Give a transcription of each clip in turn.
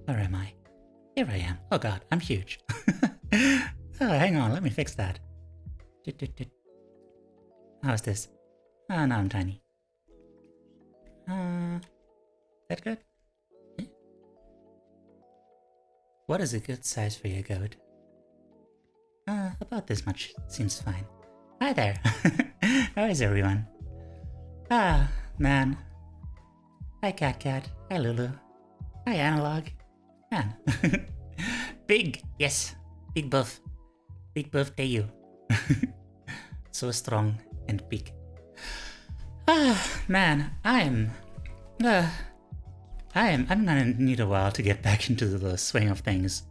Where am I? Here I am. Oh god, I'm huge. Oh, hang on, let me fix that. How's this? Oh, now I'm tiny. That good? What is a good size for your goat? About this much seems fine. Hi there. How is everyone? Ah, man. Hi, Cat. Hi, Lulu. Hi, Analog. Man. Big, yes. Big buff. Big buff Teiyu. So strong and big. Ah, man. I'm gonna need a while to get back into the swing of things.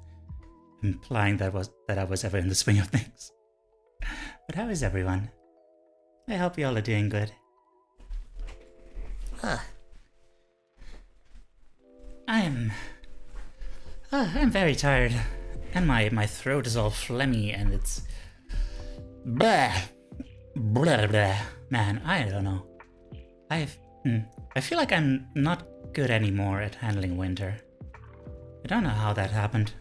Implying that I was ever in the swing of things. But how is everyone? I hope you all are doing good. I'm very tired, and my throat is all phlegmy, and it's blah blah blah. Man, I don't know. I feel like I'm not good anymore at handling winter. I don't know how that happened.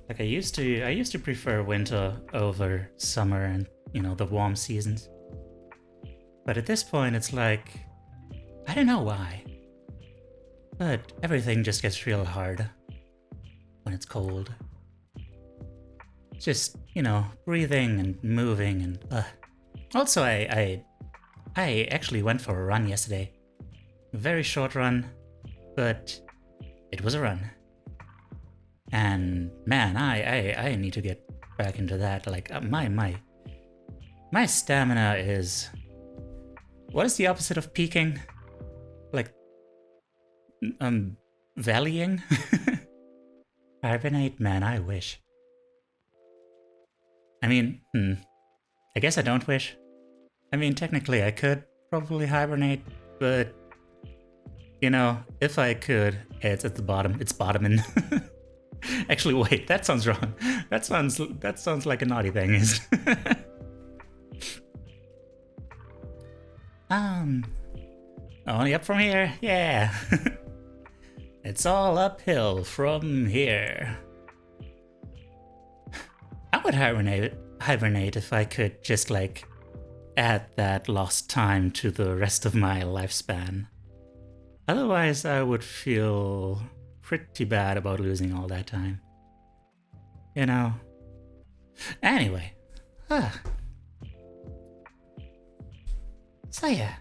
Like I used to prefer winter over summer and, you know, the warm seasons. But at this point it's like, I don't know why, but everything just gets real hard when it's cold. Just, you know, breathing and moving and Also I actually went for a run yesterday. A very short run, but it was a run. And man, I need to get back into that. Like my stamina is, what is the opposite of peaking? Like valleying? Hibernate, man, I wish. I mean, I guess I don't wish. I mean, technically I could probably hibernate, but you know, if I could, it's at the bottom. It's bottoming. Actually, wait, that sounds wrong. That sounds like a naughty thing. Is only up from here. Yeah. It's all uphill from here. I would hibernate if I could just like add that lost time to the rest of my lifespan. Otherwise, I would feel pretty bad about losing all that time. You know? Anyway. So yeah.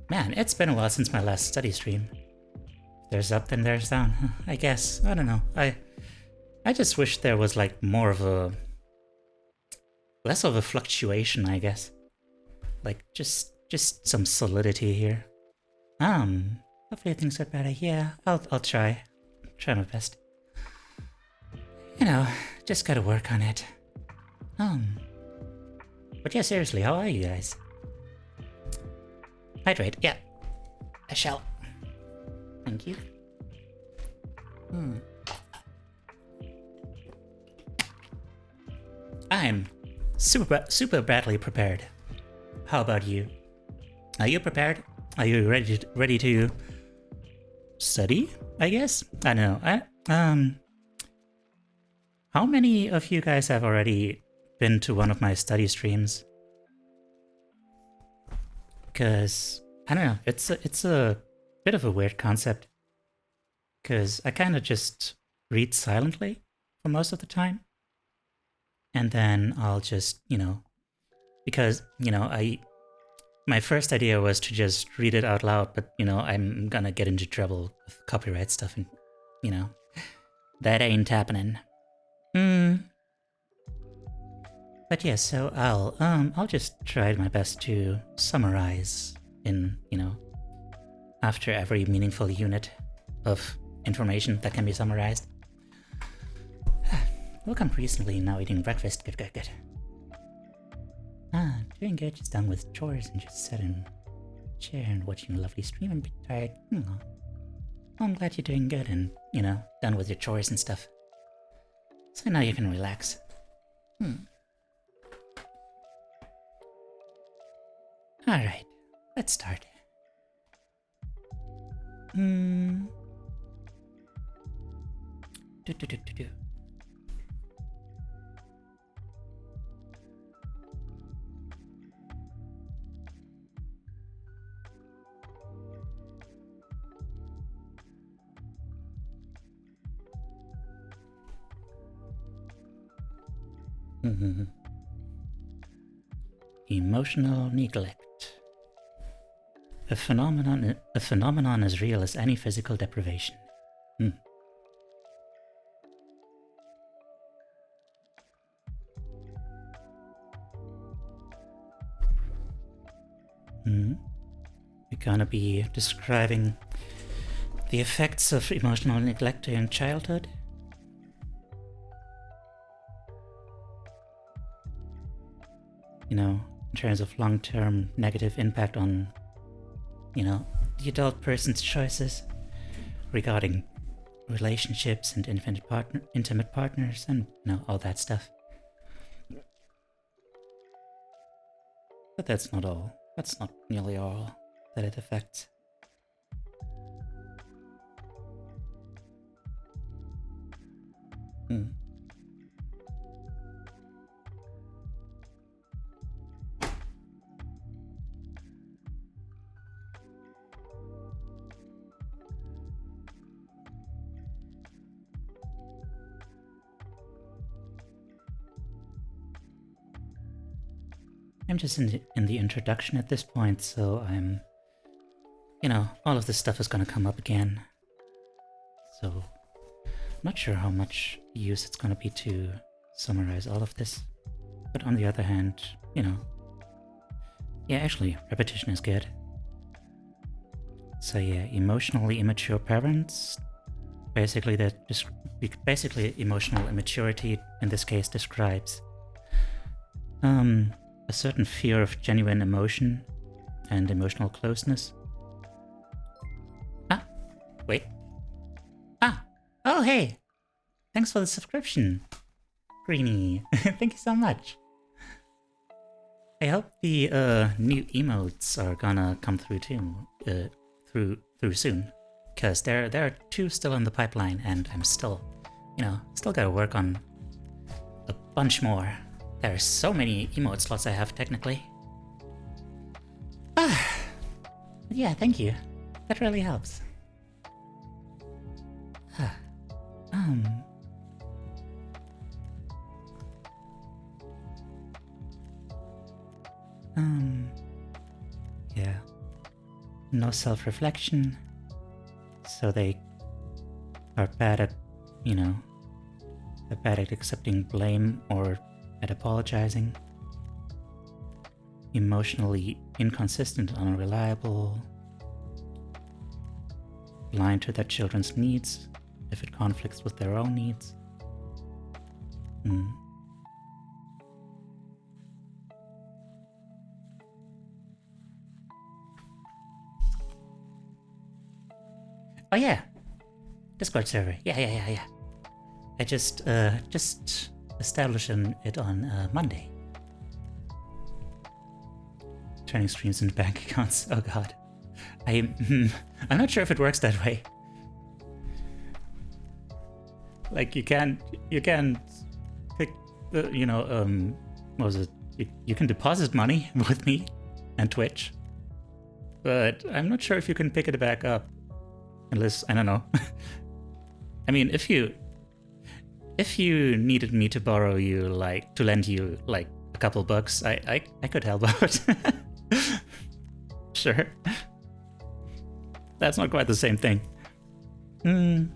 Man, it's been a while since my last study stream. There's up and there's down, I guess. I don't know. I just wish there was like more of a... less of a fluctuation, I guess. Like, just some solidity here. Hopefully things get better. Yeah, I'll try my best. You know, just gotta work on it. But yeah, seriously, how are you guys? Hydrate, yeah. I shall. Thank you. I'm super badly prepared. How about you? Are you prepared? Are you ready to study? I guess? I don't know. How many of you guys have already been to one of my study streams? Because I don't know, it's a bit of a weird concept. Because I kind of just read silently for most of the time, and then I'll just, you know, because you know my first idea was to just read it out loud, but you know I'm gonna get into trouble with copyright stuff, and you know that ain't happening. But yeah, so I'll just try my best to summarize in, you know, after every meaningful unit of information that can be summarized. Woke up recently, now eating breakfast. Good. Doing good, just done with chores and just sat in a chair and watching a lovely stream and a bit tired. Well, I'm glad you're doing good and, you know, done with your chores and stuff. So now you can relax. Alright, let's start. Hmm. Do. Emotional neglect. A phenomenon as real as any physical deprivation. We're gonna be describing the effects of emotional neglect during childhood. You know, in terms of long-term negative impact on, the adult person's choices regarding relationships and intimate partners and, all that stuff. But that's not all. That's not nearly all that it affects. I'm just in the introduction at this point, so I'm, all of this stuff is gonna come up again. So, I'm not sure how much use it's gonna be to summarize all of this. But on the other hand, yeah, actually, repetition is good. So yeah, emotionally immature parents, basically emotional immaturity in this case describes a certain fear of genuine emotion and emotional closeness. Wait. Oh hey! Thanks for the subscription, Greenie. Thank you so much. I hope the new emotes are gonna come through too, through soon, because there are 2 still in the pipeline, and I'm still gotta work on a bunch more. There are so many emote slots I have technically. Yeah, thank you. That really helps. Yeah. No self-reflection. So they are bad at, they're bad at accepting blame or at apologizing. Emotionally inconsistent, unreliable. Blind to their children's needs if it conflicts with their own needs. Oh yeah, Discord server. Yeah. I just established it on Monday. Turning streams into bank accounts. Oh god, I'm not sure if it works that way. Like you can pick what was it? You can deposit money with me and Twitch, but I'm not sure if you can pick it back up. Unless, I don't know. I mean, if you needed me to borrow you, to lend you, a couple bucks, I could help out. Sure. That's not quite the same thing. Man,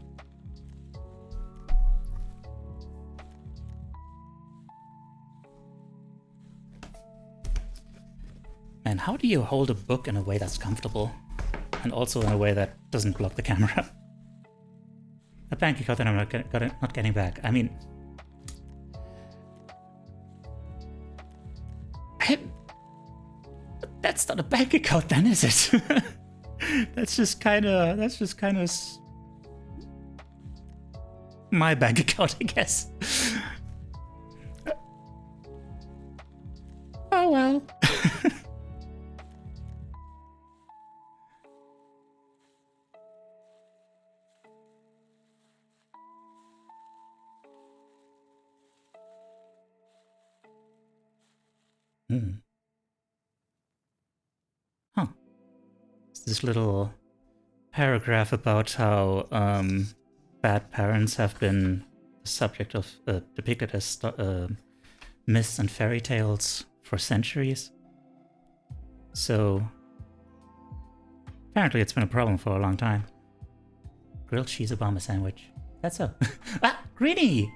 how do you hold a book in a way that's comfortable? And also in a way that doesn't block the camera. A bank account that I'm not getting back. I mean, that's not a bank account, then, is it? That's just kind of my bank account, I guess. Oh well. this little paragraph about how bad parents have been the subject of depicted as myths and fairy tales for centuries. So apparently it's been a problem for a long time. Grilled cheese Obama sandwich. That's so. Ah, Greenie!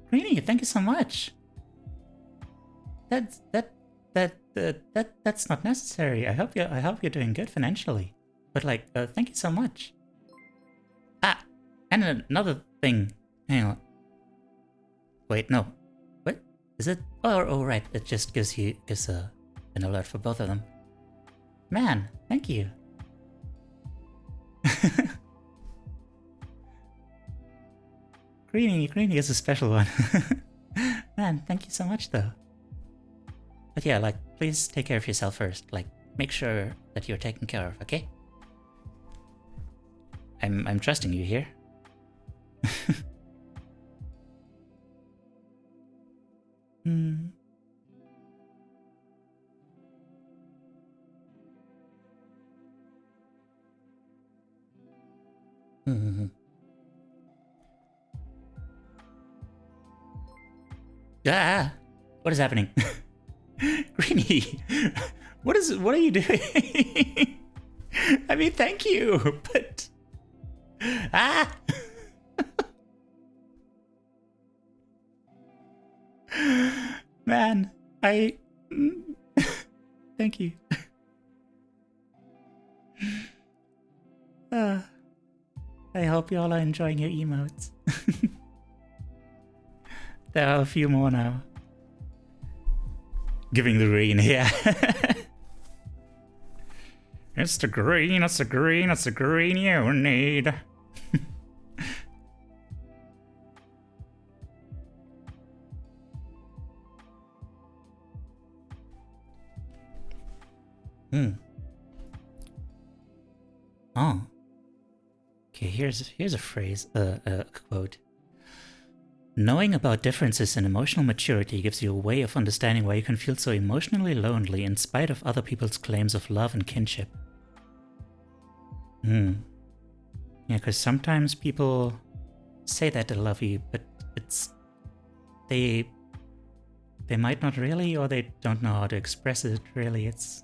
Greenie, thank you so much. That's not necessary. I hope you're doing good financially. But like, thank you so much. Ah, and another thing. Hang on. Wait, no. What is it? Oh, right. It just gives an alert for both of them. Man, thank you. Greenie is a special one. Man, thank you so much though. But yeah, like, please take care of yourself first. Like, make sure that you're taken care of, okay? I'm trusting you here. Hmm. Mm-hmm. Ah! What is happening? Greenie! What are you doing? I mean, thank you, but... Ah! Man, thank you. I hope you all are enjoying your emotes. There are a few more now. Giving the green, yeah. It's the green, it's the green, it's the green you need. Oh. Okay, here's a phrase, a quote. Knowing about differences in emotional maturity gives you a way of understanding why you can feel so emotionally lonely in spite of other people's claims of love and kinship. Yeah, because sometimes people say that they love you, but they might not really, or they don't know how to express it really. It's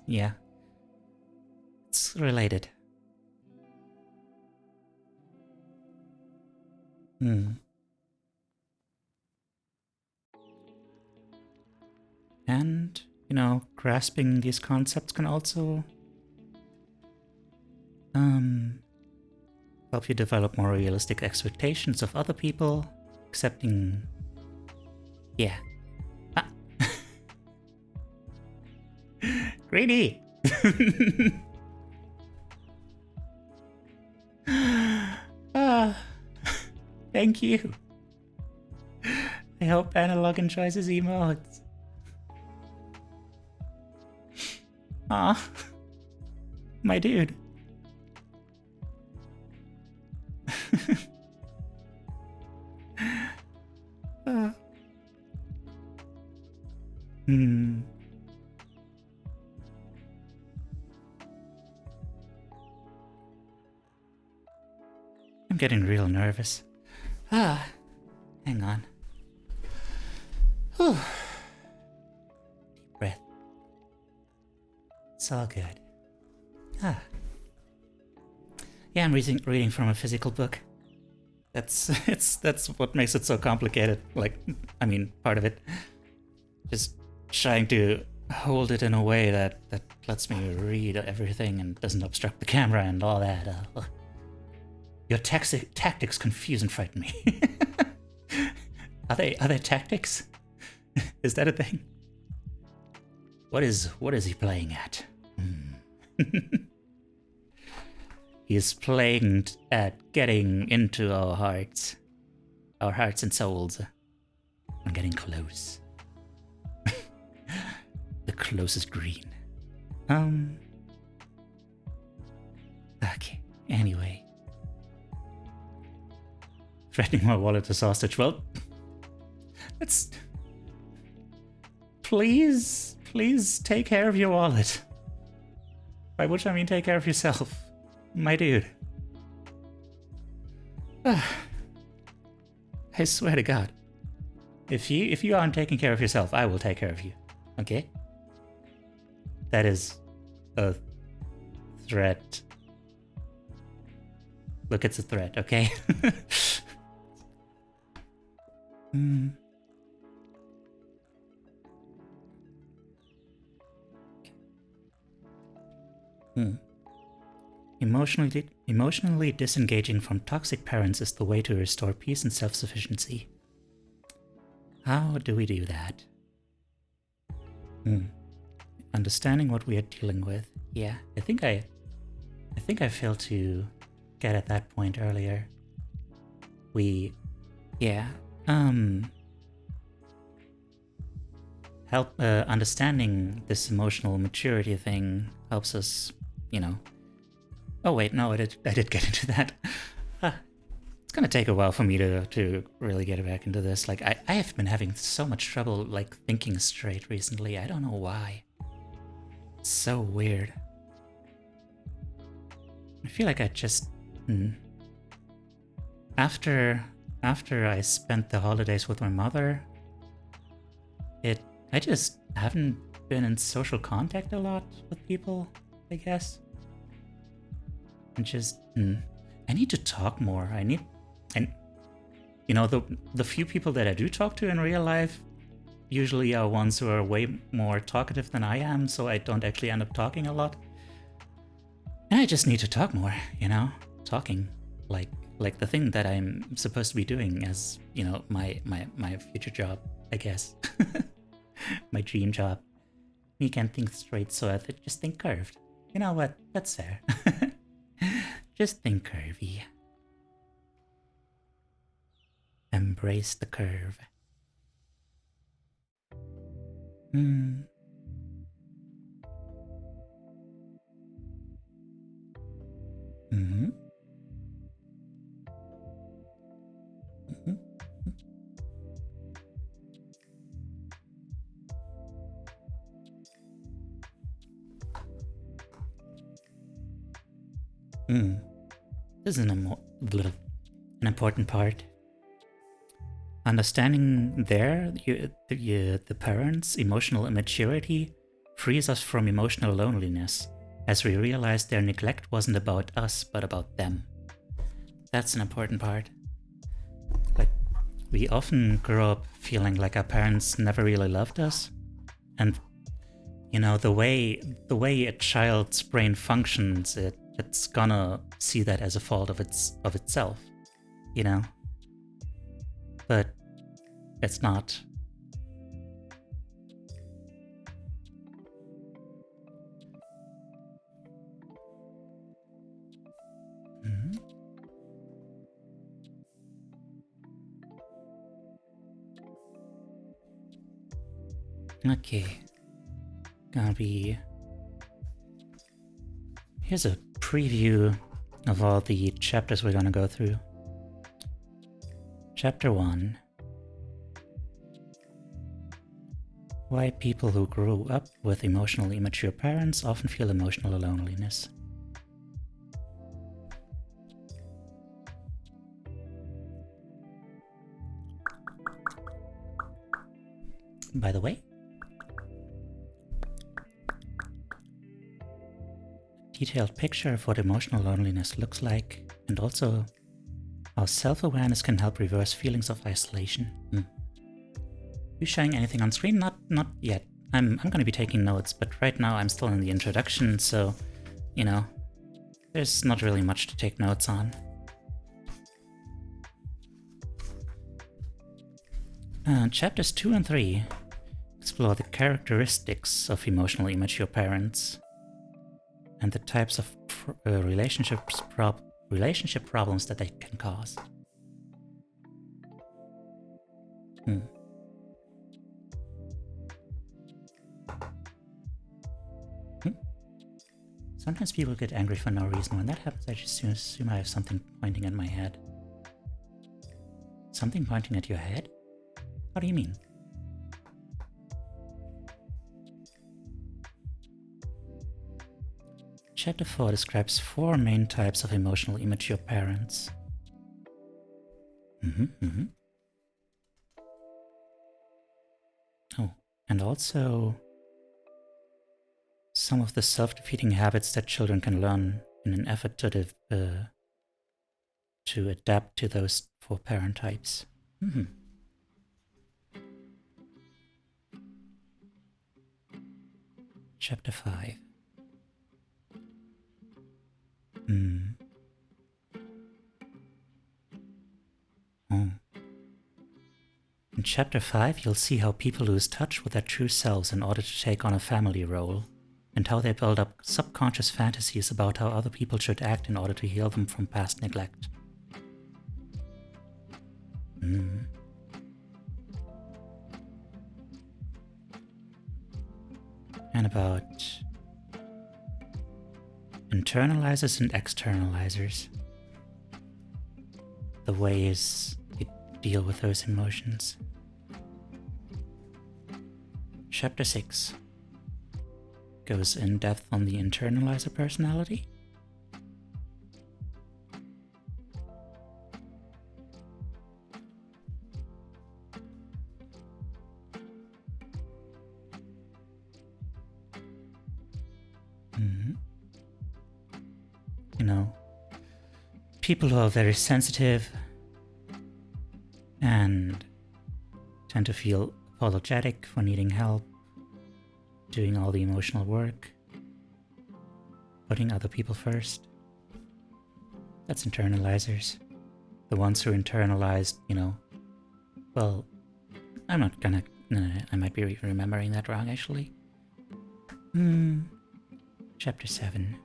related. And, grasping these concepts can also help you develop more realistic expectations of other people, accepting... Yeah. Ah. Greedy! Thank you. I hope Analog enjoys his emotes. Aw, my dude. I'm getting real nervous. Hang on. Deep breath. It's all good. Yeah, I'm reading from a physical book. That's what makes it so complicated. Like, I mean, part of it. Just trying to hold it in a way that lets me read everything and doesn't obstruct the camera and all that. Your tactics confuse and frighten me. Are they tactics? Is that a thing? What is he playing at? He's playing at getting into our hearts and souls, and getting close. The closest green. Okay. Anyway. Threatening my wallet as hostage. Well, let's... Please take care of your wallet. By which I mean take care of yourself, my dude. I swear to God. If you aren't taking care of yourself, I will take care of you. Okay? That is a threat. Look, it's a threat, okay? Emotionally disengaging from toxic parents is the way to restore peace and self-sufficiency. How do we do that? Understanding what we are dealing with. Yeah, I think I failed to get at that point earlier. Understanding this emotional maturity thing helps us, you know. Oh wait, no, I did get into that. It's gonna take a while for me to really get back into this. Like, I have been having so much trouble, like, thinking straight recently. I don't know why. It's so weird. I feel like I just... After I spent the holidays with my mother, I just haven't been in social contact a lot with people, I guess. And just... I need to talk more. And you know, the few people that I do talk to in real life usually are ones who are way more talkative than I am, so I don't actually end up talking a lot. And I just need to talk more, you know? Talking like the thing that I'm supposed to be doing as, you know, my future job, I guess. My dream job. Me can't think straight, so I just think curved. You know what? That's fair. Just think curvy. Embrace the curve. This is an important part. Understanding the parents' emotional immaturity frees us from emotional loneliness, as we realize their neglect wasn't about us, but about them. That's an important part. Like, we often grow up feeling like our parents never really loved us, and you know, the way a child's brain functions, it's gonna see that as a fault of itself, you know? But it's not. Okay. Here's a preview of all the chapters we're gonna go through. Chapter 1. Why people who grew up with emotionally immature parents often feel emotional loneliness. By the way, detailed picture of what emotional loneliness looks like, and also how self-awareness can help reverse feelings of isolation. You showing anything on screen? Not yet. I'm gonna be taking notes, but right now I'm still in the introduction, so, you know, there's not really much to take notes on. Chapters 2 and 3 explore the characteristics of emotionally immature parents and the types of relationship problems that they can cause. Sometimes people get angry for no reason. When that happens, I just assume I have something pointing at my head. Something pointing at your head? How do you mean? Chapter 4 describes 4 main types of emotionally immature parents. Oh, and also some of the self-defeating habits that children can learn in an effort to adapt to those 4 parent types. Chapter 5. Oh. In Chapter 5, you'll see how people lose touch with their true selves in order to take on a family role, and how they build up subconscious fantasies about how other people should act in order to heal them from past neglect. And about internalizers and externalizers. The ways you deal with those emotions. Chapter 6 goes in depth on the internalizer personality. You know, people who are very sensitive and tend to feel apologetic for needing help, doing all the emotional work, putting other people first. That's internalizers. The ones who internalized, well, I'm not gonna, I might be remembering that wrong actually. Chapter 7.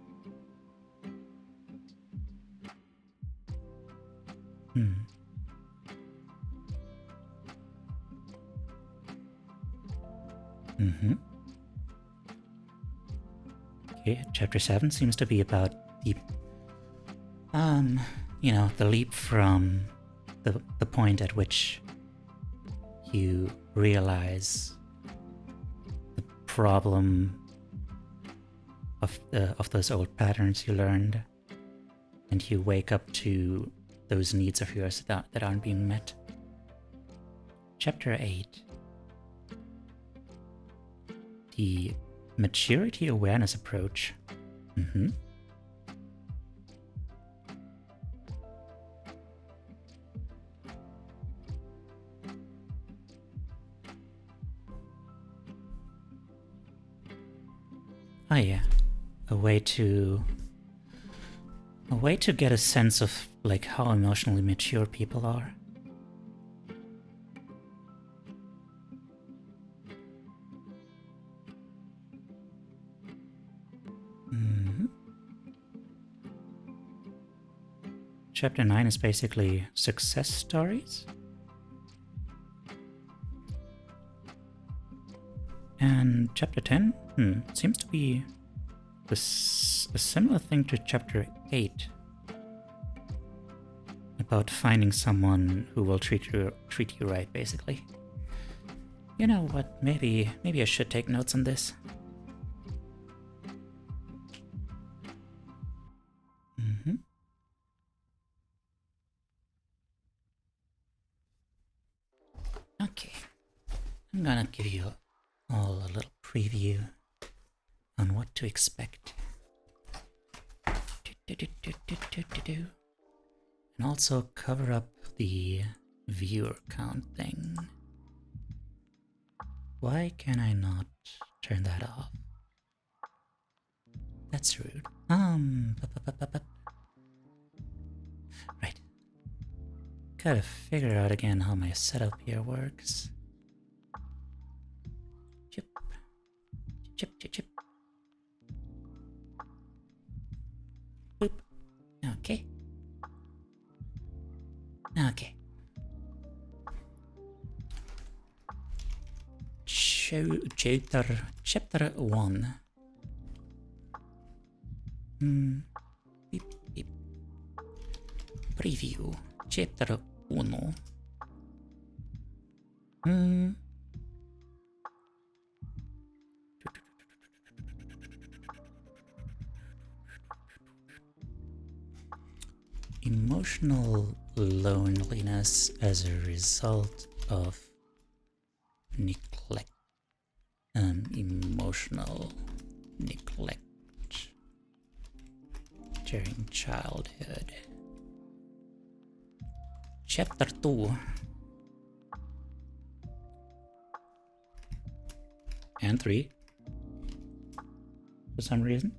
Okay, chapter 7 seems to be about the, the leap from the point at which you realize the problem of those old patterns you learned, and you wake up to those needs of yours that aren't being met. Chapter 8. The maturity awareness approach. Oh yeah, a way to get a sense of like how emotionally mature people are. Chapter 9 is basically success stories. And chapter 10 seems to be a similar thing to chapter 8. About finding someone who will treat you right, basically. You know what, maybe I should take notes on this. Okay, I'm gonna give you all a little preview on what to expect. And also cover up the viewer count thing. Why can I not turn that off? That's rude. Right. Gotta figure out again how my setup here works. Chip. Boop. Okay. Chapter 1. Beep, beep. Preview. Chapter 1. Emotional loneliness as a result of neglect. Emotional neglect during childhood. Chapter 2. And 3. For some reason.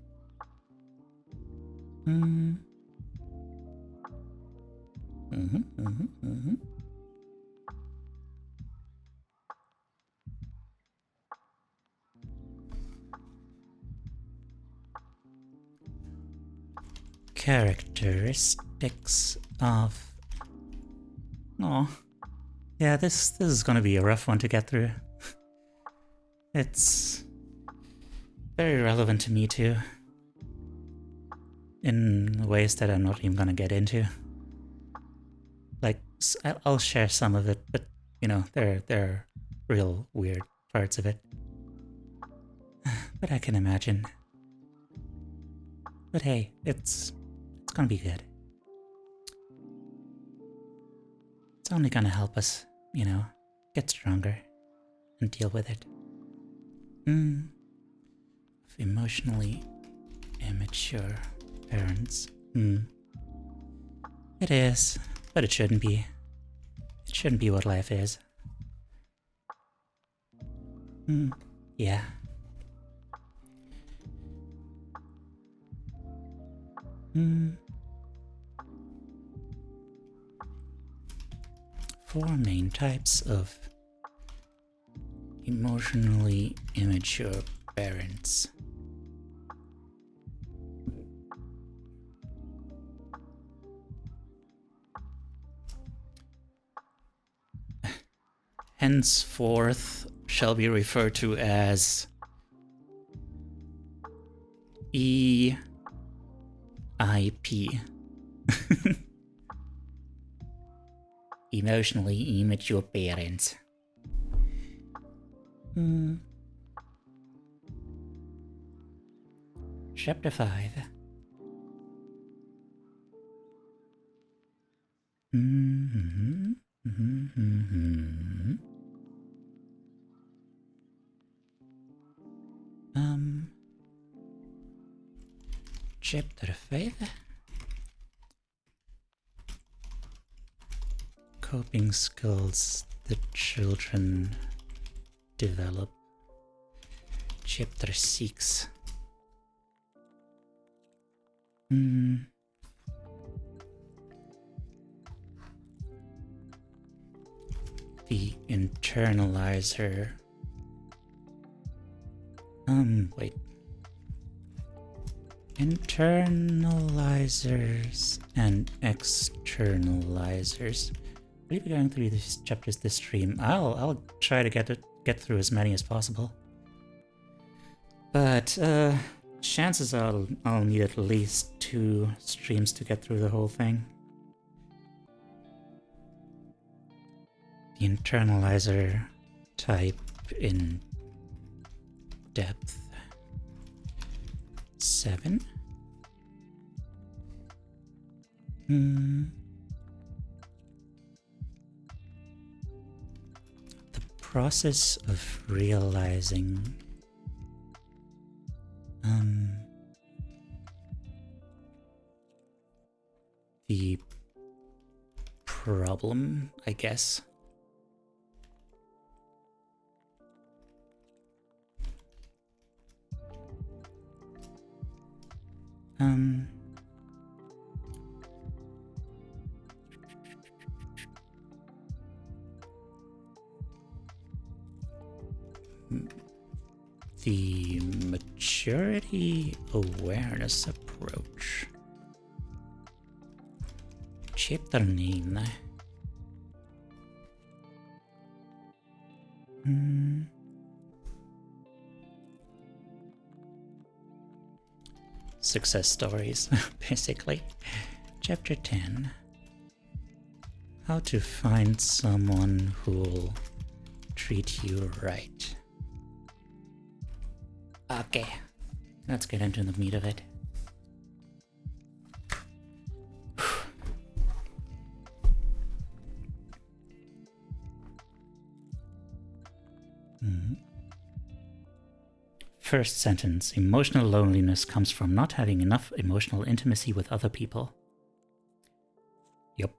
Characteristics of... Oh, yeah, this is gonna be a rough one to get through. It's very relevant to me too, in ways that I'm not even gonna get into. Like, I'll share some of it, but you know, there are real weird parts of it. But I can imagine. But hey, it's gonna be good. It's only gonna help us, you know, get stronger and deal with it. Emotionally immature parents. It is, but it shouldn't be. It shouldn't be what life is. Yeah. Four main types of emotionally immature parents. Henceforth shall be referred to as EIP. Emotionally immature parents. Chapter 5. Chapter 5. Coping skills the children develop. Chapter 6. The internalizer. Wait. Internalizers and externalizers. We'll be going through these chapters this stream. I'll try to get through as many as possible. But chances are I'll need at least 2 streams to get through the whole thing. The internalizer type in depth 7. The process of realizing the problem, I guess. The maturity awareness approach. Chapter 9. Success stories, basically. Chapter 10. How to find someone who'll treat you right. Okay, let's get into the meat of it. First sentence. Emotional loneliness comes from not having enough emotional intimacy with other people. Yup.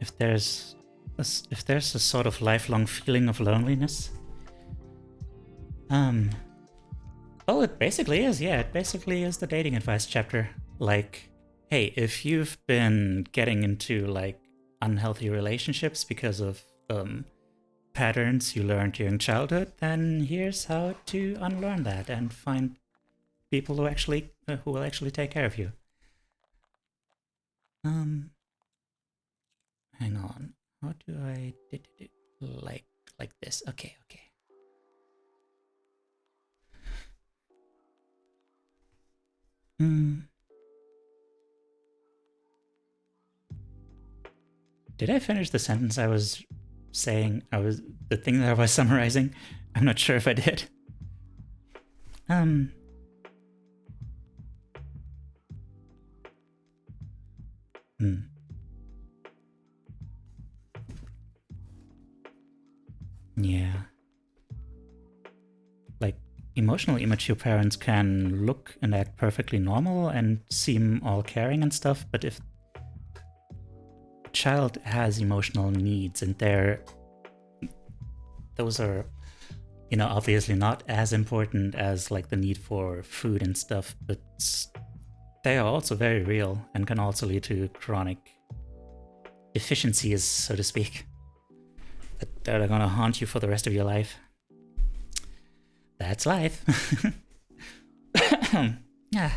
If there's a sort of lifelong feeling of loneliness, well, it basically is. Yeah, it basically is the dating advice chapter. Like, hey, if you've been getting into like unhealthy relationships because of patterns you learned during childhood, then here's how to unlearn that and find people who will actually take care of you. Hang on. How do I like this? Okay. Did I finish the sentence I was saying? The thing that I was summarizing? I'm not sure if I did. Yeah. Like, emotionally immature parents can look and act perfectly normal and seem all caring and stuff, but if a child has emotional needs and those are, obviously not as important as like the need for food and stuff, but they are also very real and can also lead to chronic deficiencies, so to speak, that are gonna haunt you for the rest of your life. That's life. Yeah.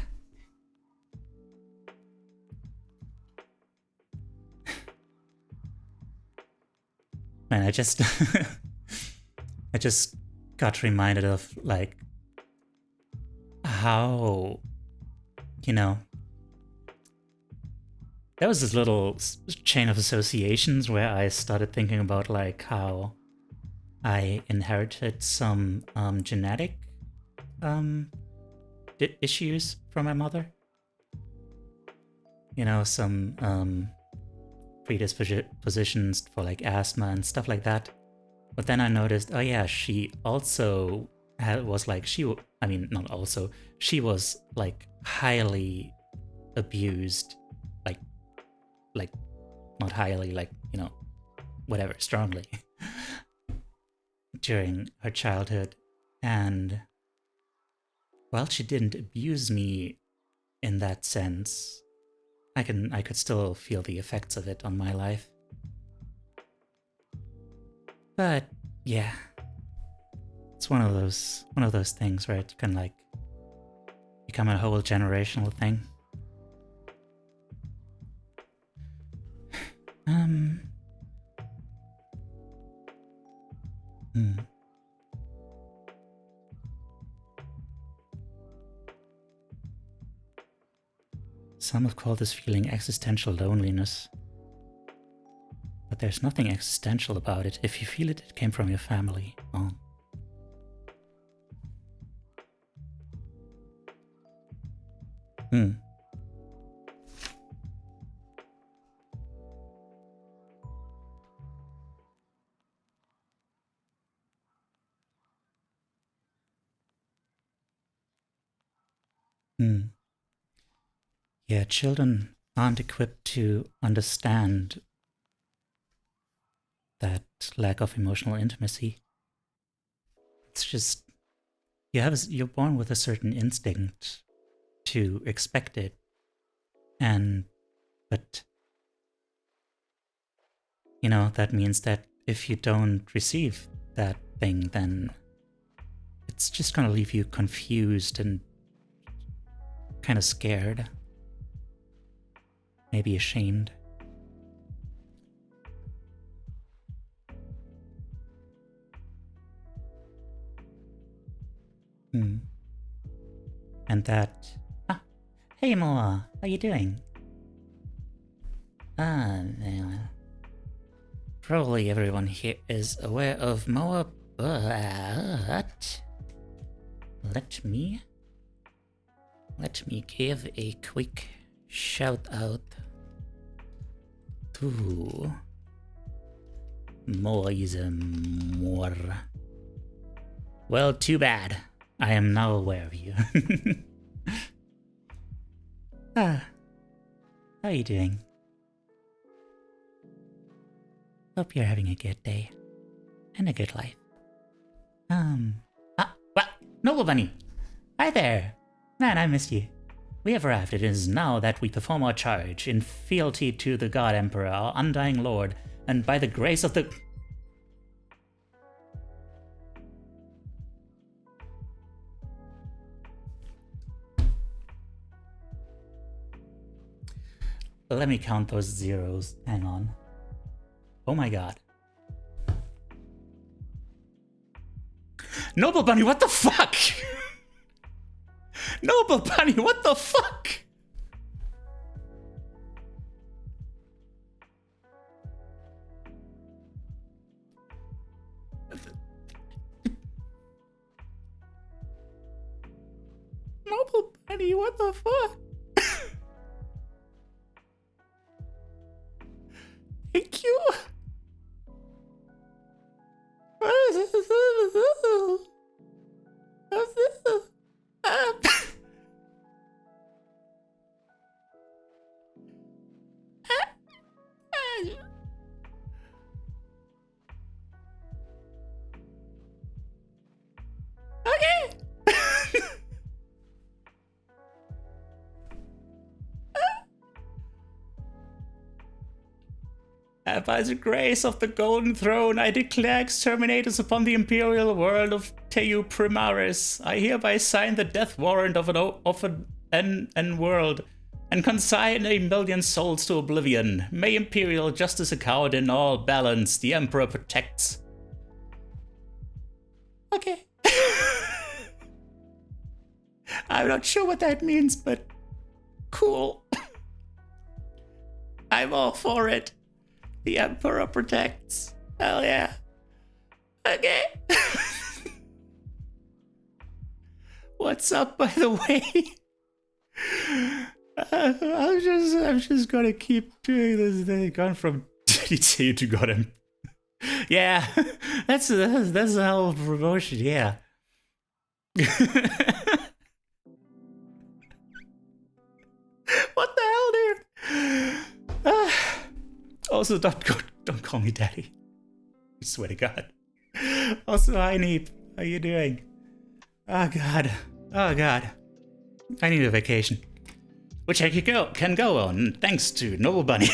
Man, I just got reminded of like how, there was this little chain of associations where I started thinking about like how I inherited some genetic issues from my mother. Some predispositions for like asthma and stuff like that. But then I noticed, oh yeah, she also was like, she was like highly abused, like not highly, like, whatever, strongly during her childhood. And while she didn't abuse me in that sense, I could still feel the effects of it on my life. But yeah, it's one of those things where it can like become a whole generational thing. Some have called this feeling existential loneliness. But there's nothing existential about it. If you feel it, it came from your family. Oh. Yeah, children aren't equipped to understand that lack of emotional intimacy. It's just, you're born with a certain instinct to expect it. But that means that if you don't receive that thing, then it's just gonna leave you confused and kind of scared. Maybe ashamed. And that... hey Moa, how you doing? Probably everyone here is aware of Moa, but let me give a quick shout out to more. Well, too bad. I am now aware of you. How are you doing? Hope you're having a good day and a good life. What? Noble Bunny! Hi there! Man, I missed you. We have arrived. It is now that we perform our charge in fealty to the God Emperor, our undying lord, and by the grace of the... Let me count those zeros. Hang on. Oh my god. Noble Bunny, what the fuck? Noble Bunny, what the fuck? Noble Bunny, what the fuck? Thank you. Okay. By the grace of the Golden Throne, I declare exterminators upon the imperial world of Teiyu Primaris. I hereby sign the death warrant of an world and consign 1,000,000 souls to oblivion. May imperial justice account in all balance. The Emperor protects. Okay. I'm not sure what that means, but cool. I'm all for it. The Emperor protects. Hell yeah. Okay. What's up, by the way? I'm just gonna keep doing this thing. Gone from Teiyu to God Emperor. Yeah, that's a hell of a promotion. Yeah. What the hell, dude? Also, don't call me daddy. I swear to God. Also, hi Neep. How you doing? Oh God. Oh God. I need a vacation. Which I can go on, thanks to Noble Bunny.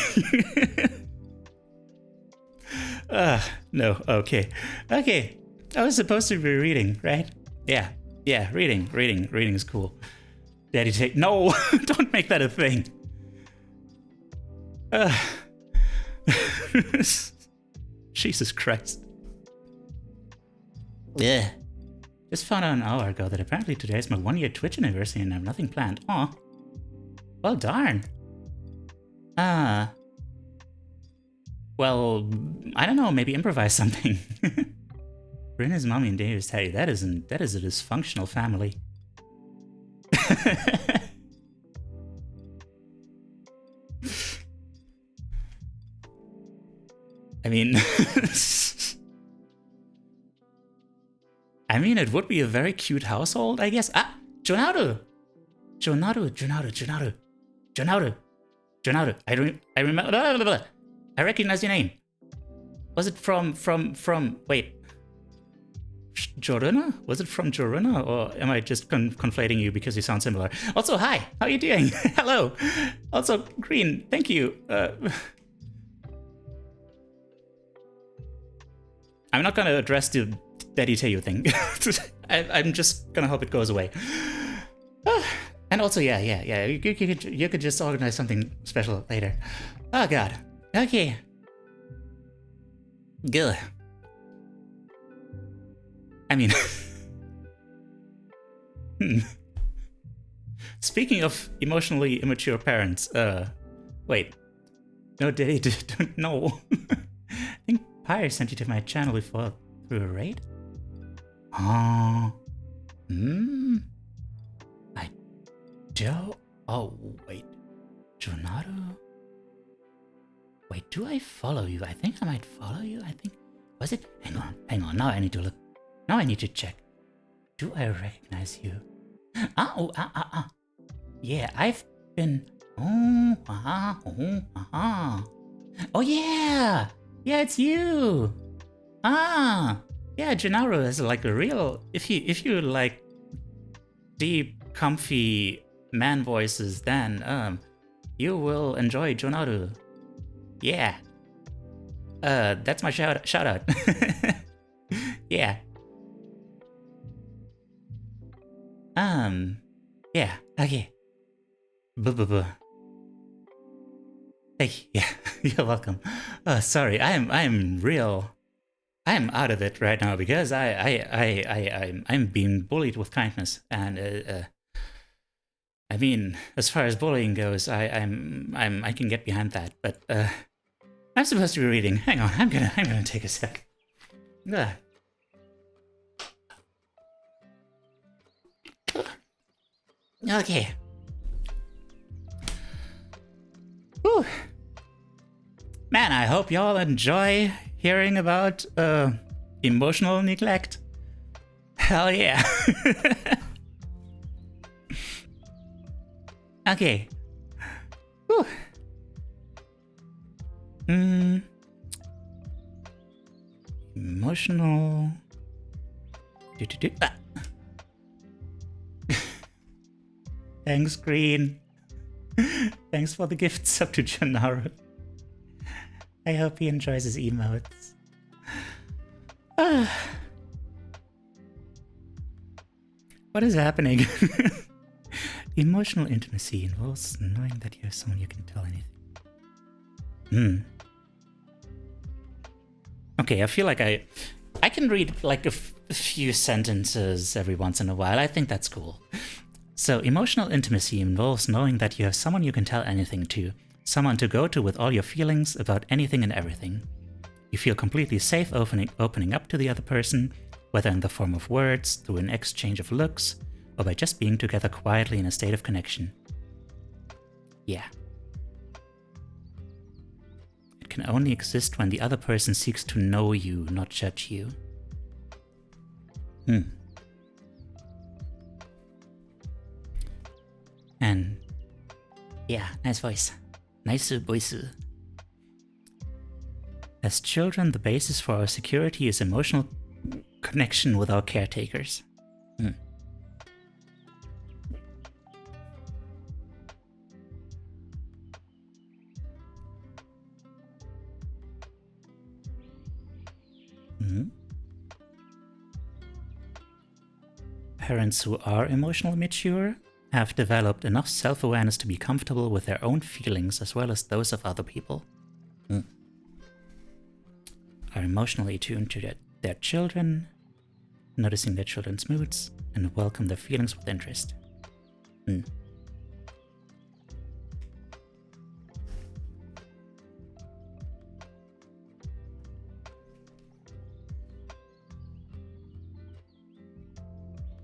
No, okay. Okay. I was supposed to be reading, right? Yeah, reading is cool. Daddy take... No! Don't make that a thing. Jesus Christ. Yeah. Just found out an hour ago that apparently today is my 1-year Twitch anniversary and I have nothing planned. Aw. Well, darn. Well, I don't know, maybe improvise something. Brenna's mommy and Davis tell you that is a dysfunctional family. I mean, it would be a very cute household, I guess. Ah, Jonaru. I remember. I recognize your name. Was it from? Wait. Joruna? Was it from Joruna, or am I just conflating you because you sound similar? Also, hi. How are you doing? Hello. Also, Green. Thank you. I'm not gonna address the Daddy Teiyu thing. I'm just gonna hope it goes away. And also, yeah. You could just organize something special later. Oh God. Okay. Good. I mean, speaking of emotionally immature parents, wait. No, Daddy, don't know. I think Pyre sent you to my channel before through a raid? Oh. I don't... Oh, wait. Jonado? Wait, do I follow you? I think I might follow you. I think... Was it? Hang on. Now I need to look. Now I need to check. Do I recognize you? Yeah, I've been... Oh yeah! Yeah, it's you! Yeah, Gennaro is like a real... If you like deep, comfy man voices, then you will enjoy Gennaro. Yeah. That's my shout out. Yeah. Yeah, okay. Hey, yeah, you're welcome. Sorry, I'm out of it right now because I'm being bullied with kindness, and I mean, as far as bullying goes, I can get behind that, but I'm supposed to be reading. Hang on, I'm gonna take a sec. Okay. Whew. Man, I hope y'all enjoy hearing about emotional neglect. Hell yeah. Okay. Whew. Emotional. Thanks, Green. Thanks for the gifts up to Gennaro. I hope he enjoys his emotes. What is happening? Emotional intimacy involves knowing that you're someone you can tell anything. Okay, I feel like I can read like a few sentences every once in a while. I think that's cool. So, emotional intimacy involves knowing that you have someone you can tell anything to, someone to go to with all your feelings about anything and everything. You feel completely safe opening up to the other person, whether in the form of words, through an exchange of looks, or by just being together quietly in a state of connection. Yeah. It can only exist when the other person seeks to know you, not judge you. And yeah, nice voice. Nice voice. As children, the basis for our security is emotional connection with our caretakers. Parents who are emotionally mature have developed enough self-awareness to be comfortable with their own feelings as well as those of other people. Are emotionally attuned to their children, noticing their children's moods, and welcome their feelings with interest.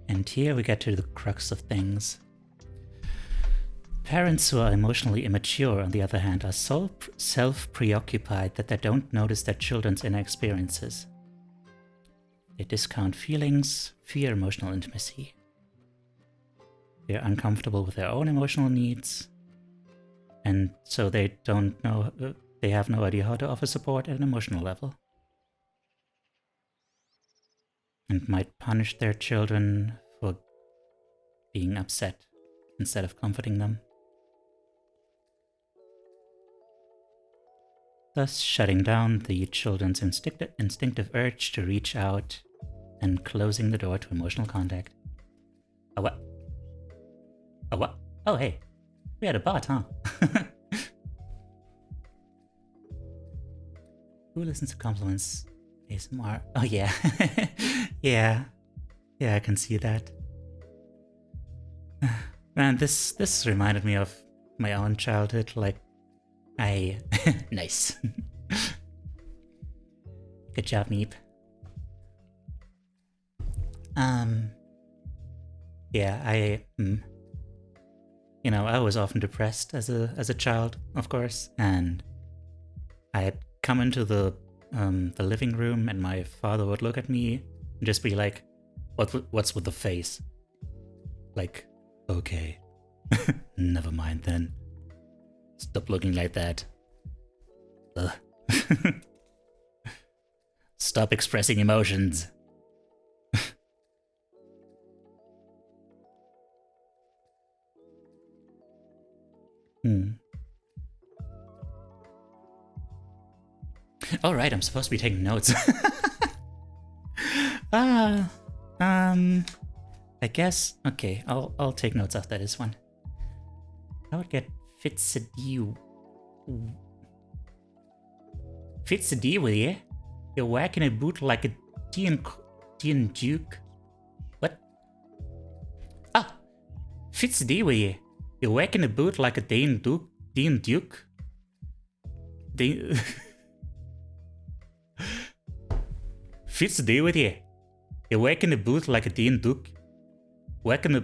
And here we get to the crux of things. Parents who are emotionally immature, on the other hand, are so self-preoccupied that they don't notice their children's inner experiences. They discount feelings, fear emotional intimacy. They are uncomfortable with their own emotional needs, and so they have no idea how to offer support at an emotional level. And might punish their children for being upset instead of comforting them. Thus shutting down the children's instinctive urge to reach out and closing the door to emotional contact. Oh, what? Oh, what? Oh, hey. We had a bot, huh? Who listens to compliments? ASMR. Oh, yeah. Yeah, I can see that. Man, this reminded me of my own childhood. Like, nice. Good job, Meep. Yeah, you know, I was often depressed as a child, of course, and I had come into the living room, and my father would look at me and just be like, "What's with the face?" Like, okay, never mind then. Stop looking like that. Ugh. Stop expressing emotions. All right, I'm supposed to be taking notes. I guess. Okay, I'll take notes after this one. I would get Teiyu. Teiyu, you're whacking a boot like a Dian Duke. What? Ah, Teiyu, you're whacking a boot like a Dian Duke. Teiyu, you're whacking the boot like a Dian Duke. Whacking the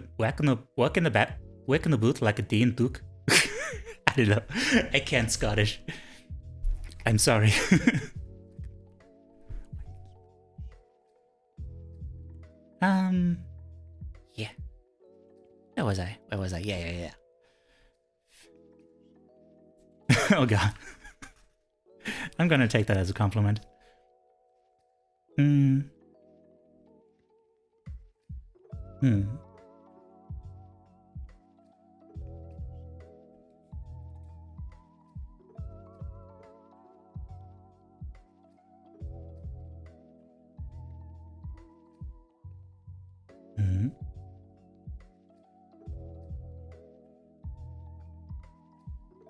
boot like a Dian Duke. I don't know. I can't Scottish. I'm sorry. Yeah. Where was I? Yeah. Oh god. I'm gonna take that as a compliment.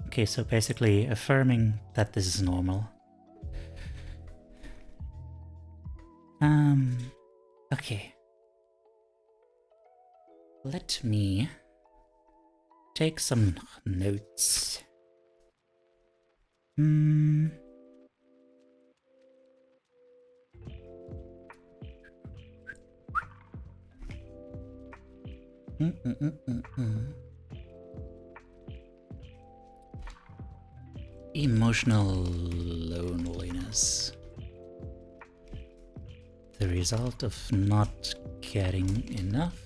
Okay, so basically affirming that this is normal. Okay. Let me take some notes. Emotional loneliness. The result of not getting enough.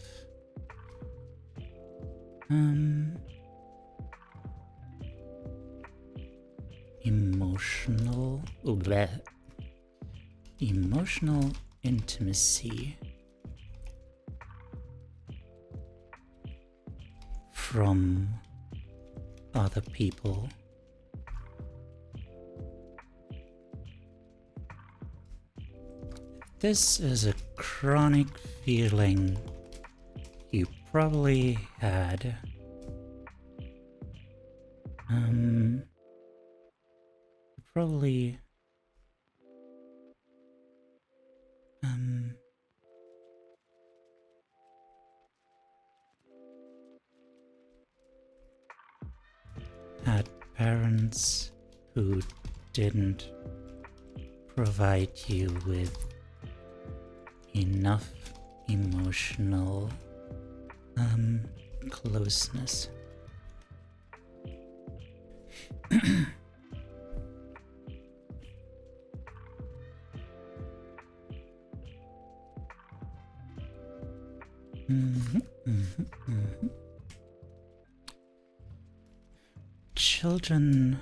Emotional intimacy from other people. This is a chronic feeling you probably had. Had parents who didn't provide you with enough emotional closeness. Children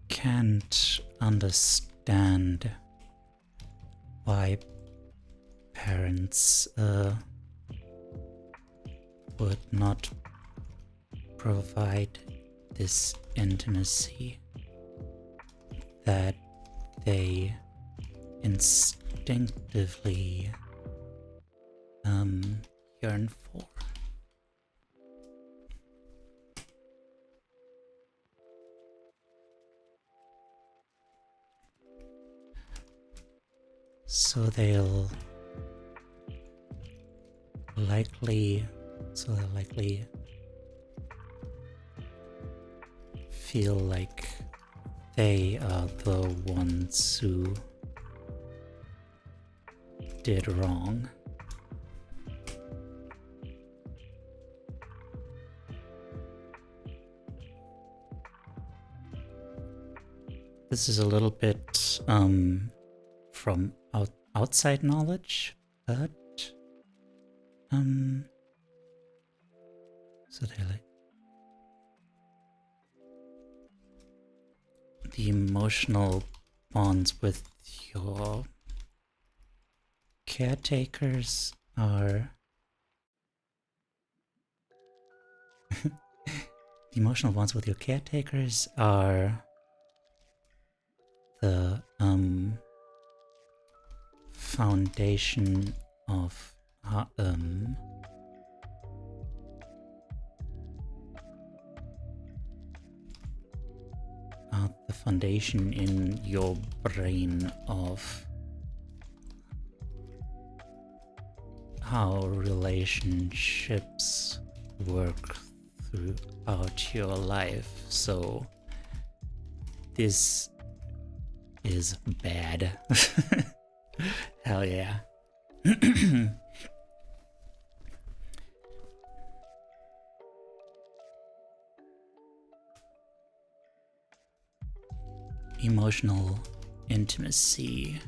can't understand why parents would not provide this intimacy that they instinctively yearn for. So they'll likely feel like they are the ones who did wrong. this is a little bit from outside knowledge, but so they're like the emotional bonds with your caretakers are the emotional bonds with your caretakers are the foundation of the foundation in your brain of how relationships work throughout your life. So this is bad. Hell yeah. Emotional intimacy.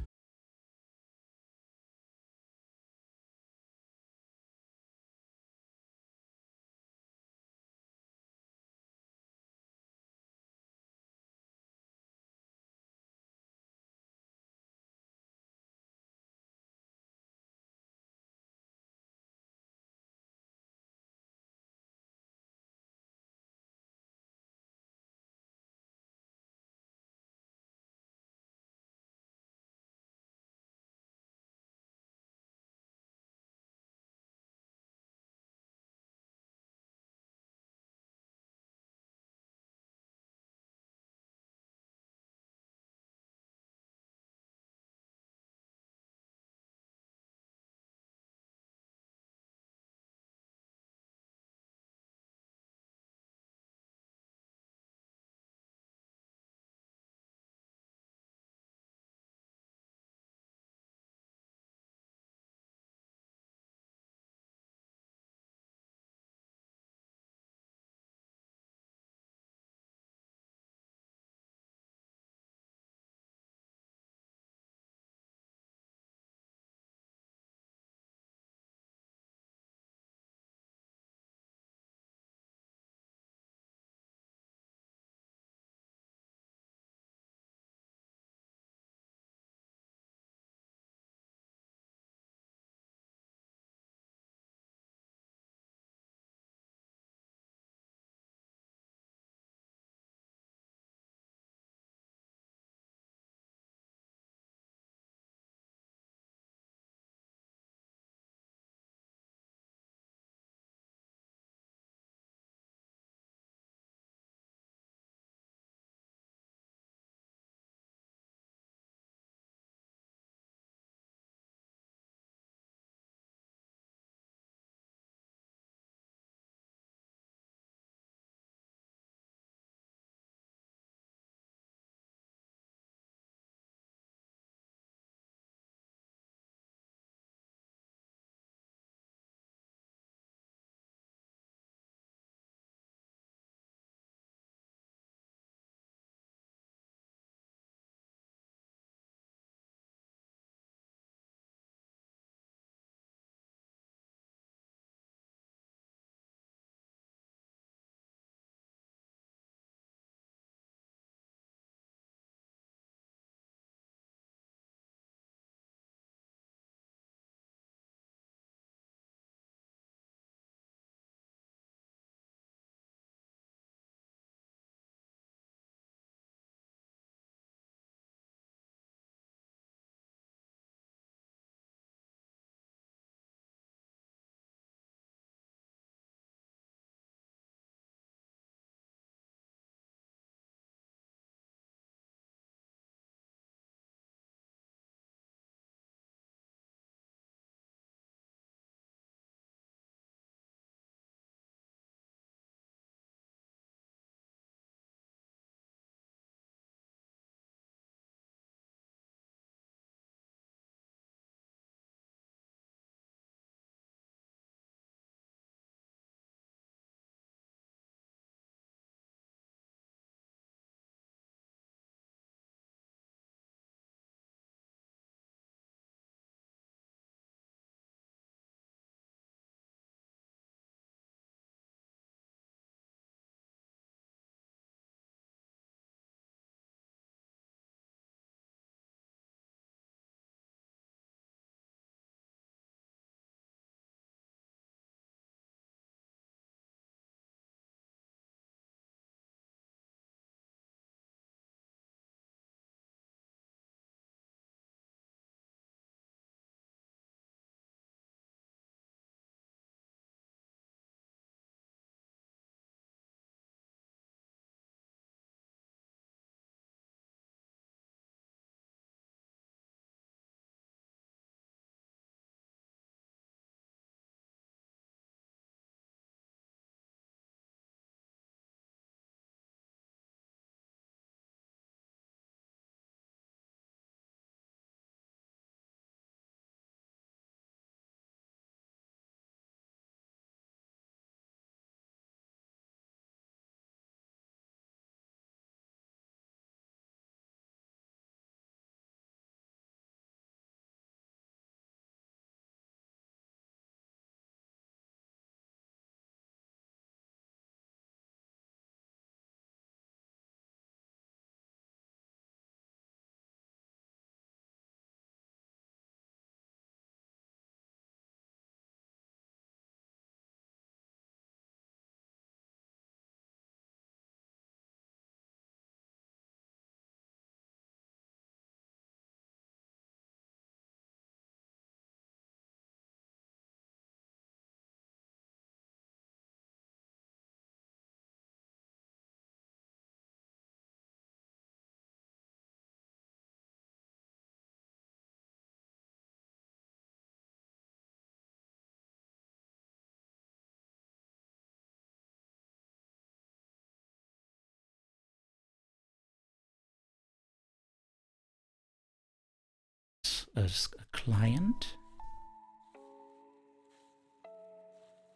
a client.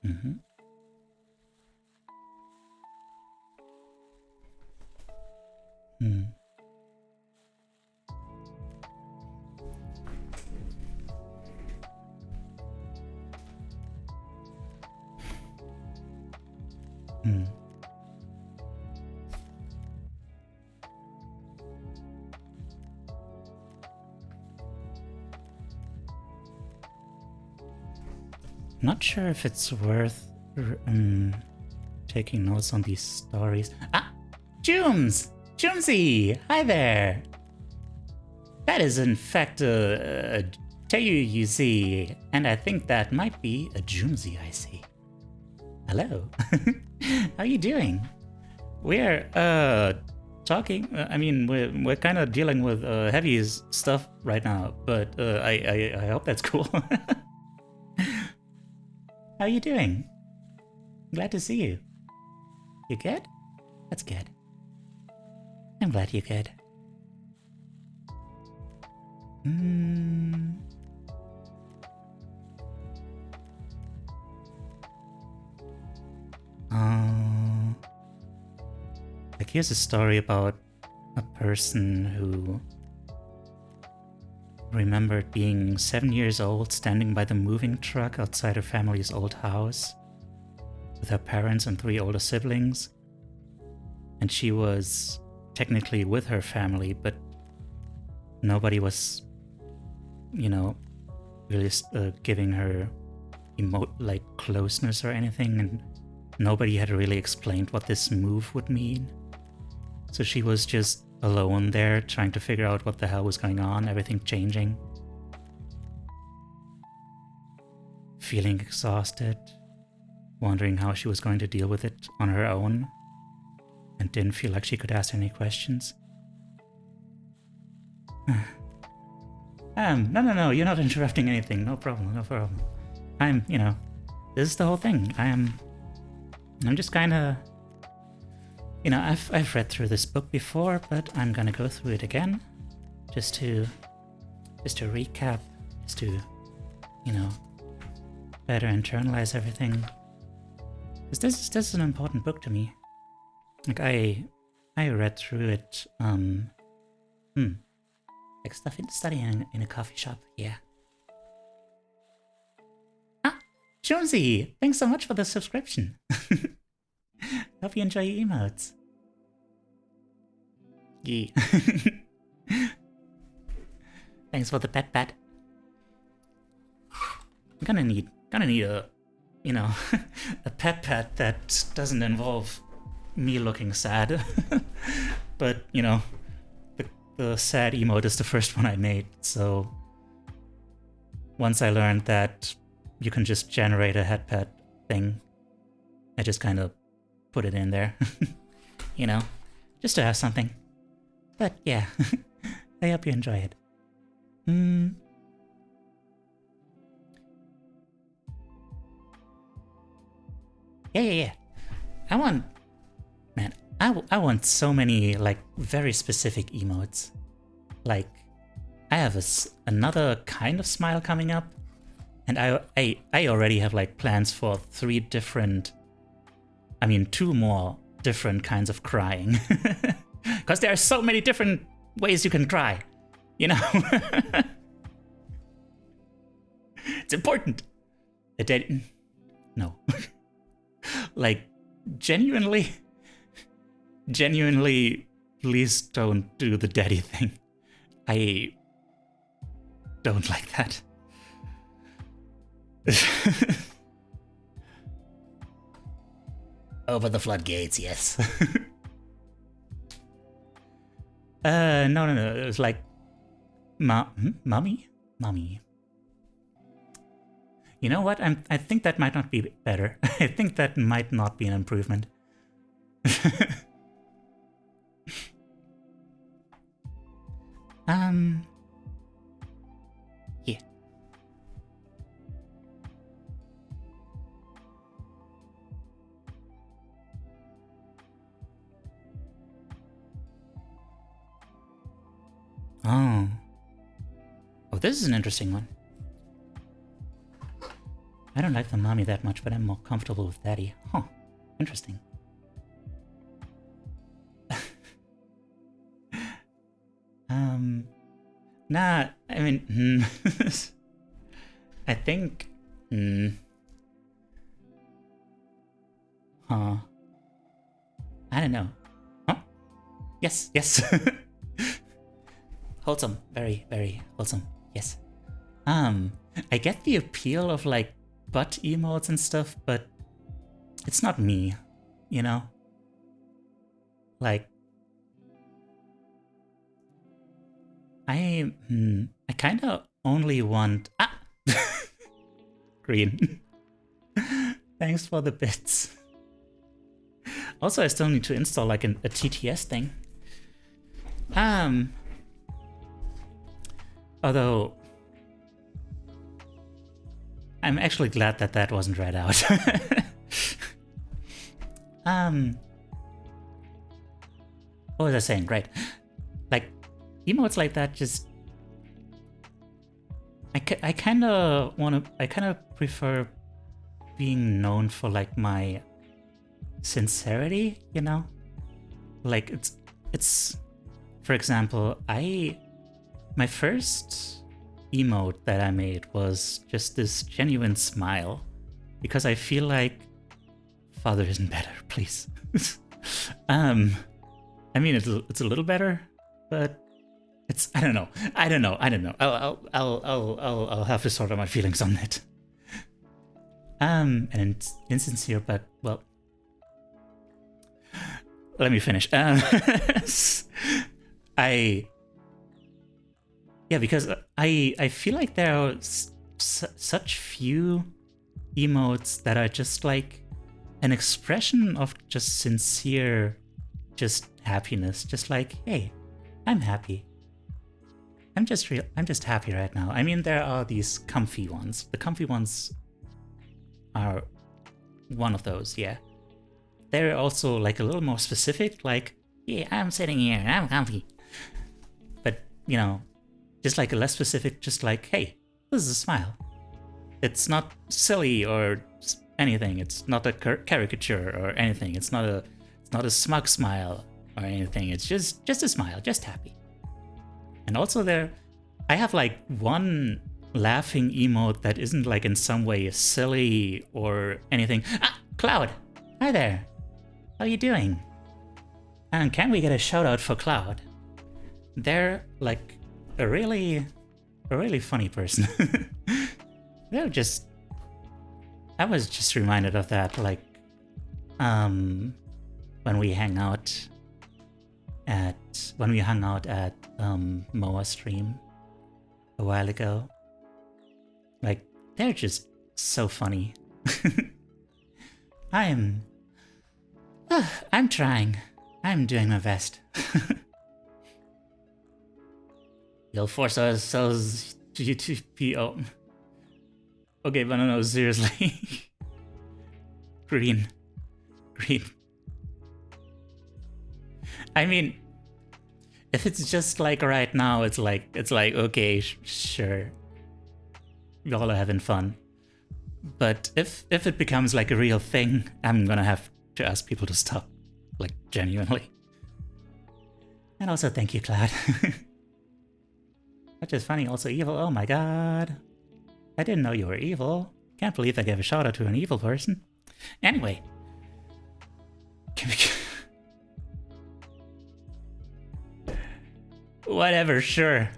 Mm-hmm. Hmm. Hmm. Not sure if it's worth taking notes on these stories. Ah! Joomsy! Hi there! That is in fact a Teiyu you see, and I think that might be a Joomsy I see. Hello. How you doing? We're talking. I mean, we're kind of dealing with heavy stuff right now, but I hope that's cool. How you doing? Glad to see you. You good? That's good. I'm glad you're good. Like here's a story about a person who remembered being 7 years old, standing by the moving truck outside her family's old house with her parents and 3 older siblings. And she was technically with her family, but nobody was, you know, really giving her like closeness or anything, and nobody had really explained what this move would mean. So she was just alone there, trying to figure out what the hell was going on, everything changing. Feeling exhausted, wondering how she was going to deal with it on her own, and didn't feel like she could ask any questions. No, you're not interrupting anything. No problem. This is the whole thing. I'm just kind of, I've read through this book before, but I'm gonna go through it again, just to recap, just to, better internalize everything. Because this is an important book to me. Like I read through it, like studying in a coffee shop, yeah. Ah, Jonesy, thanks so much for the subscription. Hope you enjoy your emotes. Yeah. Thanks for the pet. I'm gonna need a, a pet that doesn't involve me looking sad. But, the sad emote is the first one I made, so once I learned that you can just generate a head pet thing, I just kind of put it in there, just to have something. But yeah, I hope you enjoy it. Yeah. I want so many, like, very specific emotes. Like, I have another kind of smile coming up, and I already have, like, plans for 2 more different kinds of crying. Because there are so many different ways you can cry, It's important. No. Like, genuinely, please don't do the daddy thing. I don't like that. Over the floodgates, yes. No. It was like, mommy. You know what? I think that might not be better. I think that might not be an improvement. Yeah. Oh, this is an interesting one. I don't like the mommy that much, but I'm more comfortable with daddy. Huh. Interesting. Nah, I mean, I think, huh. I don't know. Huh? Yes, yes. Wholesome, very, very wholesome. Yes. I get the appeal of like butt emotes and stuff, but it's not me, you know? Like, I kind of only want green. Thanks for the bits. Also, I still need to install like a TTS thing. Although I'm actually glad that that wasn't read out. What was I saying? Right. Like, emotes like that just... I kind of prefer being known for like my sincerity, you know? Like, it's for example, my first emote that I made was just this genuine smile, because I feel like father isn't better, please. I mean, it's a little better, but it's I don't know. I'll have to sort out my feelings on it. And it's insincere, but well, let me finish. Because I feel like there are such few emotes that are just like an expression of just sincere, just happiness. Just like, hey, I'm happy. I'm just happy right now. I mean, there are these comfy ones. The comfy ones are one of those, yeah. They're also like a little more specific, like, yeah, I'm sitting here, I'm comfy. But, you know, just like a less specific, just like, hey, this is a smile. It's not silly or anything. It's not a caricature or anything. It's not a smug smile or anything. It's just a smile, just happy. And also I have like one laughing emote that isn't like in some way silly or anything. Ah, Cloud! Hi there! How you doing? And can we get a shout out for Cloud? They're like a really funny person. I was just reminded of that, like, when we hung out at Moa stream a while ago. Like, they're just so funny. I'm trying. I'm doing my best. You'll force ourselves to be... Oh. Okay, but no, seriously. Green. I mean, if it's just like right now, it's like okay, sure. Y'all are having fun. But if it becomes like a real thing, I'm gonna have to ask people to stop. Like, genuinely. And also, thank you, Cloud. Which is funny, also evil. Oh my god. I didn't know you were evil. Can't believe I gave a shout out to an evil person. Anyway. Whatever, sure.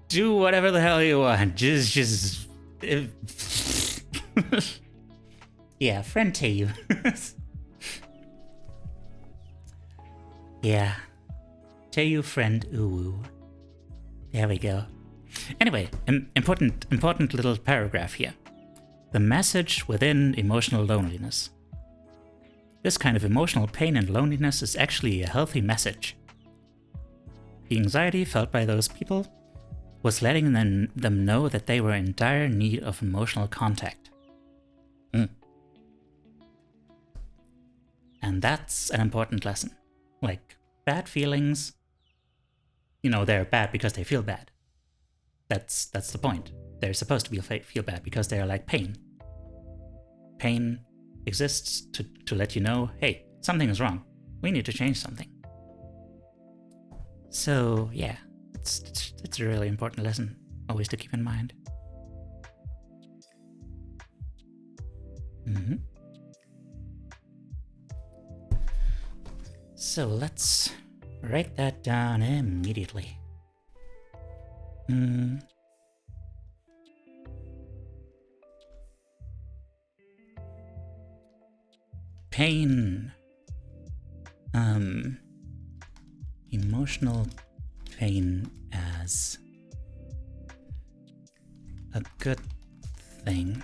Do whatever the hell you want. Just... Yeah, friend Teiyu. Yeah. Teiyu friend Uwu. There we go. Anyway, important little paragraph here. The message within emotional loneliness. This kind of emotional pain and loneliness is actually a healthy message. The anxiety felt by those people was letting them know that they were in dire need of emotional contact. And that's an important lesson. Like, bad feelings they're bad because they feel bad. That's the point. They're supposed to feel bad because they're like pain. Pain exists to let you know, hey, something is wrong. We need to change something. So yeah, it's a really important lesson, always to keep in mind. So let's write that down immediately. Pain. Emotional pain as a good thing.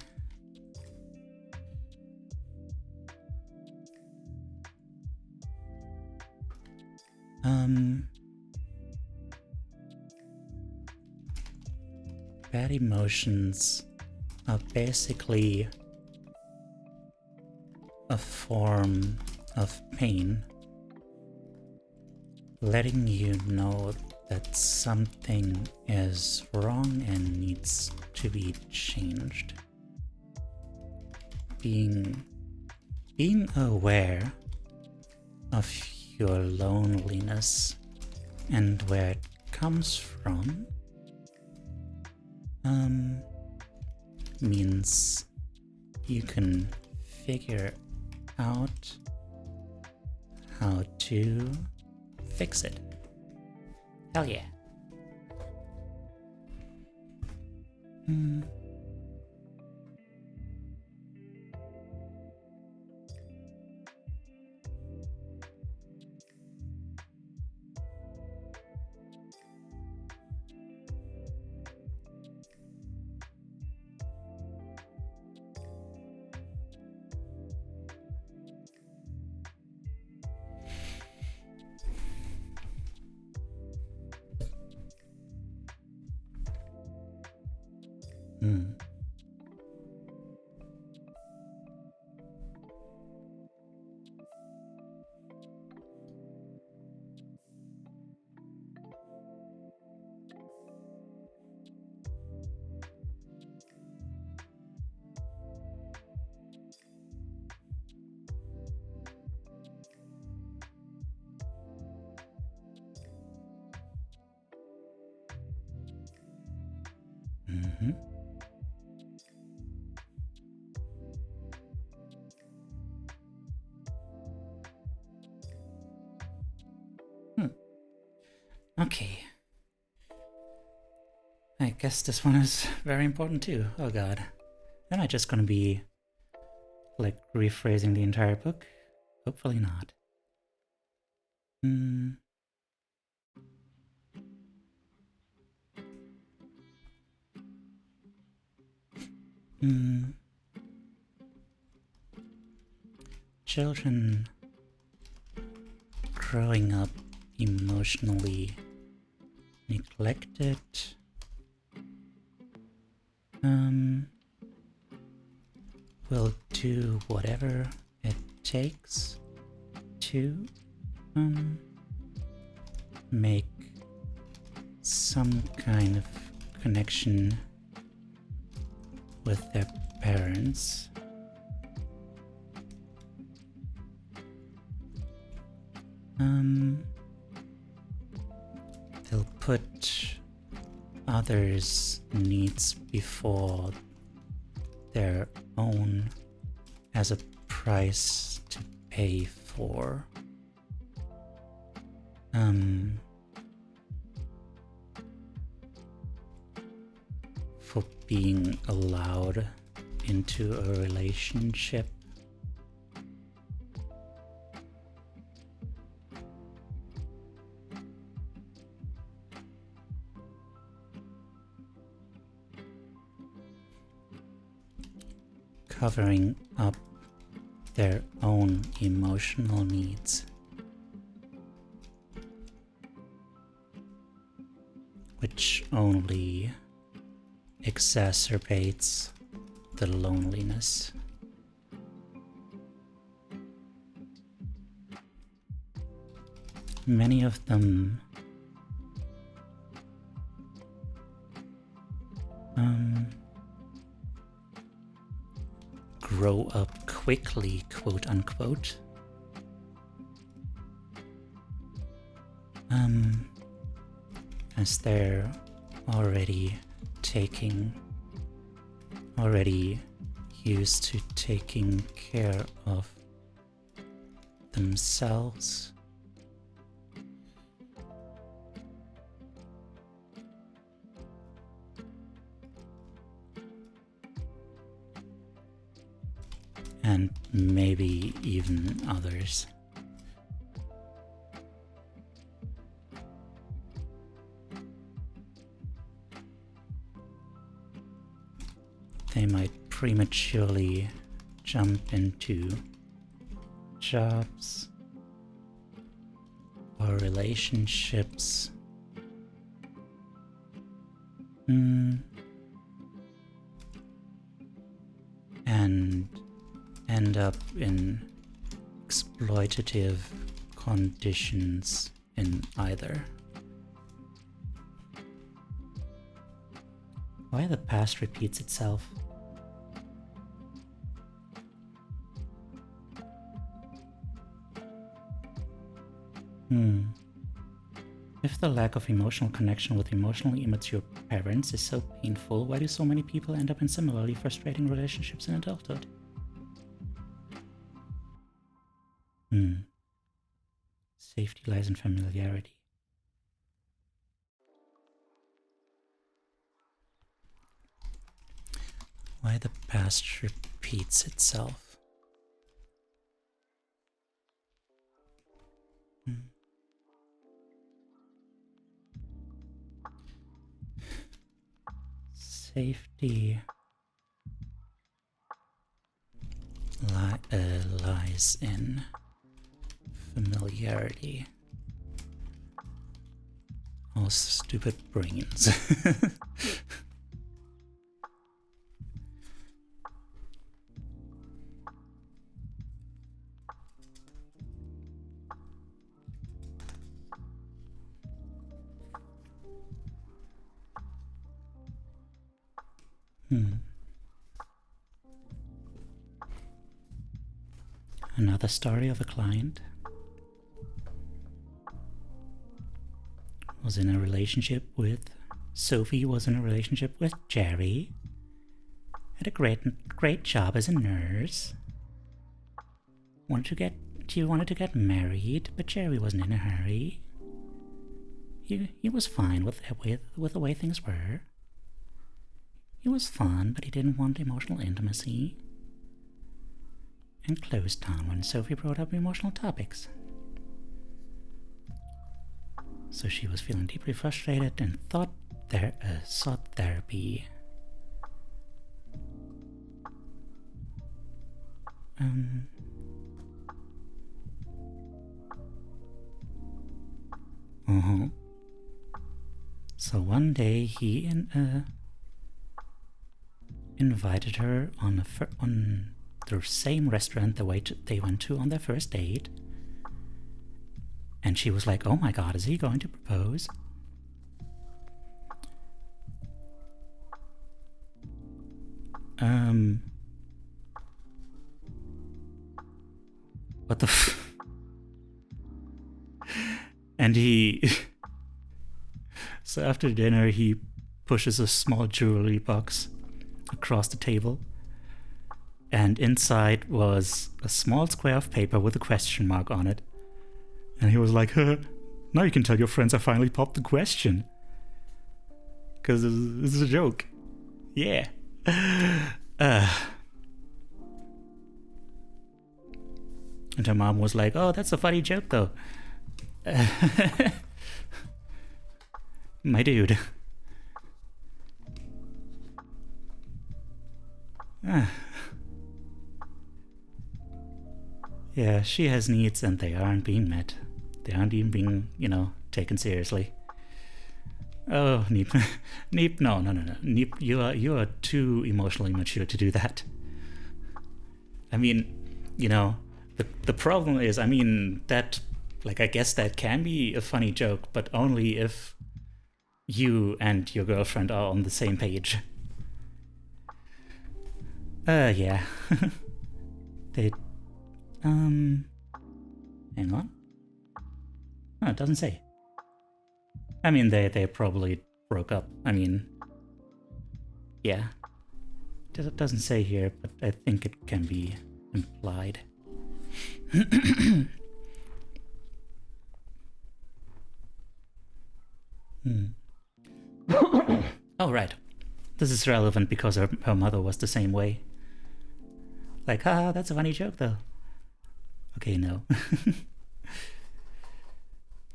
Bad emotions are basically a form of pain, letting you know that something is wrong and needs to be changed. Being aware of your loneliness and where it comes from means you can figure out how to fix it. Hell yeah. Okay. I guess this one is very important too. Oh god. Am I just gonna be like rephrasing the entire book? Hopefully not. Children growing up emotionally neglected will do whatever it takes to make some kind of connection with their parents. They'll put others' needs before their own as a price to pay for. For being allowed into a relationship. Covering up their own emotional needs, which only exacerbates the loneliness. Many of them grow up quickly, quote unquote. As they're already used to taking care of themselves. And maybe even others. They might prematurely jump into jobs or relationships. And end up in exploitative conditions in either. Why the past repeats itself? If the lack of emotional connection with emotionally immature parents is so painful, why do so many people end up in similarly frustrating relationships in adulthood? Safety lies in familiarity. Why the past repeats itself. Safety lies in familiarity. Oh, stupid brains. Another story of a client was in a relationship with Sophie, was in a relationship with Jerry, had a great job as a nurse, she wanted to get married, but Jerry wasn't in a hurry. He was fine with the way things were. He was fun, but he didn't want emotional intimacy, and closed down when Sophie brought up emotional topics. So she was feeling deeply frustrated and sought therapy. So one day he invited her on the same restaurant they went to on their first date. And she was like, oh my god, is he going to propose? What the And he... So after dinner, he pushes a small jewelry box across the table. And inside was a small square of paper with a question mark on it. And he was like, now you can tell your friends I finally popped the question. Because this is a joke. Yeah. And her mom was like, oh, that's a funny joke though. My dude. Yeah, she has needs and they aren't being met. They aren't even being, taken seriously. Oh, Neep. Neep, no. Neep, you are too emotionally mature to do that. I mean, the problem is, that, I guess that can be a funny joke, but only if you and your girlfriend are on the same page. Yeah. They, hang on. Oh, it doesn't say. I mean, they probably broke up. I mean, yeah. It doesn't say here, but I think it can be implied. Oh, right. This is relevant because her mother was the same way. Like, that's a funny joke, though. Okay, no.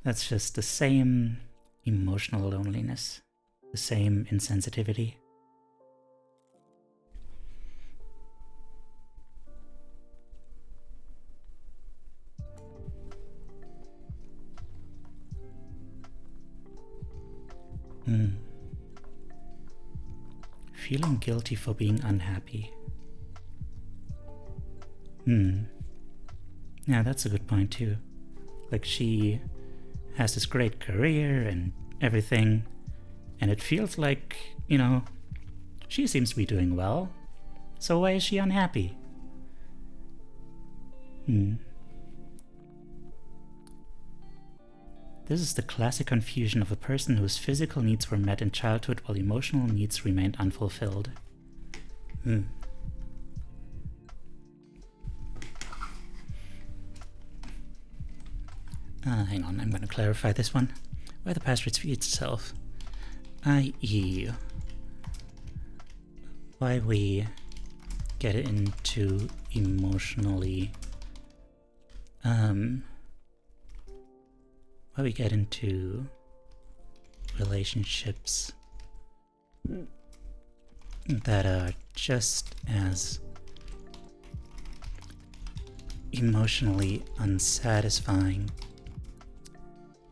That's just the same emotional loneliness, the same insensitivity. Feeling guilty for being unhappy. Yeah, that's a good point too. Like, she has this great career and everything, and it feels like, you know, she seems to be doing well. So why is she unhappy? This is the classic confusion of a person whose physical needs were met in childhood while emotional needs remained unfulfilled. Hang on, I'm going to clarify this one. Where the past repeats itself. I.e., why we get into emotionally... why we get into relationships that are just as emotionally unsatisfying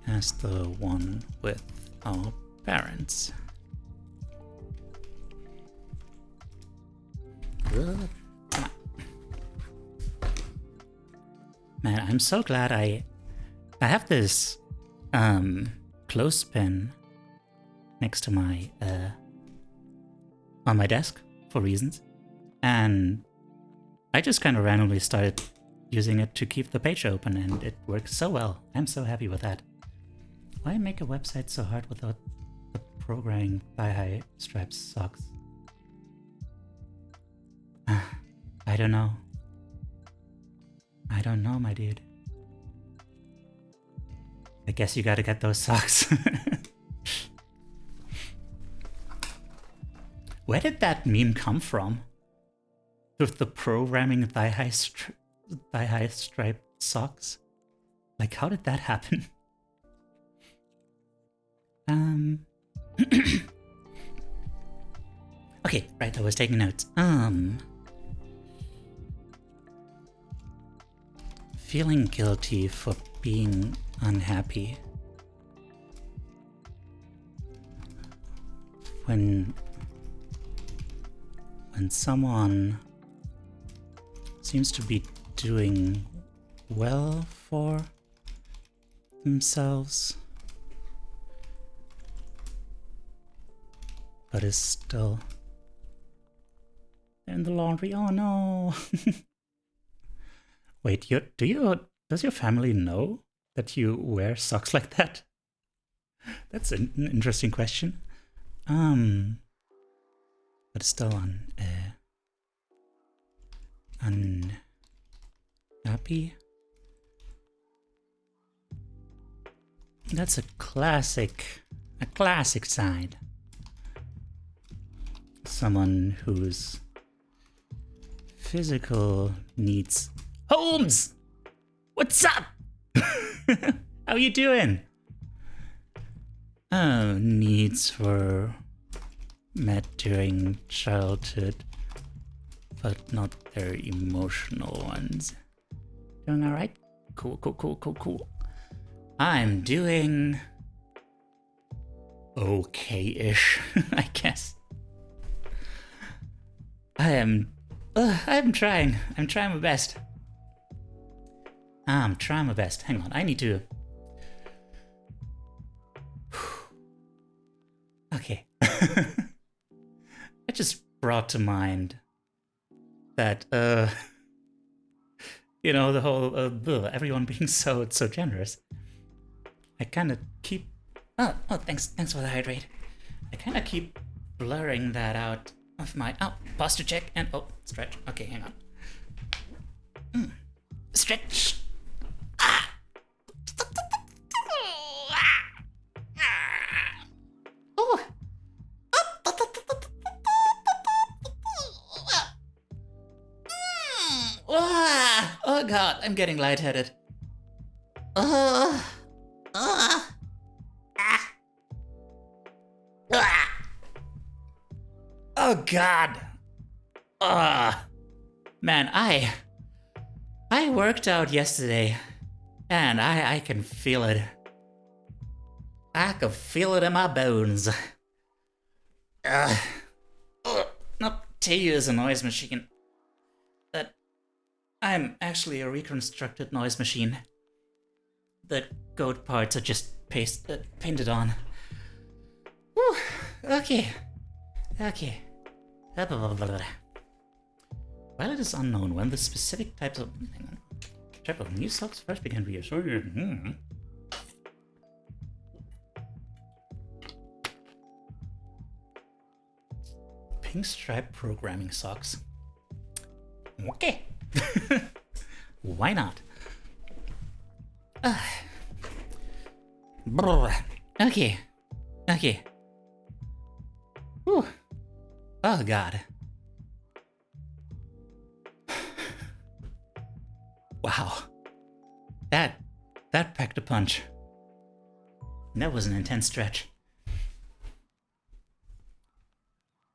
as the one with our parents. Come on. Man, I'm so glad I have this clothespin next to my on my desk for reasons, and I just kind of randomly started using it to keep the page open, and it works so well. I'm so happy with that. Why make a website so hard without the programming thigh-high striped socks? I don't know. I don't know, my dude. I guess you gotta get those socks. Where did that meme come from? With the programming thigh-high striped socks? Like, how did that happen? Okay, right, I was taking notes. Feeling guilty for being unhappy. When someone seems to be doing well for themselves, but is still in the laundry. Oh no. Wait, does your family know that you wear socks like that? That's an interesting question. But still unhappy. That's a classic sign. Someone whose physical needs. Holmes! What's up? How you doing? Needs were met during childhood, but not their emotional ones. Doing alright? Cool. I'm doing okay-ish, I guess. I'm trying my best. I'm trying my best. Hang on, I need to... Okay. I just brought to mind that the whole everyone being so generous. I kind of keep thanks for the hydrate. I kind of keep blurring that out of my posture check and stretch. Okay, hang on. Stretch. Oh god, I'm getting lightheaded. Oh god. Man, I worked out yesterday and I can feel it. I can feel it in my bones. No, Teiyu is a noise machine. I'm actually a reconstructed noise machine. The goat parts are just painted on. Whew. Okay. While it is unknown when the specific type of new socks first began reassuring. Pink stripe programming socks. Okay. Why not? Okay. Whew. Oh god. Wow. That packed a punch. That was an intense stretch.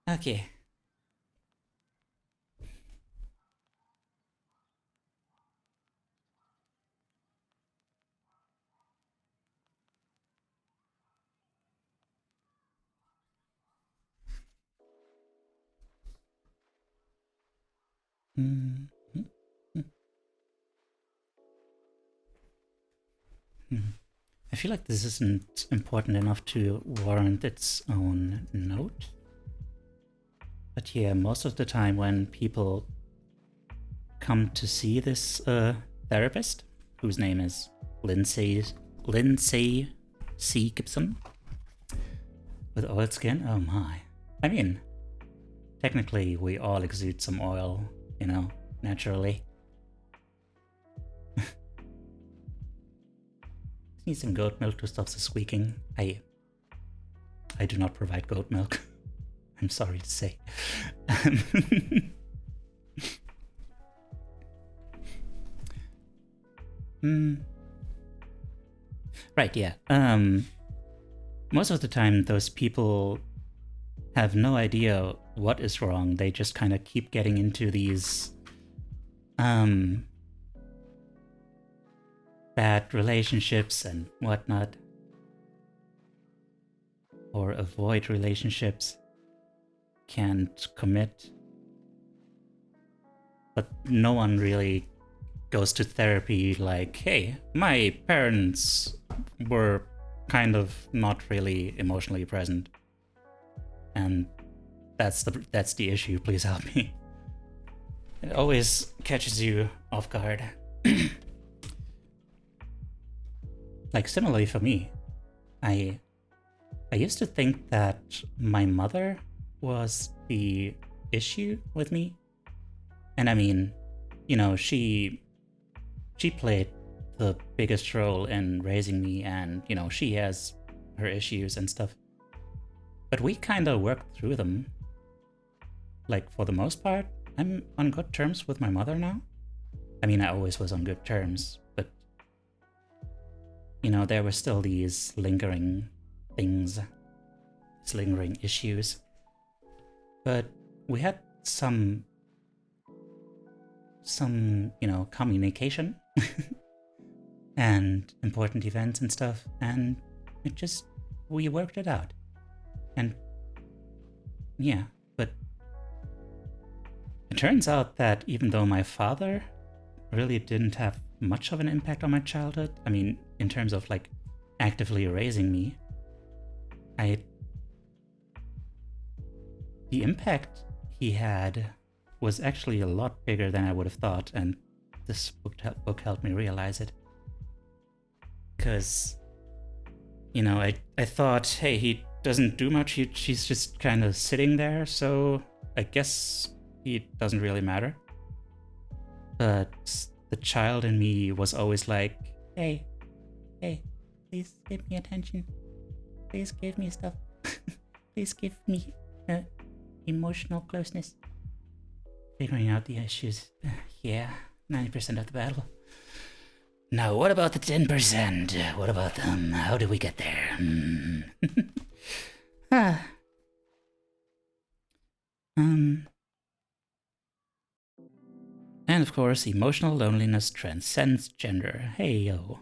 Okay. I feel like this isn't important enough to warrant its own note. But yeah, most of the time when people come to see this therapist, whose name is Lindsay C. Gibson, with oiled skin, oh my. I mean, technically we all exude some oil, naturally. Need some goat milk to stop the squeaking. I do not provide goat milk. I'm sorry to say. Right, yeah. Most of the time those people have no idea what is wrong. They just kind of keep getting into these bad relationships and whatnot, or avoid relationships, can't commit, but no one really goes to therapy like, hey, my parents were kind of not really emotionally present and that's the issue, please help me. It always catches you off guard. Like, similarly for me, I used to think that my mother was the issue with me. And I mean, she played the biggest role in raising me, and, she has her issues and stuff. But we kind of worked through them. Like, for the most part, I'm on good terms with my mother now. I mean, I always was on good terms, but there were still these lingering things, these lingering issues. But we had some communication and important events and stuff, and we worked it out. And yeah, but it turns out that even though my father really didn't have much of an impact on my childhood, I mean, in terms of like actively raising me, the impact he had was actually a lot bigger than I would have thought, and this book helped me realize it. Because, you know, I thought, hey, he doesn't do much, she's just kind of sitting there, so I guess it doesn't really matter. But the child in me was always like, hey, please give me attention. Please give me stuff. Please give me emotional closeness. Figuring out the issues. Yeah, 90% of the battle. Now, what about the 10%? What about them? How do we get there? And of course, emotional loneliness transcends gender. Hey, yo.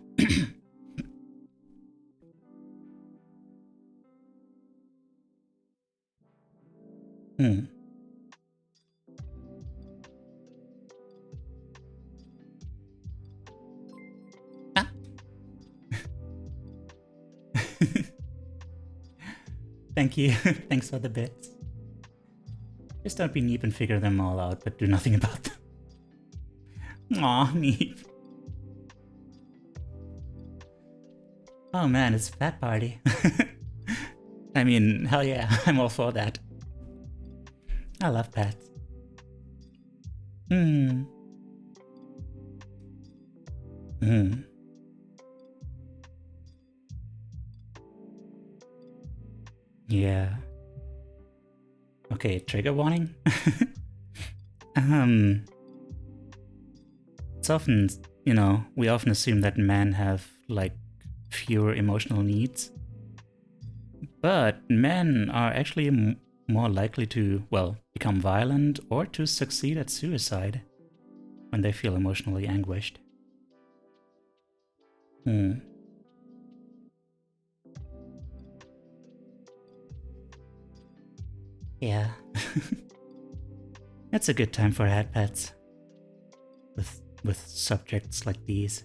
Thank you. Thanks for the bits. Just don't be Neep and figure them all out, but do nothing about them. Aw, Neep. Oh man, it's a pet party. I mean, hell yeah, I'm all for that. I love pets. Yeah. Okay, trigger warning? It's often, you know, we often assume that men have, like, fewer emotional needs. But men are actually more likely to, well, become violent or to succeed at suicide when they feel emotionally anguished. Yeah. It's a good time for head pets. With subjects like these.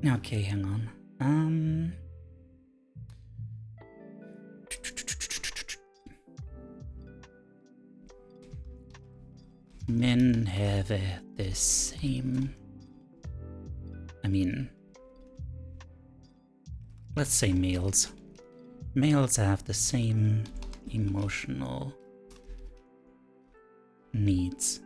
Okay, hang on. Men have the same... I mean... Let's say males. Males have the same emotional needs.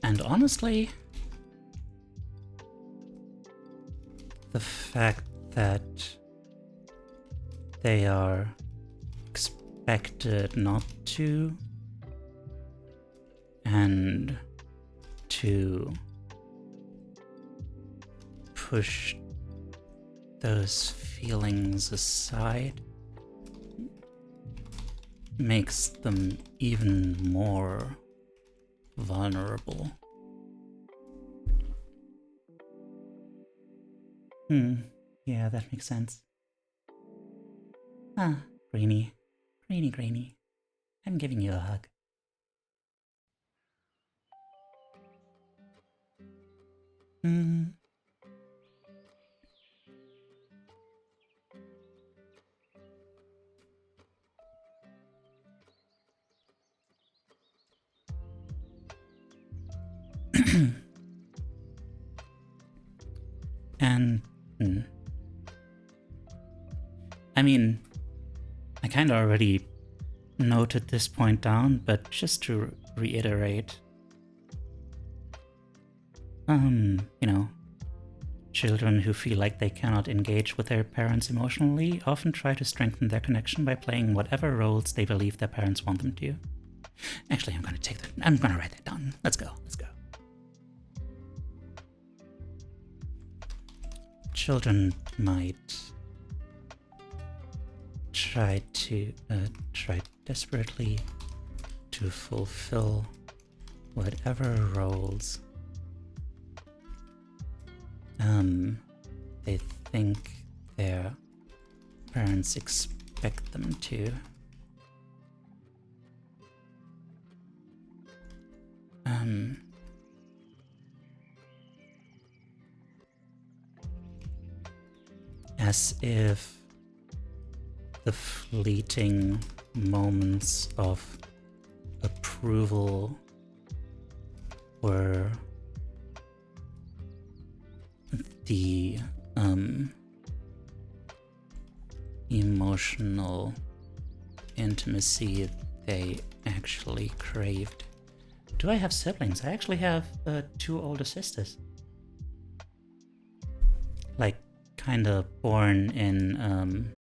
And honestly, the fact that they are expected not to, and to push those feelings aside, makes them even more vulnerable. Yeah, that makes sense. Ah, Greenie. Greenie. I'm giving you a hug. And I mean, I kind of already noted this point down, but just to reiterate, you know, children who feel like they cannot engage with their parents emotionally often try to strengthen their connection by playing whatever roles they believe their parents want them to. Actually, I'm gonna write that down. Let's go. Children might try desperately to fulfill whatever roles they think their parents expect them to. As if the fleeting moments of approval were the emotional intimacy they actually craved. Do I have siblings? I actually have 2 older sisters. Like, kinda born in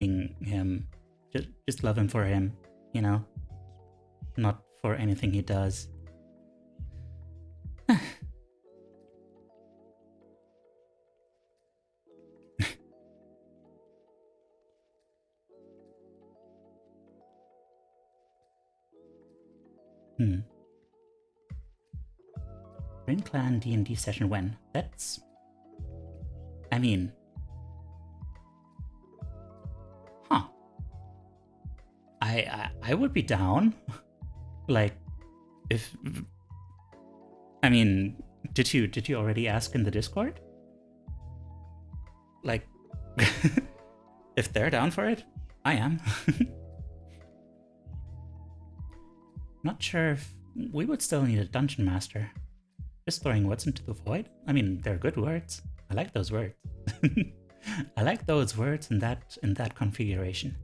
loving him. Just love him for him, you know? Not for anything he does. Rin Clan D&D session when? That's... I mean... Huh. I would be down. Like, if... I mean, did you already ask in the Discord? Like, if they're down for it, I am. Not sure if we would still need a dungeon master. Just throwing words into the void? I mean, they're good words. I like those words. I like those words in that configuration.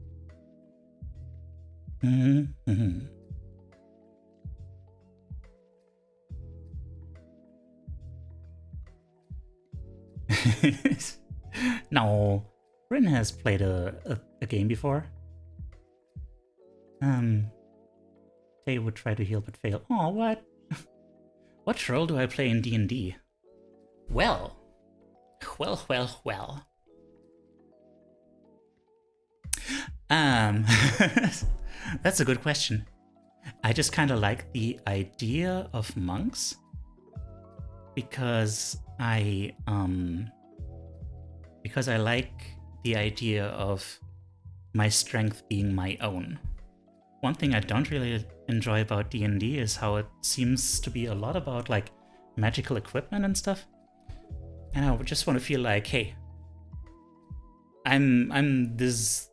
No, Rin has played a game before. Teiyu would try to heal but fail. Oh, what? What role do I play in D&D? Well. That's a good question. I just kind of like the idea of monks because I like the idea of my strength being my own. One thing I don't really enjoy about D&D is how it seems to be a lot about like magical equipment and stuff. And I would just want to feel like, hey, I'm this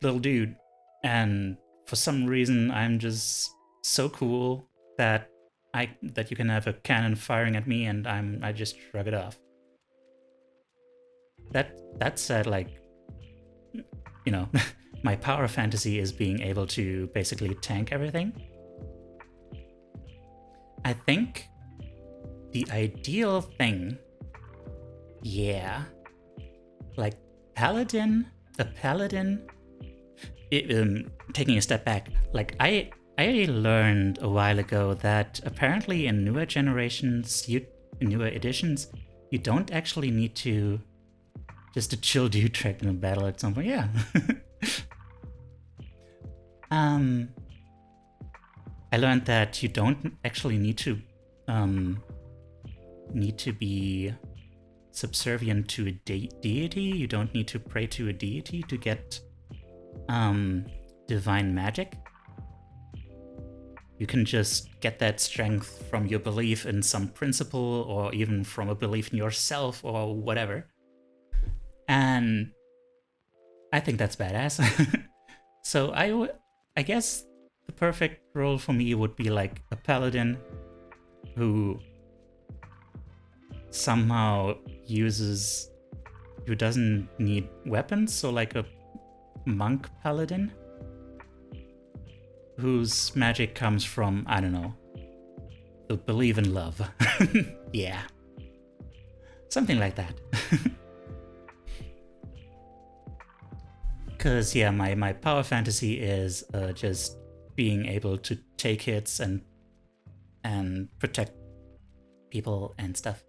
little dude, and for some reason I'm just so cool that you can have a cannon firing at me and I just shrug it off. That said, like, you know, my power fantasy is being able to basically tank everything. I think the ideal thing, yeah, like paladin, taking a step back, like I learned a while ago that apparently in newer generations, newer editions, you don't actually need to just a chill dude track in a battle at some point. Yeah. I learned that you don't actually need to be subservient to a deity. You don't need to pray to a deity to get divine magic. You can just get that strength from your belief in some principle, or even from a belief in yourself, or whatever. And I think that's badass. So I guess the perfect role for me would be like a paladin who somehow who doesn't need weapons, so like a monk paladin whose magic comes from, I don't know, the believe in love. Yeah. Something like that. Because, yeah, my power fantasy is just being able to take hits and protect people and stuff.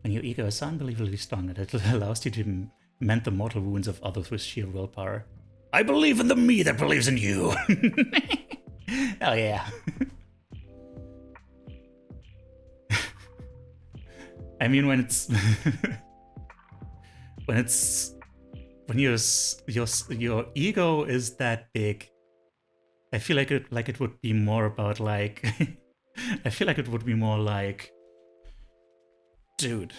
When your ego is so unbelievably strong that it allows you to mend the mortal wounds of others with sheer willpower. I believe in the me that believes in you. Oh yeah. I mean, when your ego is that big, I feel like it would be more about like I feel like it would be more like, dude,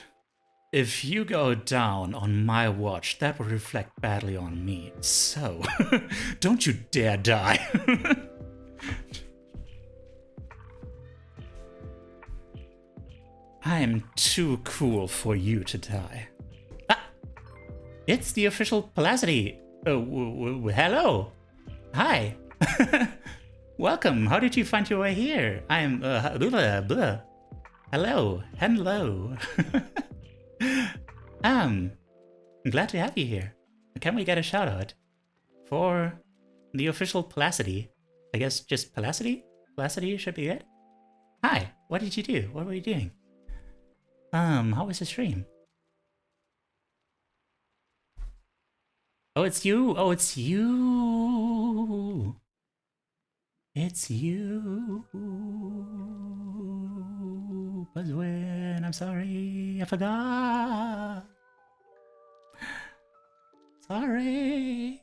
if you go down on my watch, that will reflect badly on me. So, don't you dare die. I am too cool for you to die. Ah, it's the official Palacity. Hello. Hi. Welcome. How did you find your way here? I'm Hello. I'm glad to have you here. Can we get a shout out? for the official Placity. I guess just Placity? Placity should be it? Hi, what did you do? What were you doing? How was the stream? Oh, it's you! Oh, it's you! It's you! Buzzwin, I'm sorry, I forgot! Sorry!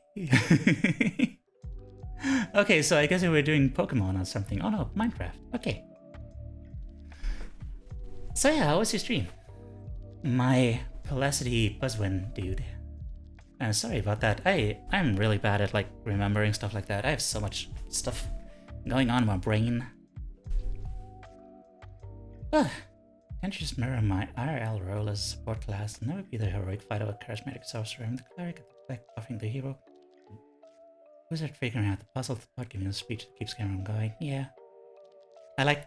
Okay, so I guess we were doing Pokemon or something. Oh no, Minecraft. Okay. So yeah, how was your stream? My Pelicity Buzzwin dude. Sorry about that. I'm really bad at like remembering stuff like that. I have so much stuff going on in my brain. Can't you just mirror my IRL role as a support class? Never be the heroic fighter or charismatic sorcerer. I'm the cleric at the back buffing the hero. Wizard figuring out the puzzle, thought giving a speech that keeps everyone going. Yeah. I like...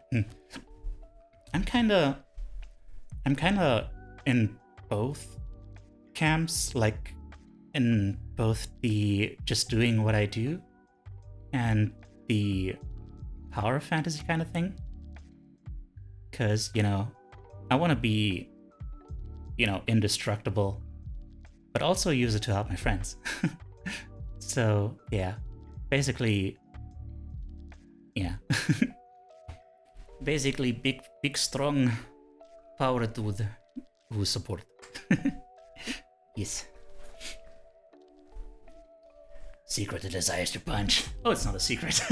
I'm kinda in both camps, like in both the just doing what I do and the power fantasy kind of thing. Cause, you know, I want to be, you know, indestructible, but also use it to help my friends. So, yeah, basically, yeah. Basically, big, strong power dude who support. Yes. Secret the desires to punch. Oh, it's not a secret.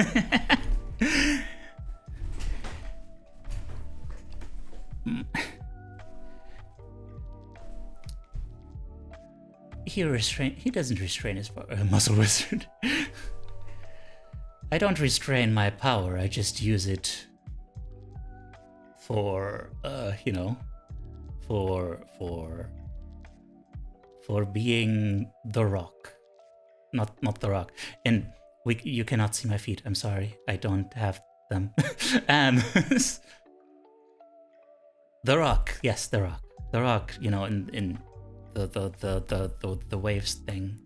He doesn't restrain his muscle wizard. I don't restrain my power, I just use it for, you know, for being the Rock. Not the Rock. And you cannot see my feet, I'm sorry. I don't have them. The Rock, yes, the Rock. The Rock, you know, in the waves thing.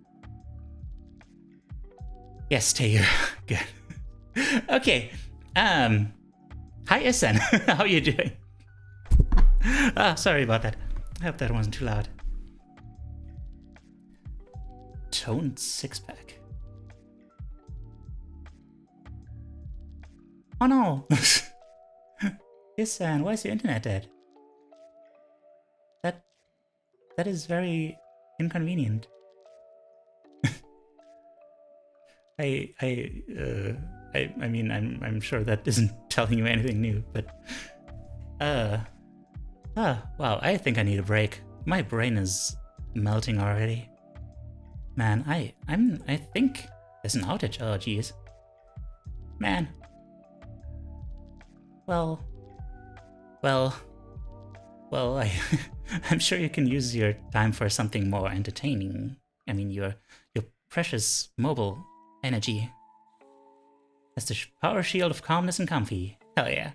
Yes, Teiyu. Good. Okay. Hi SN. How are you doing? Sorry about that. I hope that wasn't too loud. Toned six-pack. Oh no! SN, why is your internet dead? That is very inconvenient. I mean, I'm sure that isn't telling you anything new, but wow, I think I need a break. My brain is melting already. Man, I think there's an outage. Oh geez. Man. Well, I'm sure you can use your time for something more entertaining. I mean, your precious mobile energy. That's the power shield of calmness and comfy. Hell yeah.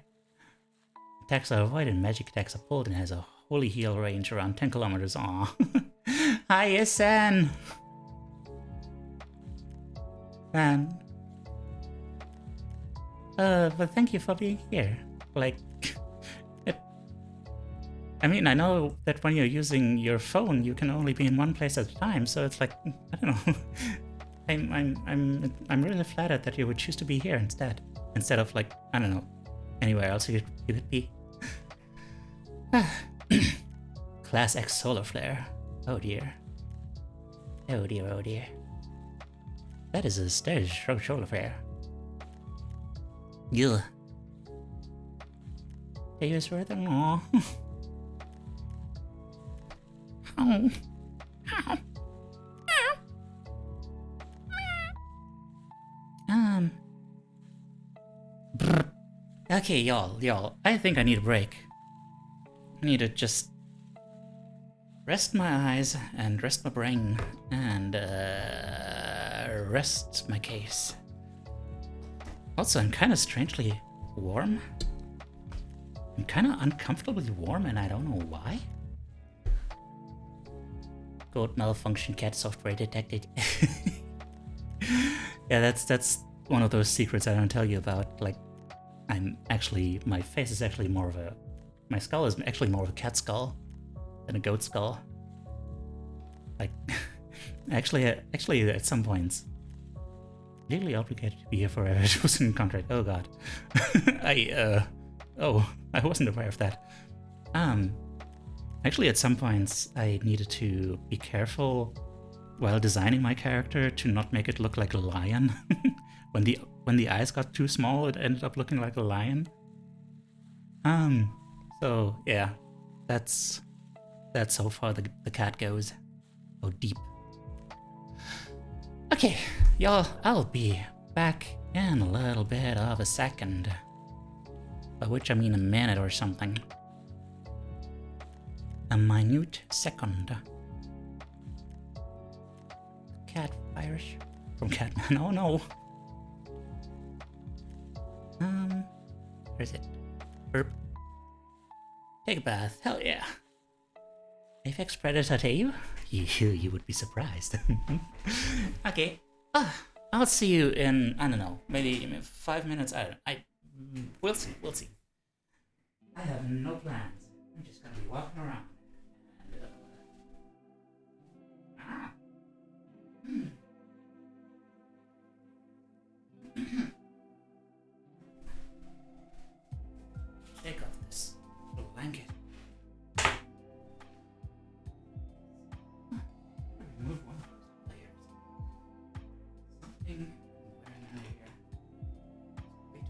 Attacks are avoided, magic attacks are pulled, and has a holy heal range around 10 kilometers. Aw. Hi, SN! Man. But thank you for being here. Like, I mean, I know that when you're using your phone, you can only be in one place at a time, so it's like, I don't know. I'm really flattered that you would choose to be here instead of like, I don't know, anywhere else you could be. Class X solar flare. Oh dear. Oh dear, oh dear. That is a solar flare. Ugh. Teiyu is further. Aww. Oh. Ow. Okay, y'all, I think I need a break. I need to just rest my eyes and rest my brain and rest my case. Also, I'm kind of strangely warm. I'm kind of uncomfortably warm and I don't know why. Code malfunction, cat software detected. Yeah, that's one of those secrets I don't tell you about. Like, my face is actually more of a, my skull is actually more of a cat skull than a goat skull. Like, actually, at some points, legally obligated to be here forever. It was in contract. Oh god. I wasn't aware of that. Actually, at some points, I needed to be careful while designing my character to not make it look like a lion. when the eyes got too small, it ended up looking like a lion. So yeah, that's how far the cat goes. Oh, deep. Okay, y'all, I'll be back in a little bit of a second. By which I mean a minute or something. A minute second. Cat virus from Catman. Oh no. Where is it? Burp. Take a bath. Hell yeah. Apex Predator Teiyu? You would be surprised. Okay. I'll see you in, I don't know, maybe 5 minutes. We'll see. I have no plans. I'm just gonna be walking around. Take off this blanket. Remove one of these layers. Something wearing out here. Wait.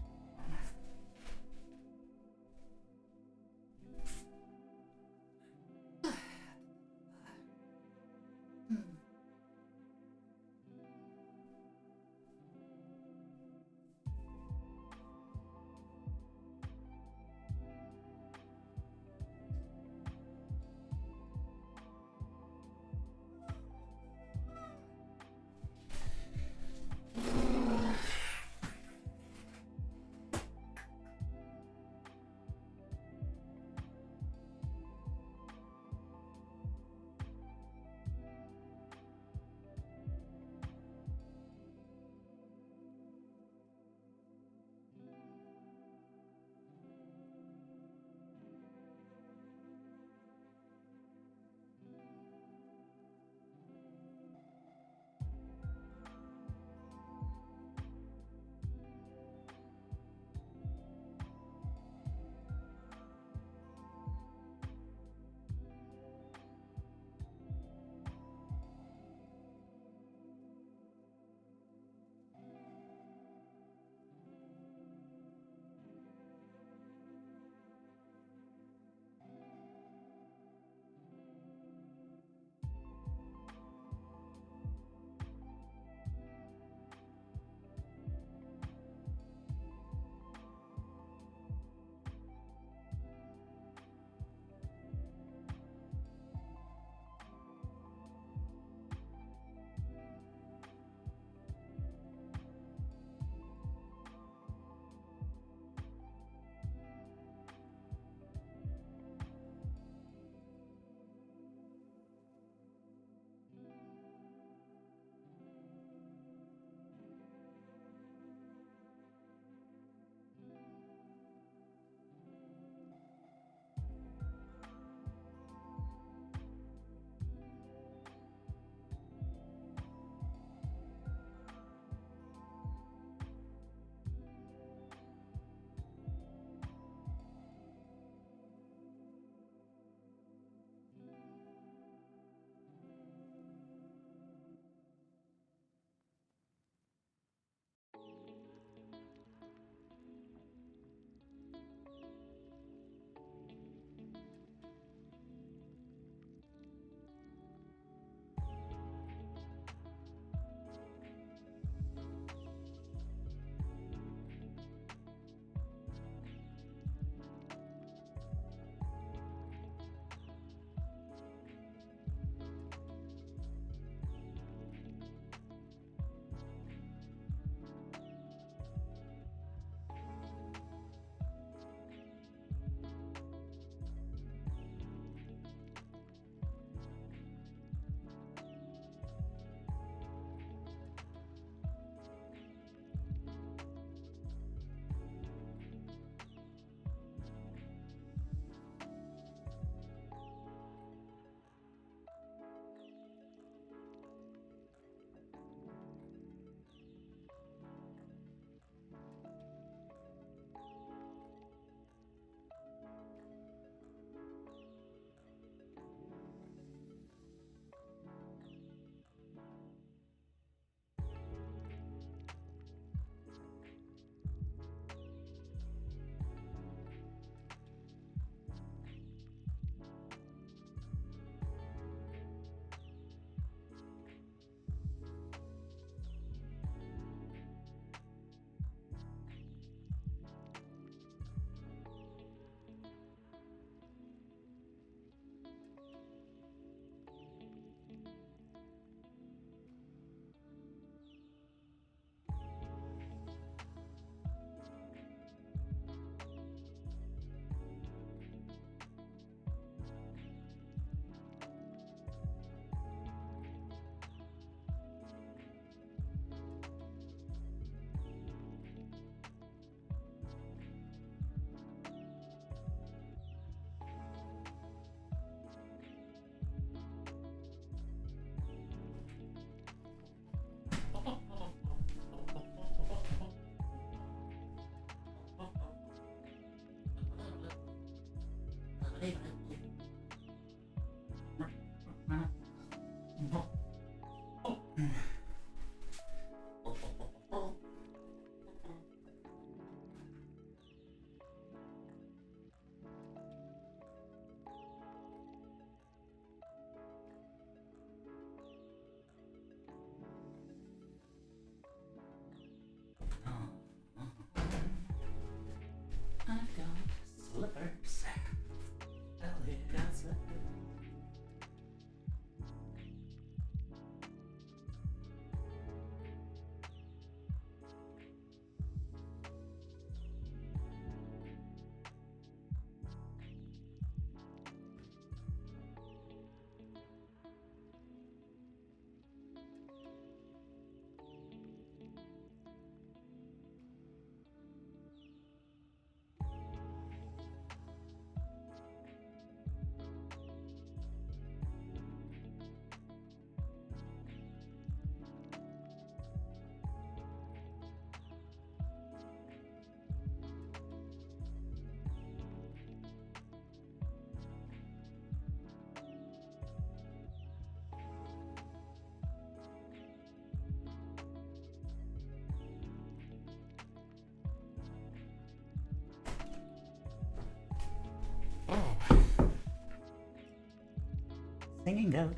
Singing out.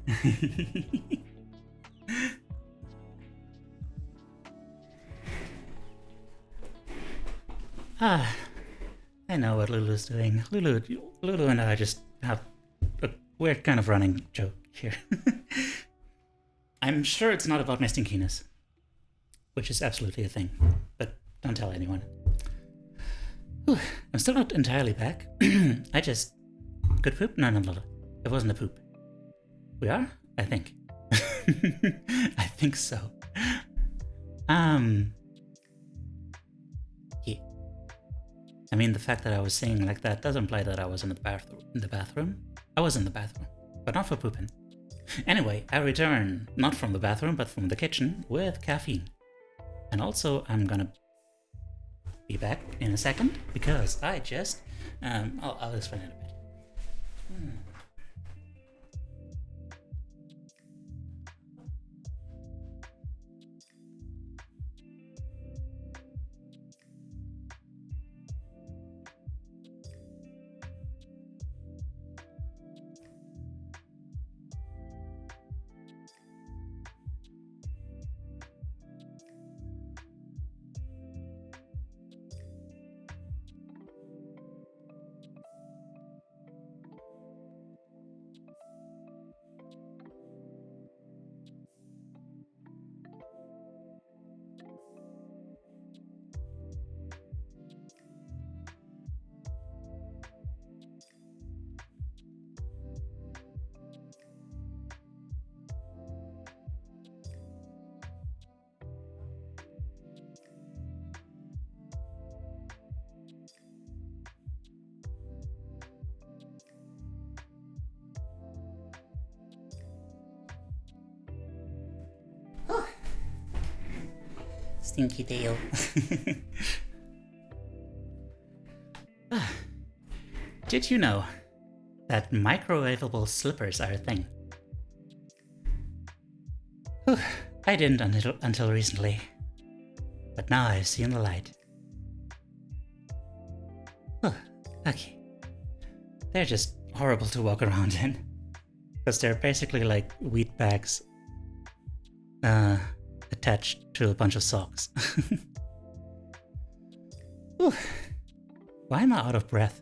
I know what Lulu's doing. Lulu and I just have a weird kind of running joke here. I'm sure it's not about my stinkiness, which is absolutely a thing, but don't tell anyone. Whew, I'm still not entirely back. I just... Good poop? No, it wasn't a poop. We are? I think. I think so. Yeah. I mean, the fact that I was singing like that does imply that I was in the bathroom. I was in the bathroom, but not for pooping. Anyway, I return, not from the bathroom, but from the kitchen with caffeine. And also, I'm gonna be back in a second, because I just... I'll explain it a bit. Stinky tail. Did you know that microwavable slippers are a thing? Whew, I didn't until recently, but now I've seen the light. Okay. They're just horrible to walk around in, because they're basically like wheat bags attached to a bunch of socks. Why am I out of breath?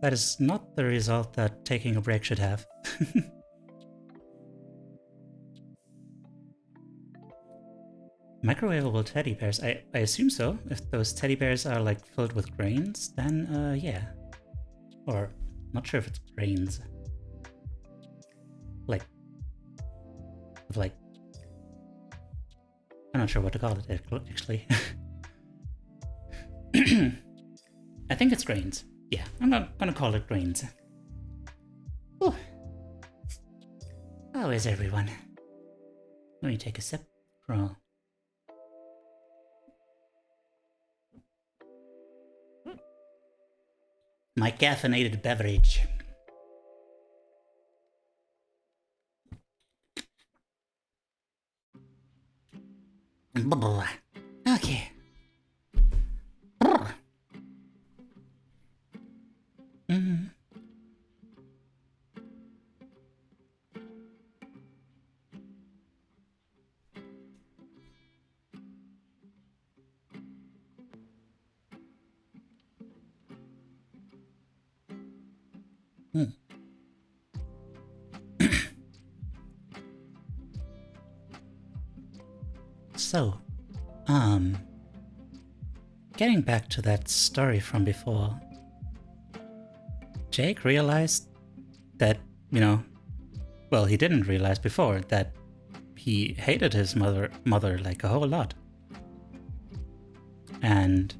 That is not the result that taking a break should have. Microwavable teddy bears? I assume so. If those teddy bears are like filled with grains, then yeah. Or, not sure if it's grains. Like, I'm not sure what to call it actually. I think it's grains. Yeah, I'm not gonna call it grains. Whew. How is everyone? Let me take a sip from... my caffeinated beverage. Okay. Mm. Mm. So, getting back to that story from before, Jake realized that, well, he didn't realize before that he hated his mother like a whole lot. And,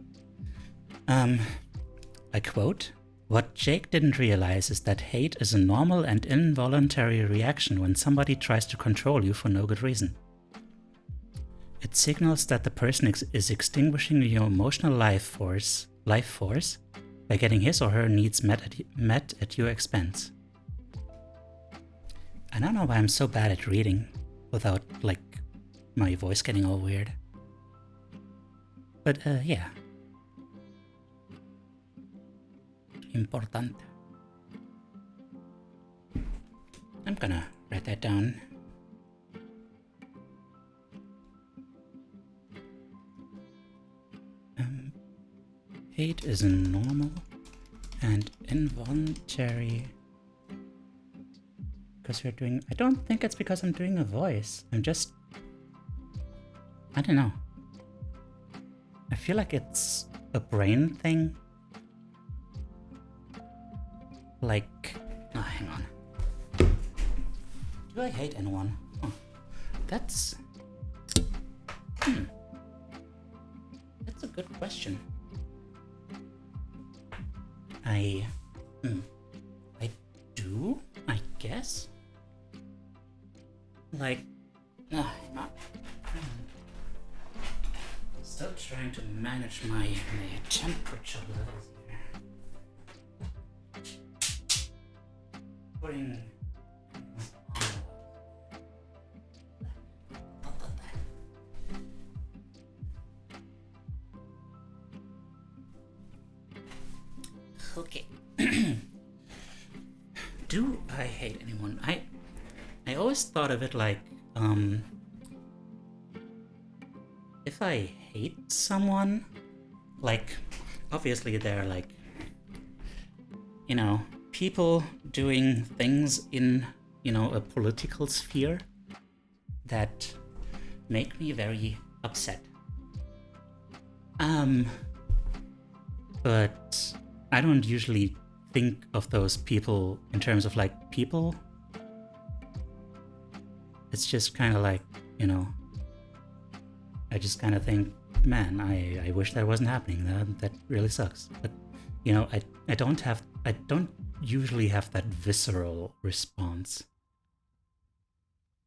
I quote, "What Jake didn't realize is that hate is a normal and involuntary reaction when somebody tries to control you for no good reason. It signals that the person is extinguishing your emotional life force by getting his or her needs met at your expense." I don't know why I'm so bad at reading without, my voice getting all weird. But, yeah. Importante. I'm gonna write that down. Hate is a normal and involuntary. Because you're doing. I don't think it's because I'm doing a voice. I don't know. I feel like it's a brain thing. Hang on. Do I hate anyone? That's a good question. I do, I guess. Hang on. Still trying to manage my temperature levels here. Putting okay. Do I hate anyone? I always thought of it like, if I hate someone, obviously they're people doing things in, a political sphere that make me very upset. But I don't usually think of those people in terms of people. It's just kind of I just kind of think, man, I wish that wasn't happening. That really sucks. But I don't usually have that visceral response.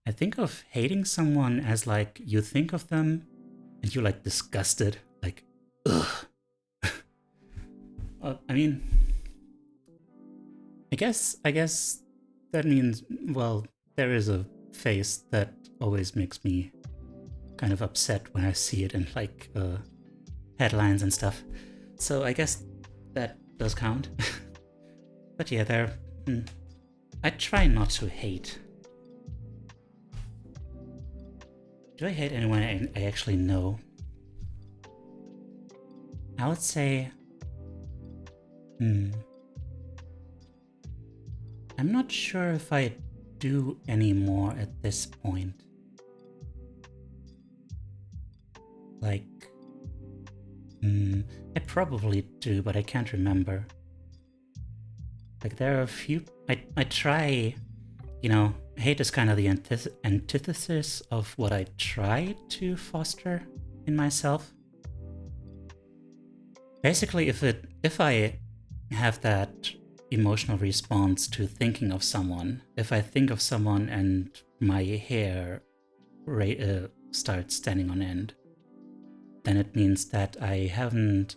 I think of hating someone as you think of them and you're disgusted, ugh. I guess that means, well, there is a face that always makes me kind of upset when I see it in headlines and stuff. So I guess that does count. But yeah, I try not to hate. Do I hate anyone I actually know? I would say, I'm not sure if I do anymore at this point. I probably do, but I can't remember. There are a few. I try, hate is kind of the antithesis of what I try to foster in myself. Basically, if I have that emotional response to thinking of someone, if I think of someone and my hair starts standing on end, then it means that I haven't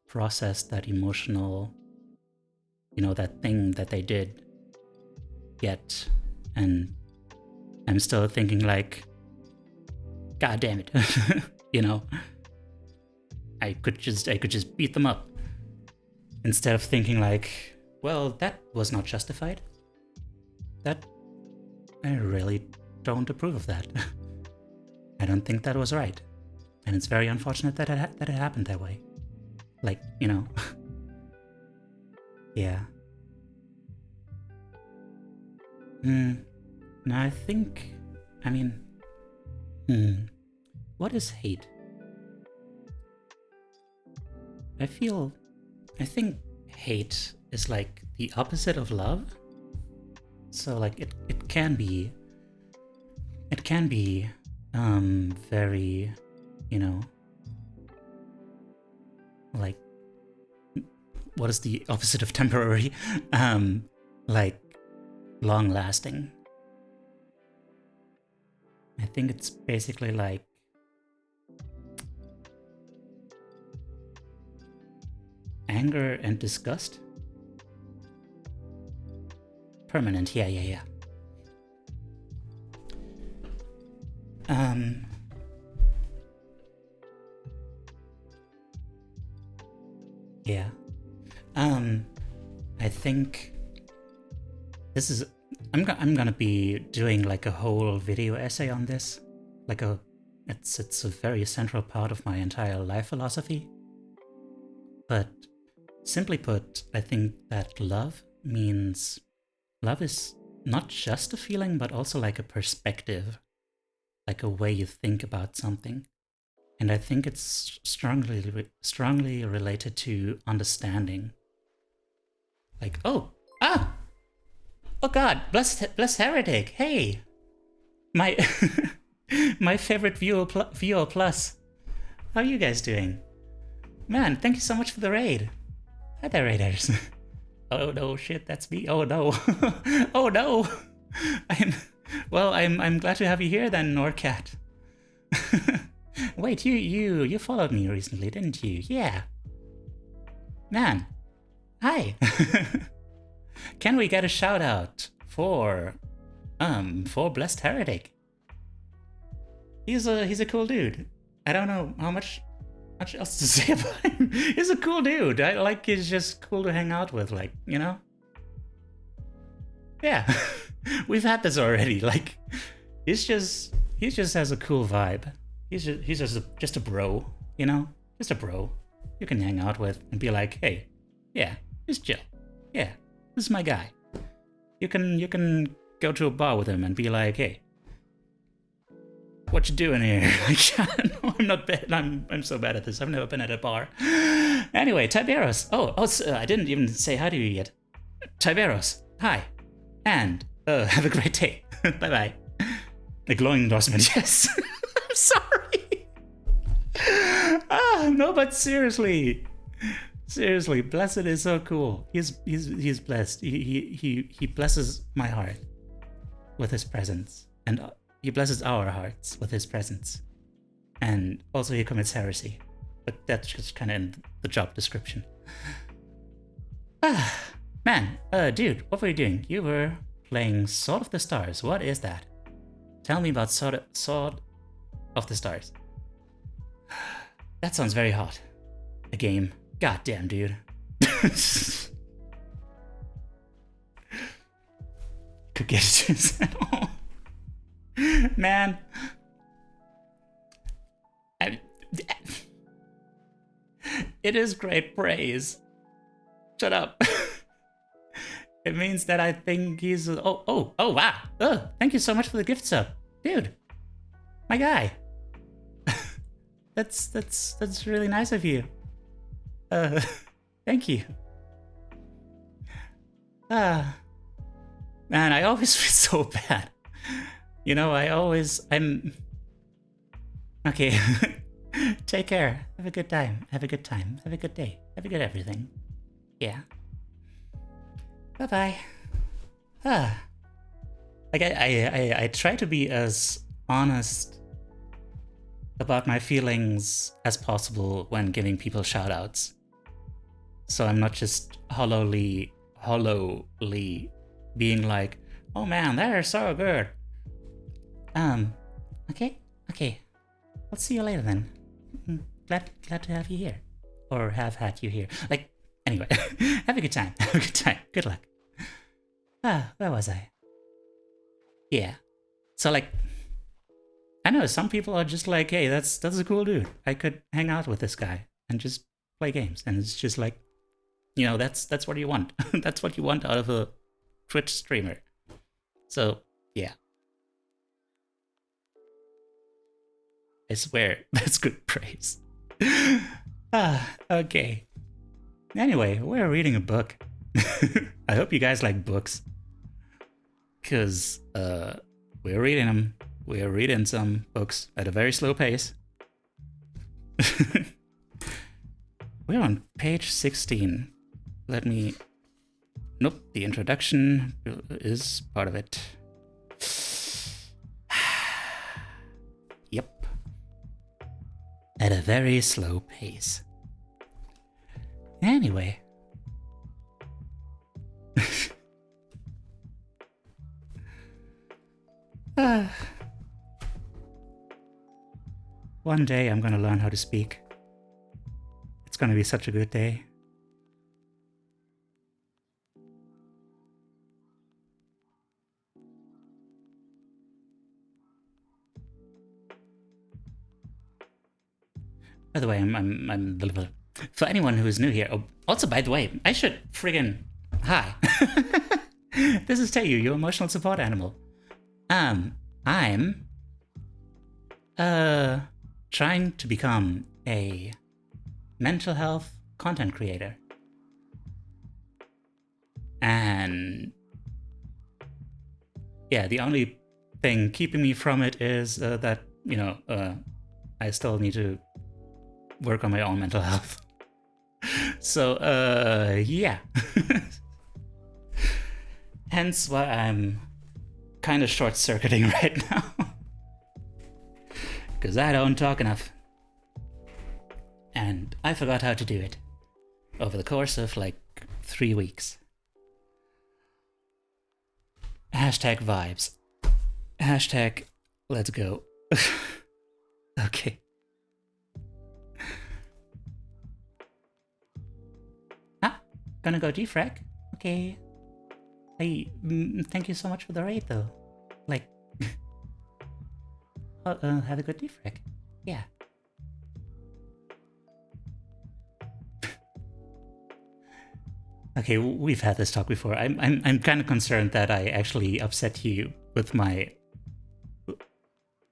processed that emotional, that thing that they did yet. And I'm still thinking God damn it. You know, I could just beat them up instead of thinking like, well, that was not justified. I really don't approve of that. I don't think that was right. And it's very unfortunate that it happened that way. Like, you know. Yeah. No, I think, I mean, what is hate? I think hate is like the opposite of love. So like it can be very, you know, like, what is the opposite of temporary? Like long lasting. I think it's basically like anger and disgust. Permanent, yeah. Yeah. I think this is, I'm gonna be doing like a whole video essay on this. Like it's a very central part of my entire life philosophy. But simply put, I think that love is not just a feeling, but also like a perspective, like a way you think about something. And I think it's strongly related to understanding. Like, oh God, blessed heretic. Hey, my my favorite viewer plus. How are you guys doing? Man, thank you so much for the raid. Hi there, raiders. Oh no, shit, that's me. Oh no. Oh no. I'm glad to have you here then, Norcat. Wait, you followed me recently, didn't you? Yeah. Man. Hi. Can we get a shout out for Blessed Heretic? He's a cool dude. I don't know how much else to say about him. He's a cool dude. He's just cool to hang out with, like, you know? Yeah. We've had this already. Like, he just has a cool vibe. He's just a bro, you know? Just a bro you can hang out with and be like, hey, yeah, just chill. Yeah, this is my guy. You can go to a bar with him and be like, hey, what you doing here? Like, no, I'm not bad. I'm so bad at this. I've never been at a bar. Anyway, Tiberos. I didn't even say hi to you yet. Tiberos, hi, and have a great day. Bye bye. A glowing endorsement. Yes. I'm sorry. No, but seriously, Blessed is so cool. He's blessed. He blesses my heart with his presence, and he blesses our hearts with his presence. And also he commits heresy. But that's just kind of in the job description. Man, dude, what were you doing? You were playing Sword of the Stars. What is that? Tell me about Sword of the Stars. That sounds very hot. A game. Goddamn, dude. Could get it to his head. Man. It is great praise. Shut up. It means that I think he's... Oh, wow. Thank you so much for the gift sub. Dude. My guy. That's really nice of you. Thank you. Man, I always feel so bad. You know, I'm... Okay. Take care. Have a good time. Have a good time. Have a good day. Have a good everything. Yeah. Bye-bye. Like, I try to be as honest about my feelings as possible when giving people shoutouts. So I'm not just hollowly being like, oh man, they're so good. Okay. I'll see you later then. Glad to have you here. Or have had you here. Like, anyway, have a good time. Have a good time. Good luck. Where was I? Yeah. So, like, I know some people are just like, hey, that's a cool dude. I could hang out with this guy and just play games. And it's just like, you know, that's what you want. That's what you want out of a Twitch streamer. So, yeah. I swear, that's good praise. Okay. Anyway, we're reading a book. I hope you guys like books. Because, we're reading them. We're reading some books at a very slow pace. We're on page 16. Nope, the introduction is part of it. Yep. At a very slow pace. Anyway. One day I'm gonna learn how to speak. It's gonna be such a good day. By the way, I'm for anyone who is new here. Oh, also, by the way, I should friggin' hi. This is Teiyu, your emotional support animal. I'm trying to become a mental health content creator. And yeah, the only thing keeping me from it is that, you know, I still need to work on my own mental health. So, yeah. Hence why I'm kind of short-circuiting right now. Because I don't talk enough. And I forgot how to do it. Over the course of like 3 weeks. Hashtag vibes. Hashtag let's go. Okay. Gonna go defrag? Okay. Hey, thank you so much for the raid though. Like, have a good defrag. Yeah. Okay, we've had this talk before. I'm kind of concerned that I actually upset you with my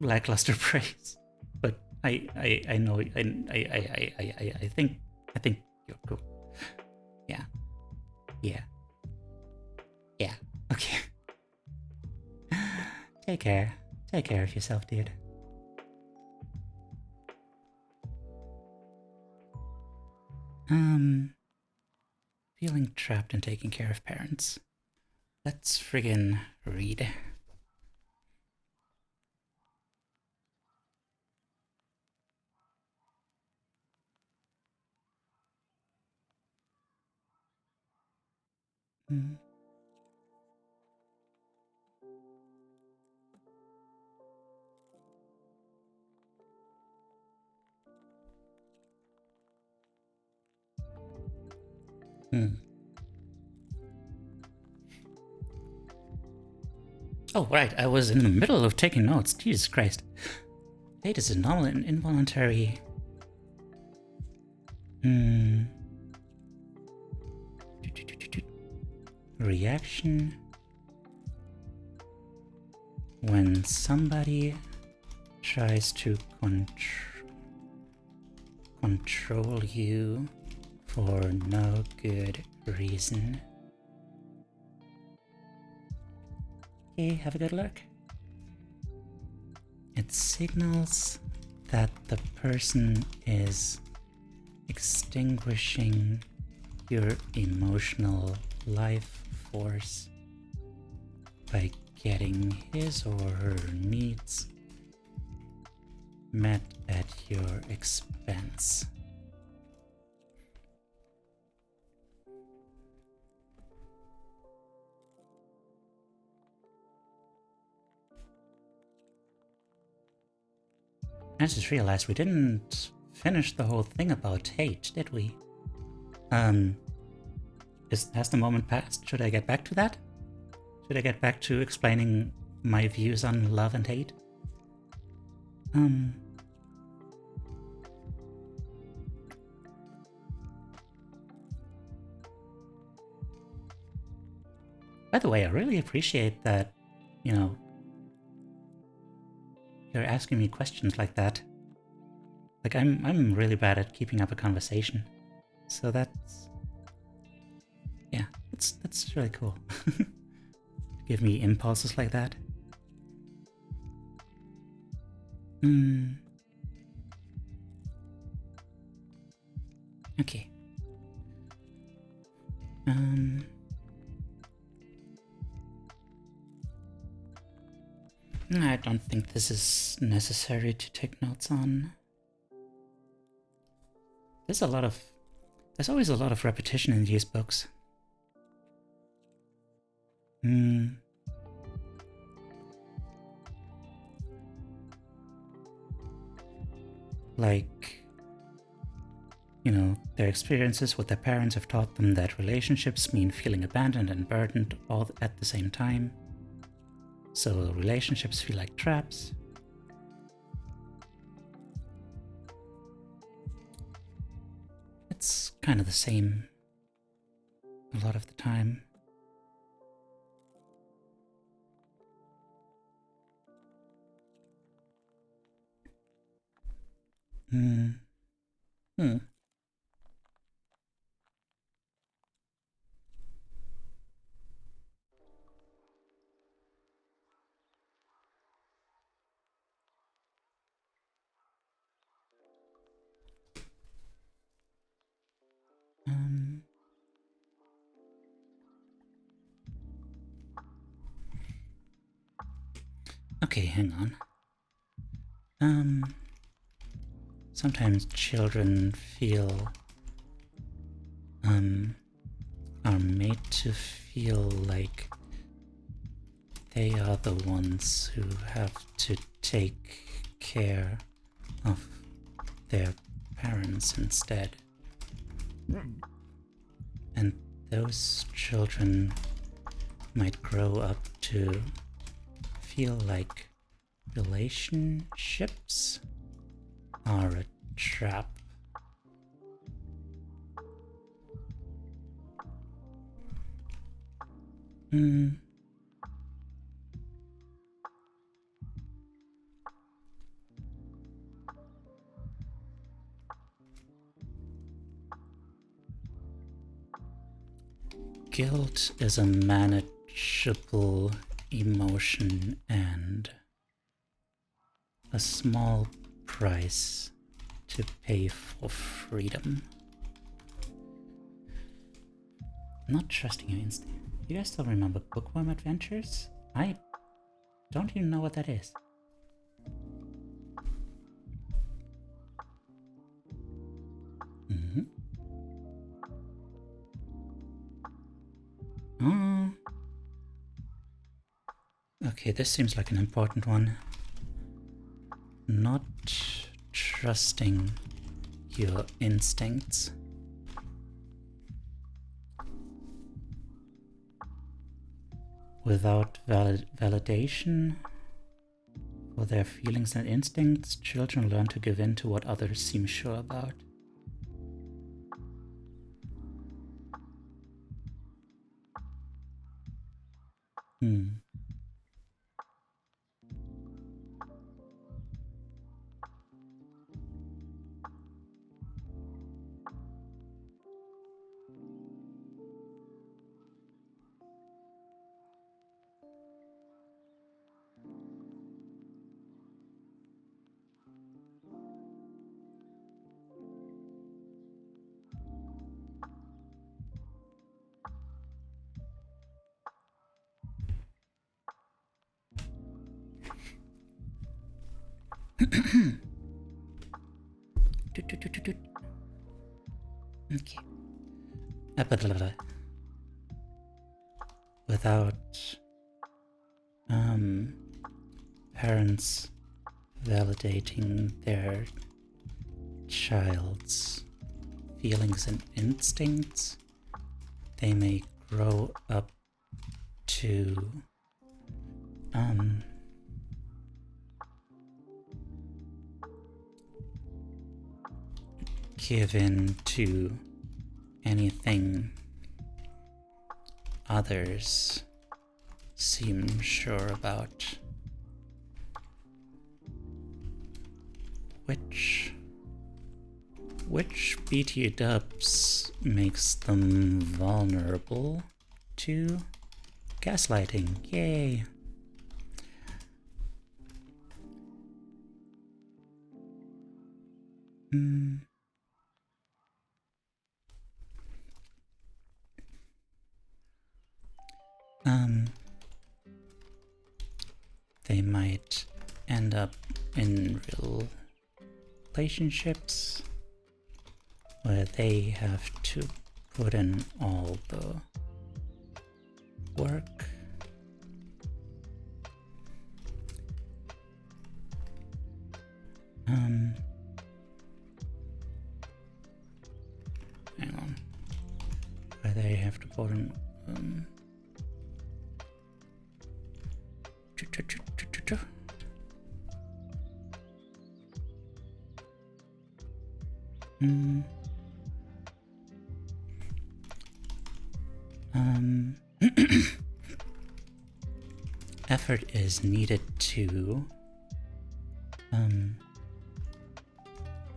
lackluster praise, but I know I think you're cool. Yeah. Okay. Take care of yourself, dude. Feeling trapped in taking care of parents. Let's friggin' read. Oh, right, I was in the middle of taking notes. Jesus Christ. Fate is a normal and involuntary... reaction when somebody tries to control you for no good reason. Okay, have a good look. It signals that the person is extinguishing your emotional life force by getting his or her needs met at your expense. I just realized we didn't finish the whole thing about hate, did we? Has the moment passed? Should I get back to that? Should I get back to explaining my views on love and hate? By the way, I really appreciate that, you're asking me questions like that. Like, I'm really bad at keeping up a conversation. So that's really cool. Give me impulses like that. Okay. I don't think this is necessary to take notes on. There's always a lot of repetition in these books. Like, their experiences with their parents have taught them that relationships mean feeling abandoned and burdened all at the same time. So relationships feel like traps. It's kind of the same a lot of the time. Okay, hang on. Sometimes children are made to feel like they are the ones who have to take care of their parents instead. And those children might grow up to feel like relationships are a trap. Guilt is a manageable emotion and a small price to pay for freedom. Not trusting your instinct. You guys still remember Bookworm Adventures? I don't even know what that is. Okay, this seems like an important one. Not trusting your instincts. Without validation for their feelings and instincts, children learn to give in to what others seem sure about. Okay. Without parents validating their child's feelings and instincts, they may grow up to give in to anything others seem sure about, which BT dubs makes them vulnerable to gaslighting. Yay! They might end up in relationships where they have to put in all the work. Hang on. Where they have to put in effort is needed to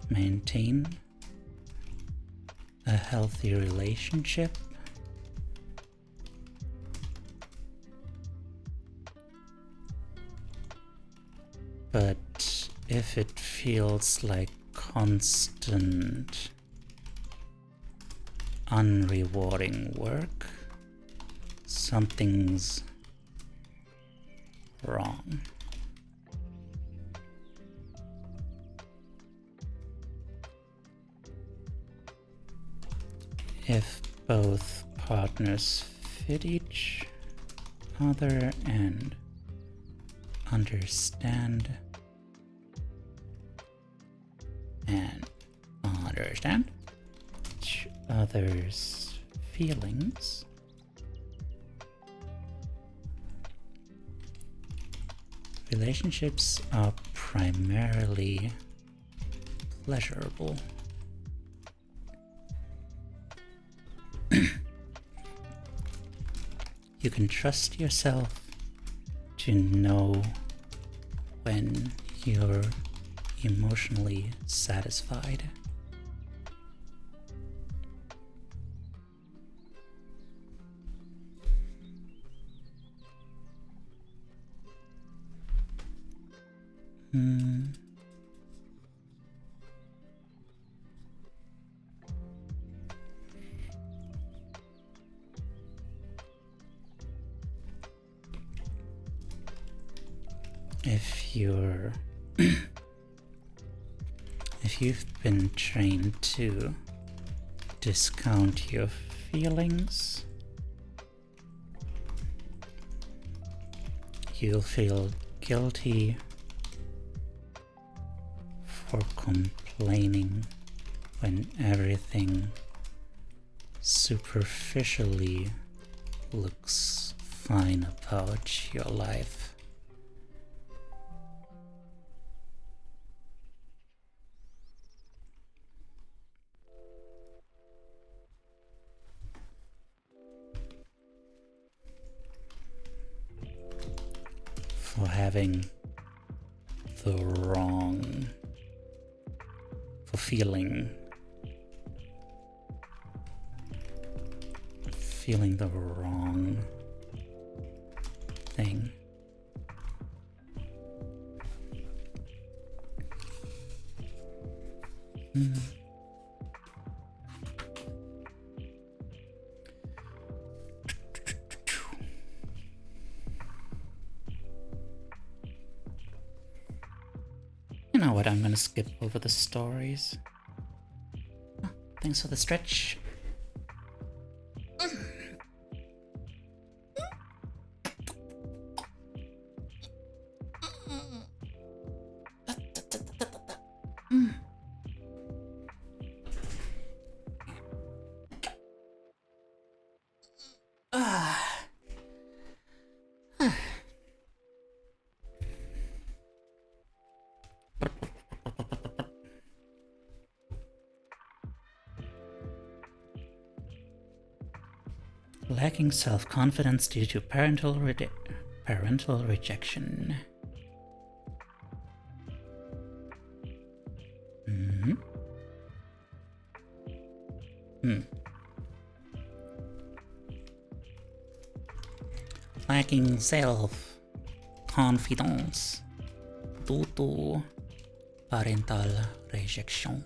maintain a healthy relationship. But if it feels like constant, unrewarding work, something's wrong. If both partners fit each other and understand each other's feelings, relationships are primarily pleasurable. You can trust yourself to know when you're emotionally satisfied. If you've been trained to discount your feelings, you'll feel guilty for complaining when everything superficially looks fine about your life. For having the wrong, for feeling the wrong thing. You know what, I'm gonna skip over the stories. Oh, thanks for the stretch. Lacking self-confidence due to parental rejection. Lacking self-confidence due to parental rejection.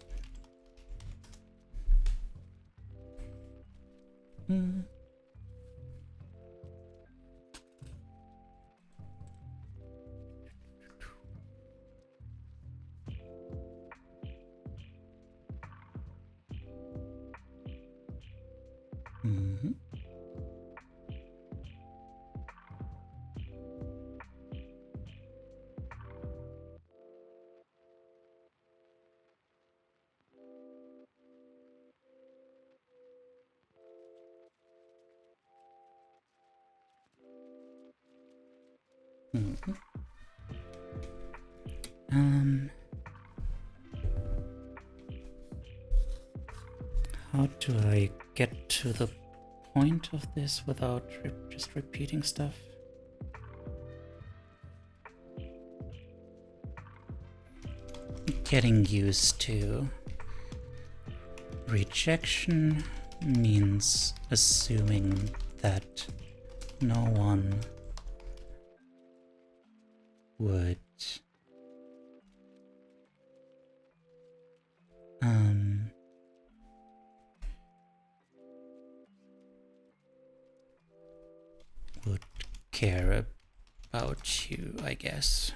How do I get to the point of this without just repeating stuff? Getting used to rejection means assuming that no one would care about you, I guess.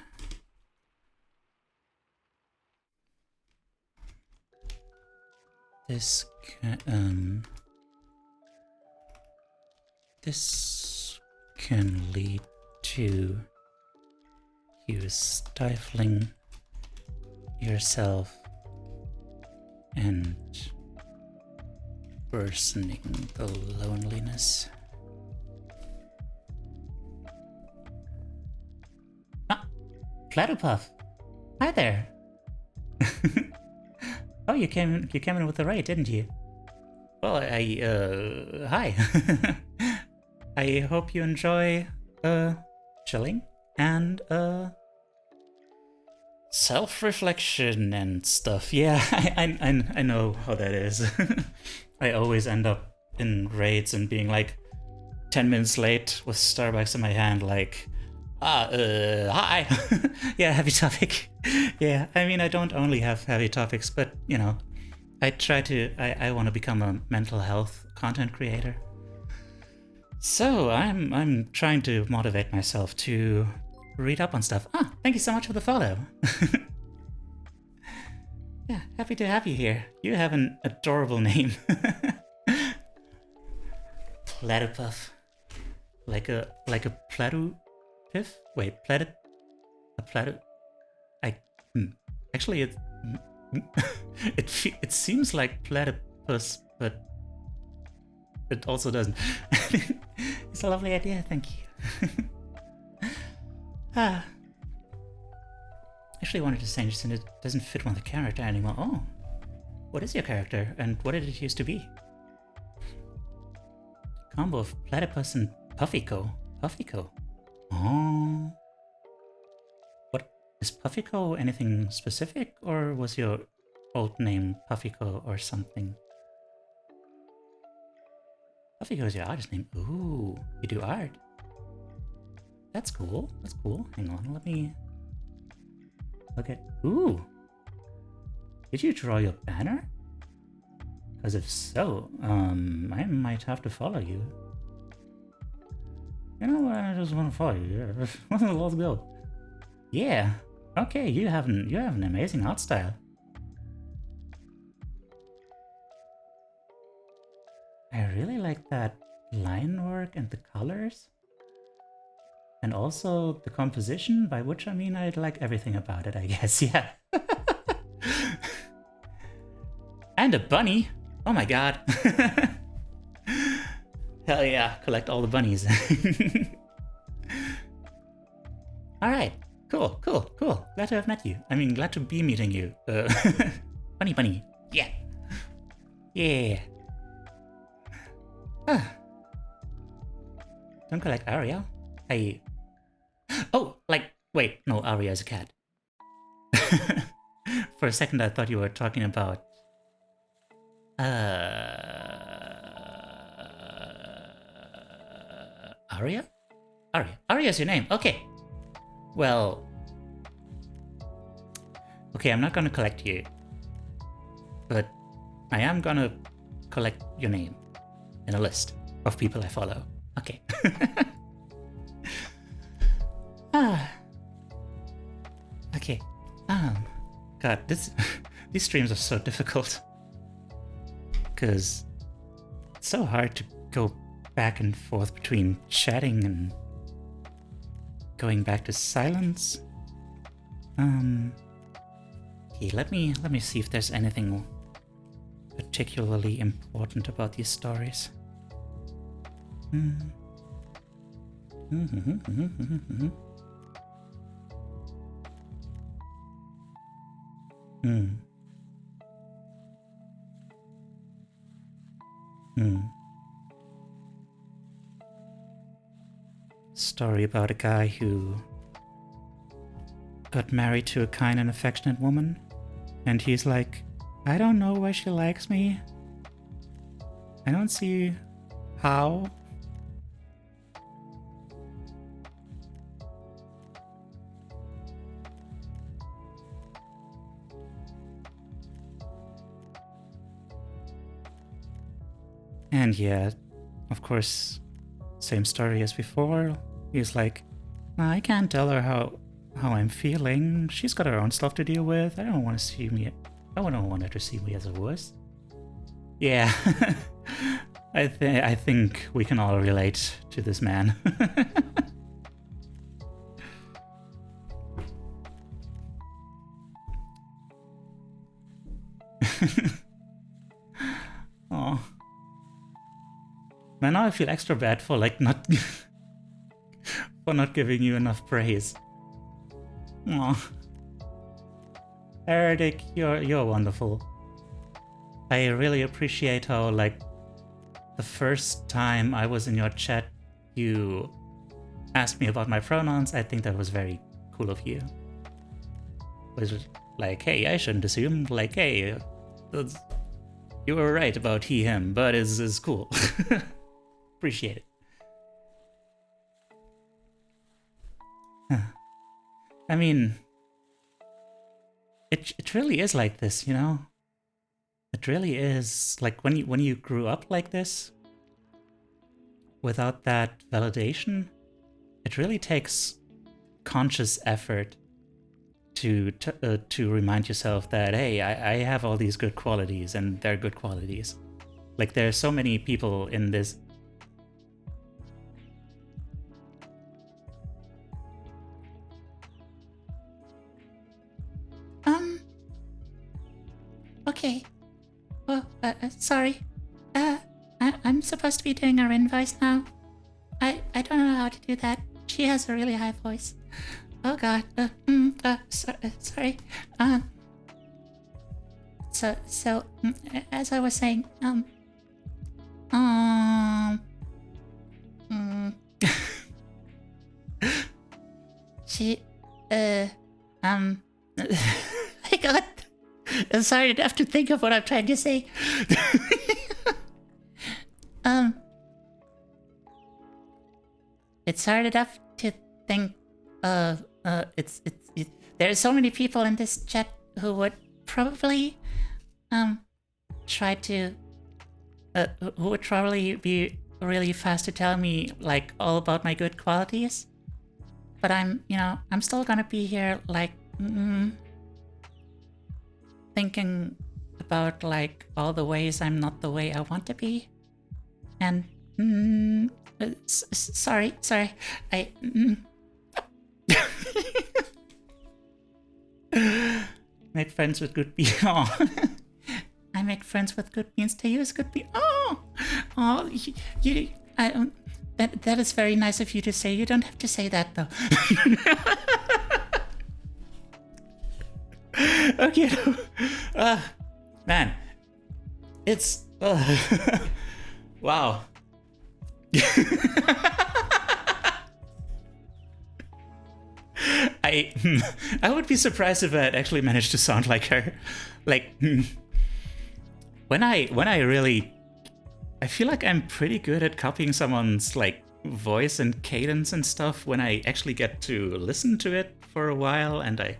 This can lead to you stifling yourself and worsening the loneliness. Platypuff! Hi there! Oh, you came in with the raid, didn't you? Well, hi. I hope you enjoy, chilling and, self-reflection and stuff. Yeah, I know how that is. I always end up in raids and being like 10 minutes late with Starbucks in my hand, like, hi. Yeah, heavy topic. Yeah, I mean, I don't only have heavy topics, but, you know, I want to become a mental health content creator. So I'm trying to motivate myself to read up on stuff. Thank you so much for the follow. Yeah, happy to have you here. You have an adorable name. Platypuff. Like a platu piff? Wait, a platu. Actually it seems like platypus, but it also doesn't. It's a lovely idea, thank you. Actually wanted to change since it doesn't fit with the character anymore. Oh, what is your character and what did it used to be? Combo of platypus and Puffyco. Oh. What is Puffyco anything specific, or was your old name Puffyco or something? Puffyco is your artist name. Ooh, you do art. That's cool. Hang on, let me look at. Ooh. Did you draw your banner? Because if so, I might have to follow you. You know what? I just want to follow you. Yeah. Let's go. Yeah. Okay. You have an amazing art style. I really like that line work and the colors, and also the composition. By which I mean I like everything about it, I guess. Yeah. And a bunny. Oh my god. Hell yeah, collect all the bunnies. Alright, cool. Glad to have met you. I mean, glad to be meeting you. Bunny. Yeah. Don't collect Aria. Oh, like, wait, no, Aria is a cat. For a second I thought you were talking about... Aria? Aria. Aria is your name, okay. Well... Okay, I'm not gonna collect you. But I am gonna collect your name in a list of people I follow. Okay. Okay. God, these streams are so difficult. Because it's so hard to go back and forth between chatting and going back to silence. Okay, let me see if there's anything particularly important about these stories. Story about a guy who got married to a kind and affectionate woman, and he's like, I don't know why she likes me. I don't see how. And yeah, of course, same story as before. He's like, I can't tell her how I'm feeling. She's got her own stuff to deal with. I don't want her to see me as a wuss. Yeah, I think we can all relate to this man. Oh. Man, now I feel extra bad for like not giving you enough praise. Aw. Heretic, you're wonderful. I really appreciate how, like, the first time I was in your chat, you asked me about my pronouns. I think that was very cool of you. It was like, hey, I shouldn't assume. Like, hey, you were right about he, him, but is cool. Appreciate it. I mean, it really is like this, you know? It really is like when you grew up like this, without that validation, it really takes conscious effort to remind yourself that, hey, I have all these good qualities, and they're good qualities. Like, there are so many people in this. Okay. Well, sorry. I'm supposed to be doing a Rin voice now. I don't know how to do that. She has a really high voice. Oh God. Sorry. So as I was saying, she, I got. Sorry, I have to think of what I'm trying to say. It's hard enough to think. There are so many people in this chat who would probably, try to, who would probably be really fast to tell me like all about my good qualities. But I'm still gonna be here like. Thinking about like all the ways I'm not the way I want to be, and sorry, I make friends with good people. I make friends with good beans. Teiyu is good beans. That is very nice of you to say. You don't have to say that though. Okay, man, it's wow. I would be surprised if I had actually managed to sound like her. Like, when I really, I feel like I'm pretty good at copying someone's like voice and cadence and stuff when I actually get to listen to it for a while and I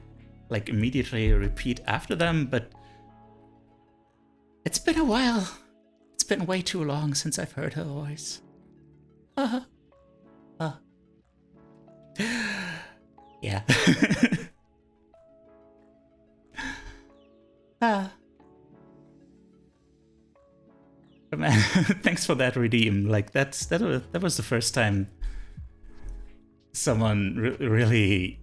like immediately repeat after them, but it's been a while. It's been way too long since I've heard her voice. Yeah. Man, thanks for that redeem. Like that was the first time someone really.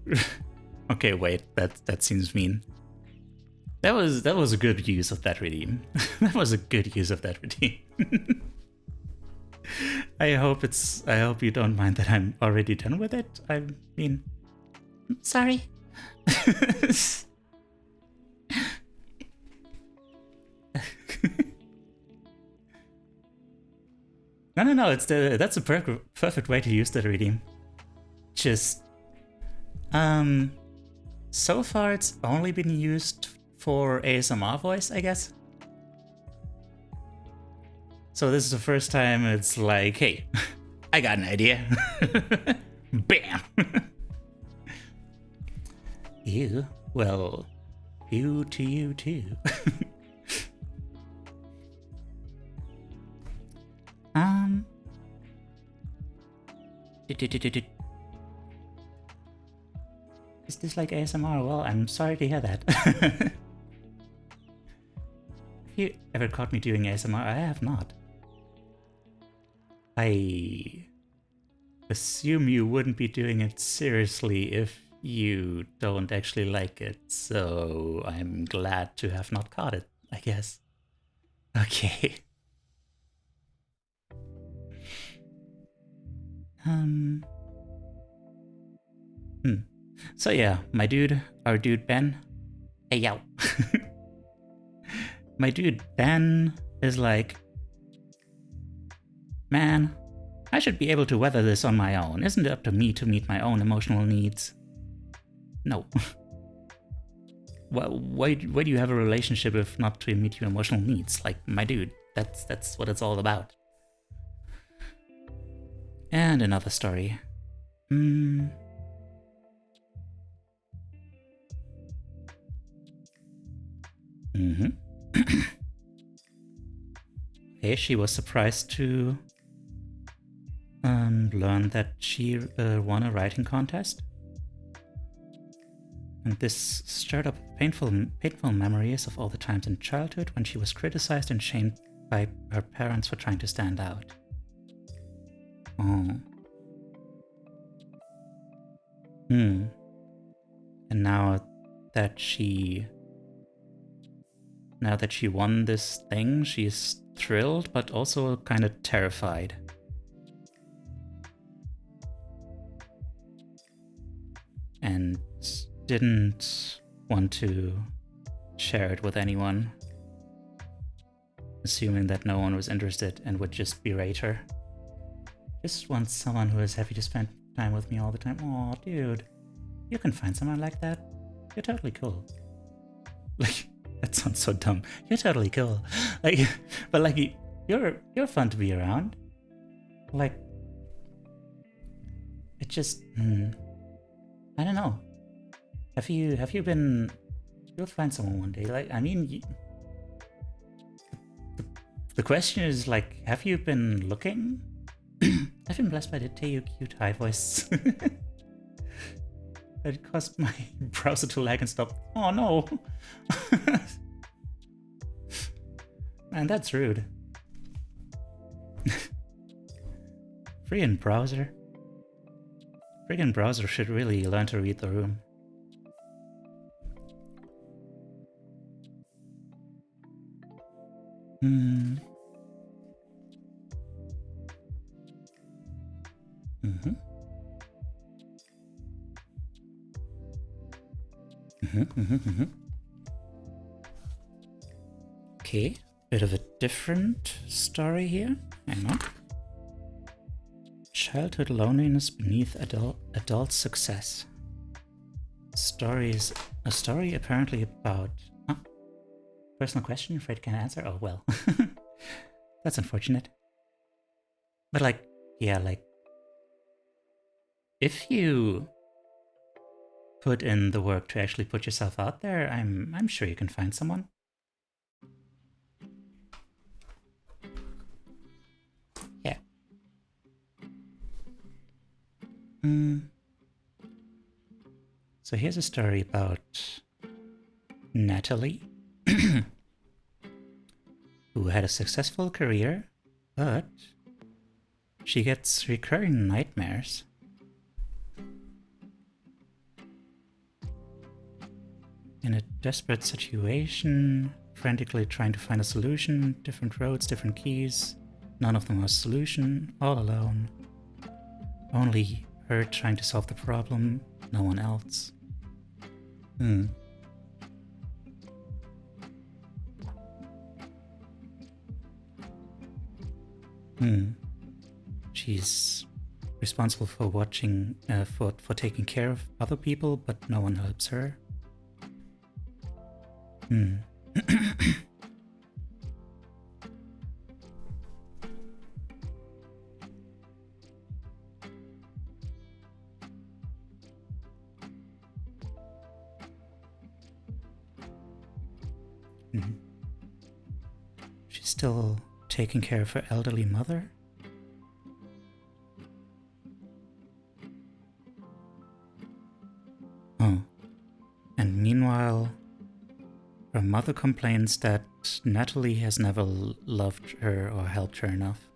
Okay, wait, that seems mean. That was a good use of that redeem. That was a good use of that redeem. I hope you don't mind that I'm already done with it. I mean, sorry. No. That's a perfect way to use that redeem. Just, so far it's only been used for ASMR voice, I guess. So this is the first time it's like, hey, I got an idea. Bam. You, well, you to you too. Is this like ASMR? Well, I'm sorry to hear that. Have you ever caught me doing ASMR? I have not. I assume you wouldn't be doing it seriously if you don't actually like it, so I'm glad to have not caught it, I guess. Okay. So yeah, our dude Ben. Hey yo. My dude Ben is like, man, I should be able to weather this on my own. Isn't it up to me to meet my own emotional needs? No. Why do you have a relationship if not to meet your emotional needs? Like, my dude, that's what it's all about. And another story. Okay, she was surprised to learn that she won a writing contest. And this stirred up painful memories of all the times in childhood when she was criticized and shamed by her parents for trying to stand out. Oh. And now that she won this thing, she's thrilled but also kind of terrified. And didn't want to share it with anyone, assuming that no one was interested and would just berate her. Just wants someone who is happy to spend time with me all the time. Aw, dude, you can find someone like that. You're totally cool. Like, that sounds so dumb. You're totally cool. Like, but like, you're fun to be around. Like, it just, I don't know. Have you been? You'll find someone one day. Like, I mean, the question is like, have you been looking? I've been blessed by the Teiyu cute high voice. It caused my browser to lag and stop. Oh no! Man, that's rude. Friggin' browser. Friggin' browser should really learn to read the room. Okay, bit of a different story here. Hang on. Childhood loneliness beneath adult success. stories. A story apparently about. Huh? Personal question, afraid I can't answer? Oh, well. That's unfortunate. But, like, yeah, like, if you put in the work to actually put yourself out there, I'm sure you can find someone. Yeah. So here's a story about Natalie, who had a successful career, but she gets recurring nightmares. In a desperate situation, frantically trying to find a solution, different roads, different keys, none of them was a solution, all alone. Only her trying to solve the problem, no one else. She's responsible for watching, for taking care of other people, but no one helps her. She's still taking care of her elderly mother. Oh, and meanwhile, her mother complains that Natalie has never loved her or helped her enough.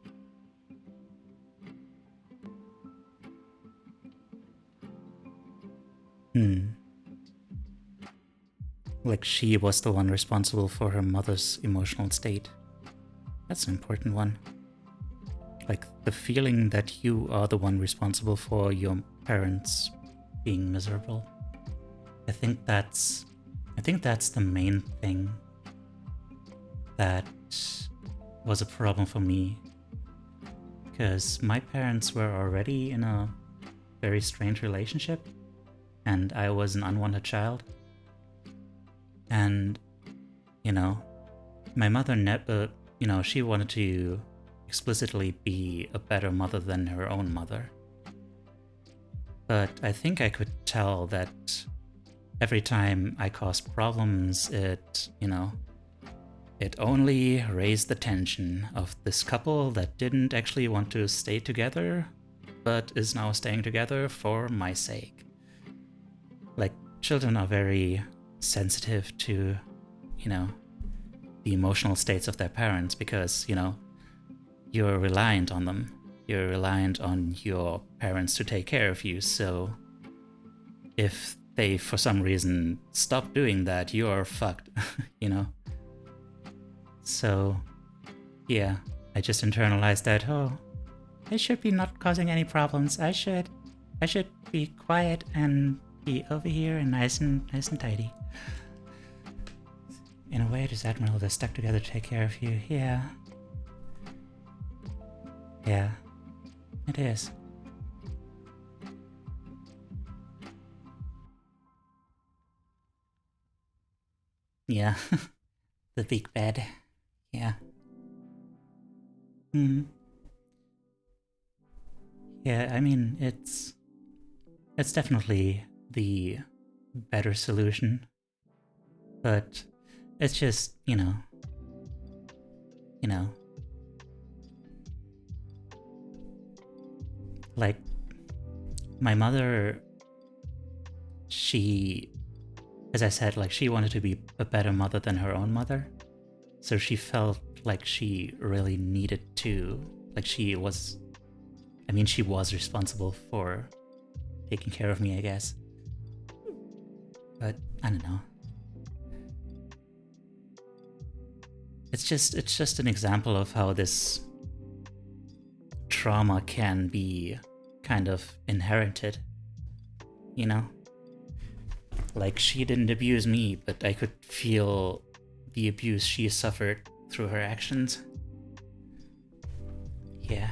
Like she was the one responsible for her mother's emotional state. That's an important one. Like the feeling that you are the one responsible for your parents being miserable. I think that's the main thing that was a problem for me. Because my parents were already in a very strange relationship, and I was an unwanted child. And, you know, my mother never, she wanted to explicitly be a better mother than her own mother. But I think I could tell that every time I caused problems, it only raised the tension of this couple that didn't actually want to stay together, but is now staying together for my sake. Like, children are very sensitive to, the emotional states of their parents because, you're reliant on them. You're reliant on your parents to take care of you, so if they, for some reason, stop doing that, you're fucked, So, yeah, I just internalized that, I should be not causing any problems. I should be quiet and be over here and nice and tidy. In a way, this admiral is stuck together to take care of you. Yeah. Yeah, it is. Yeah, the big bed. Yeah. Yeah, I mean, it's definitely the better solution. But it's just, like my mother, she, as I said, like she wanted to be a better mother than her own mother. So she felt like she really needed to, like she was responsible for taking care of me, I guess. But I don't know. It's just an example of how this trauma can be kind of inherited, Like she didn't abuse me, but I could feel the abuse she suffered through her actions. Yeah.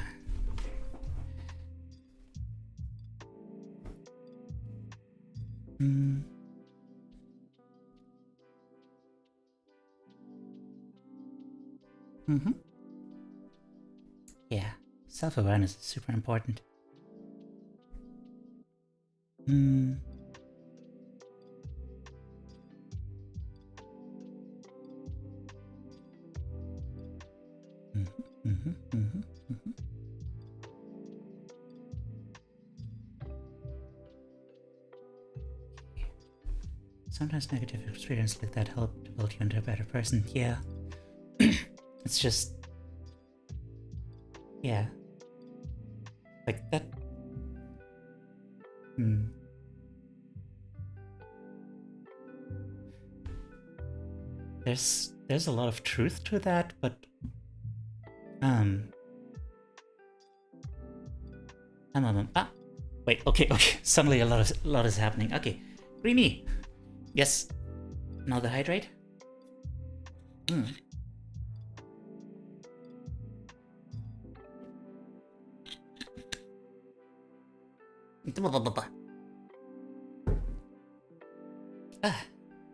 Mm-hmm. Yeah, self-awareness is super important. Mm. Mm-hmm, mm-hmm, mm-hmm, mm-hmm. Sometimes negative experiences like that help to build you into a better person. Yeah. It's just... yeah. Like that... There's a lot of truth to that, but... wait, okay. Suddenly a lot is happening. Okay. Creamy! Yes. Another hydrate?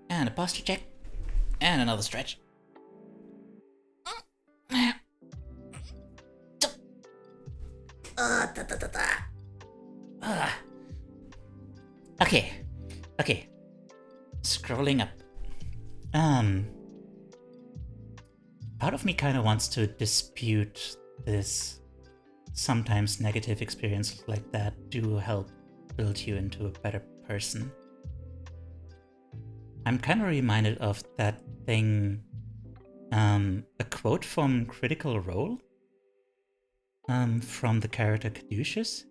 And a posture check. And another stretch. Okay. Scrolling up. Part of me kind of wants to dispute this. Sometimes negative experiences like that do help build you into a better person. I'm kind of reminded of that thing, a quote from Critical Role, from the character Caduceus,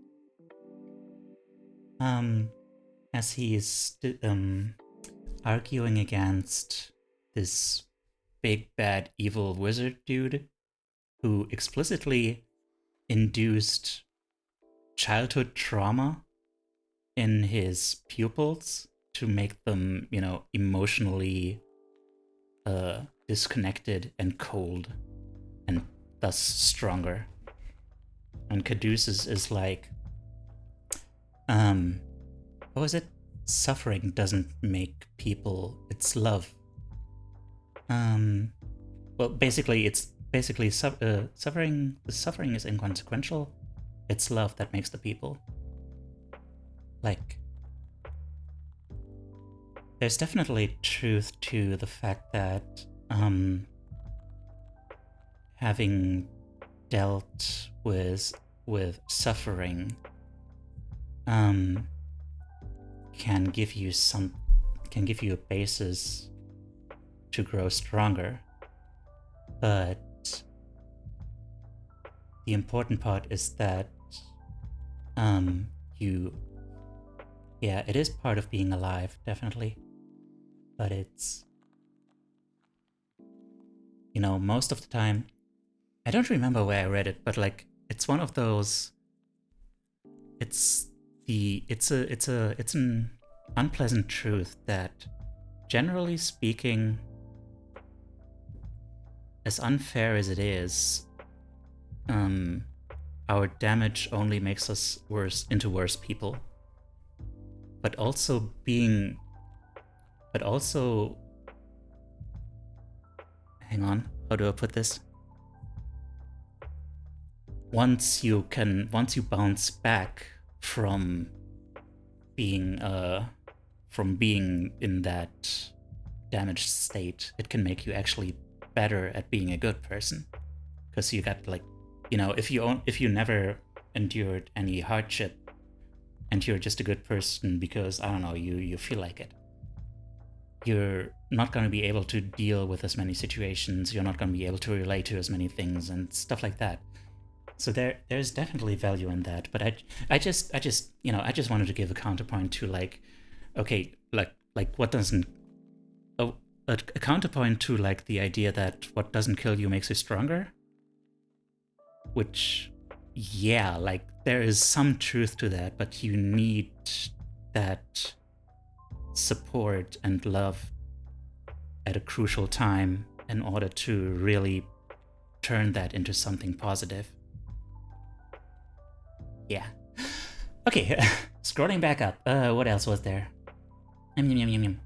as he is arguing against this big bad evil wizard dude who explicitly induced childhood trauma in his pupils to make them, emotionally disconnected and cold, and thus stronger. And Caduceus is like, what was it? Suffering doesn't make people, it's love. Well, basically, suffering. The suffering is inconsequential. It's love that makes the people. Like, there's definitely truth to the fact that having dealt with suffering can give you a basis to grow stronger. But the important part is that it is part of being alive, definitely. But it's, most of the time, I don't remember where I read it, but like, it's one of those, it's an unpleasant truth that, generally speaking, as unfair as it is, our damage only makes us into worse people. But also, hang on, how do I put this? Once you bounce back from being in that damaged state, it can make you actually better at being a good person, because you got, like, if you never endured any hardship and you're just a good person because, I don't know, you feel like it, you're not going to be able to deal with as many situations, you're not going to be able to relate to as many things and stuff like that. So there's definitely value in that, but I just wanted to give a counterpoint to, like, okay, like what doesn't, a counterpoint to, like, the idea that what doesn't kill you makes you stronger, which, yeah, like, there is some truth to that, but you need that support and love at a crucial time in order to really turn that into something positive. Yeah. Okay, scrolling back up. What else was there? I mean,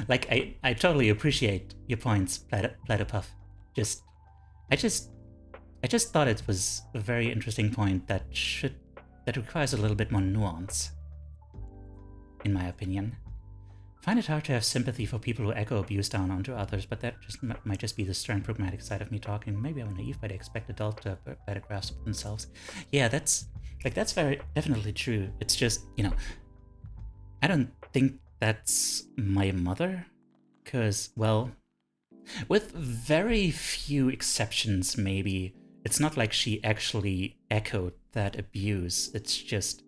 like I totally appreciate your points, Platypuff. I just thought it was a very interesting point that requires a little bit more nuance, in my opinion. I find it hard to have sympathy for people who echo abuse down onto others, but that might just be the stern, pragmatic side of me talking. Maybe I'm naive, but I expect adults to have better grasp of themselves. Yeah, that's very definitely true. It's just, I don't think that's my mother, because, well, with very few exceptions, maybe, it's not like she actually echoed that abuse. It's just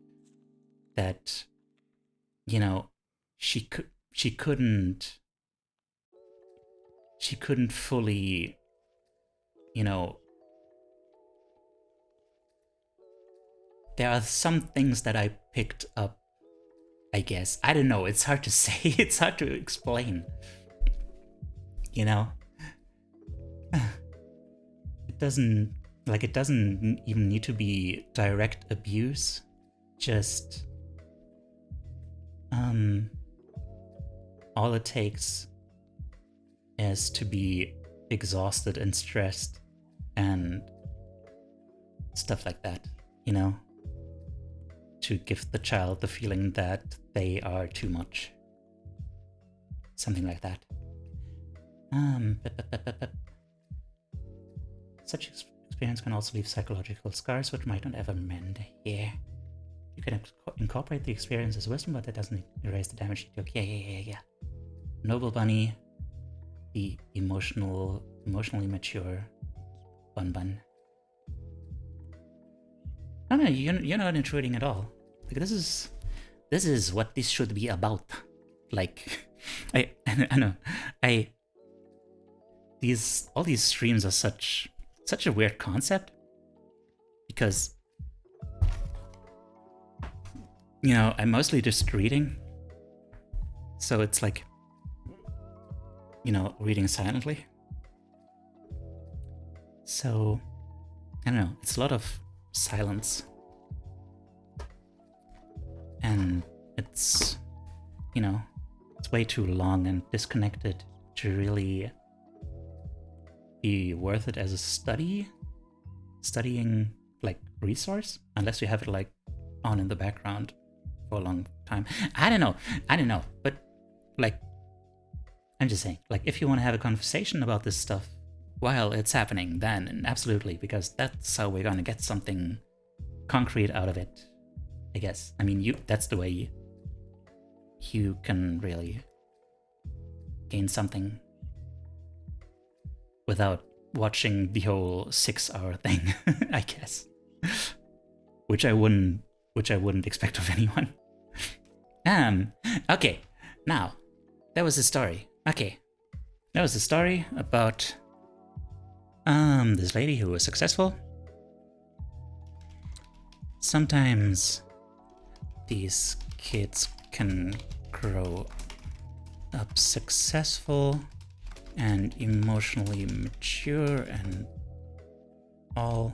that, she couldn't fully, there are some things that I picked up, I guess. I don't know, it's hard to say, it's hard to explain. It doesn't even need to be direct abuse, just all it takes is to be exhausted and stressed and stuff like that, to give the child the feeling that they are too much. Something like that. Such experience can also leave psychological scars which might not ever mend. Yeah. You can incorporate the experience as wisdom, but that doesn't erase the damage you took. Yeah. Noble Bunny, the emotionally mature Bun. No, you're not intruding at all. Like, this is what this should be about. Like, I know, all these streams are such a weird concept, because I'm mostly just reading, so it's like, reading silently. So I don't know, it's a lot of silence, and it's it's way too long and disconnected to really be worth it as a studying like resource, unless you have it like on in the background for a long time. I don't know, but like, I'm just saying, like, if you want to have a conversation about this stuff while it's happening, then absolutely, because that's how we're gonna get something concrete out of it, I guess. I mean, that's the way you can really gain something without watching the whole 6-hour thing, I guess. Which I wouldn't expect of anyone. Okay, now, that was a story. Okay, that was a story about this lady who was successful. Sometimes these kids can grow up successful and emotionally mature and all,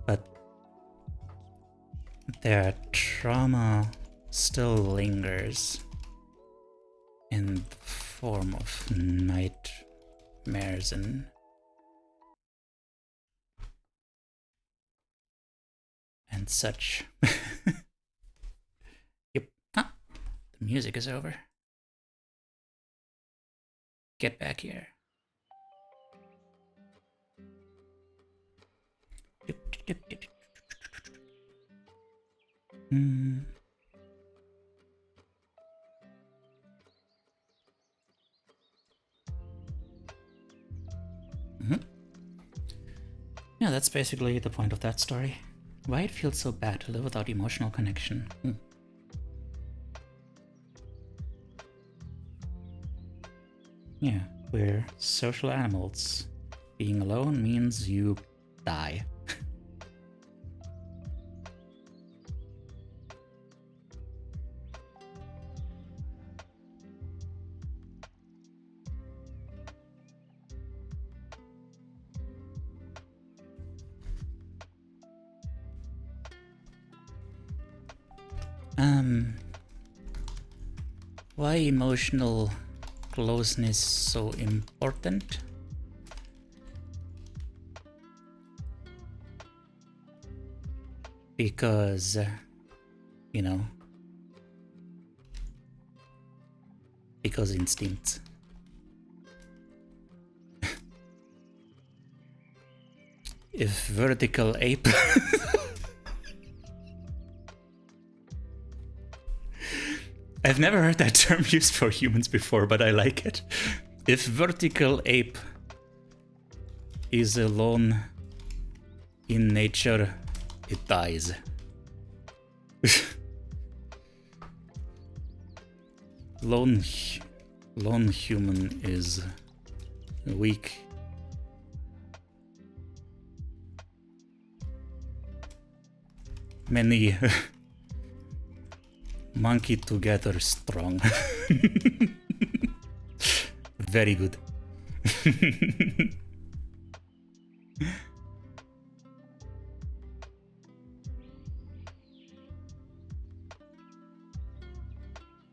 but their trauma still lingers in the form of nightmares and such. Yep. Ah, the music is over. Get back here. Yeah, that's basically the point of that story. Why it feels so bad to live without emotional connection. Yeah, we're social animals. Being alone means you die. Why emotional closeness so important? Because, you know, because instincts. If vertical ape I've never heard that term used for humans before, but I like it. If vertical ape is alone in nature, it dies. Lone human is weak. Many monkey together strong. Very good.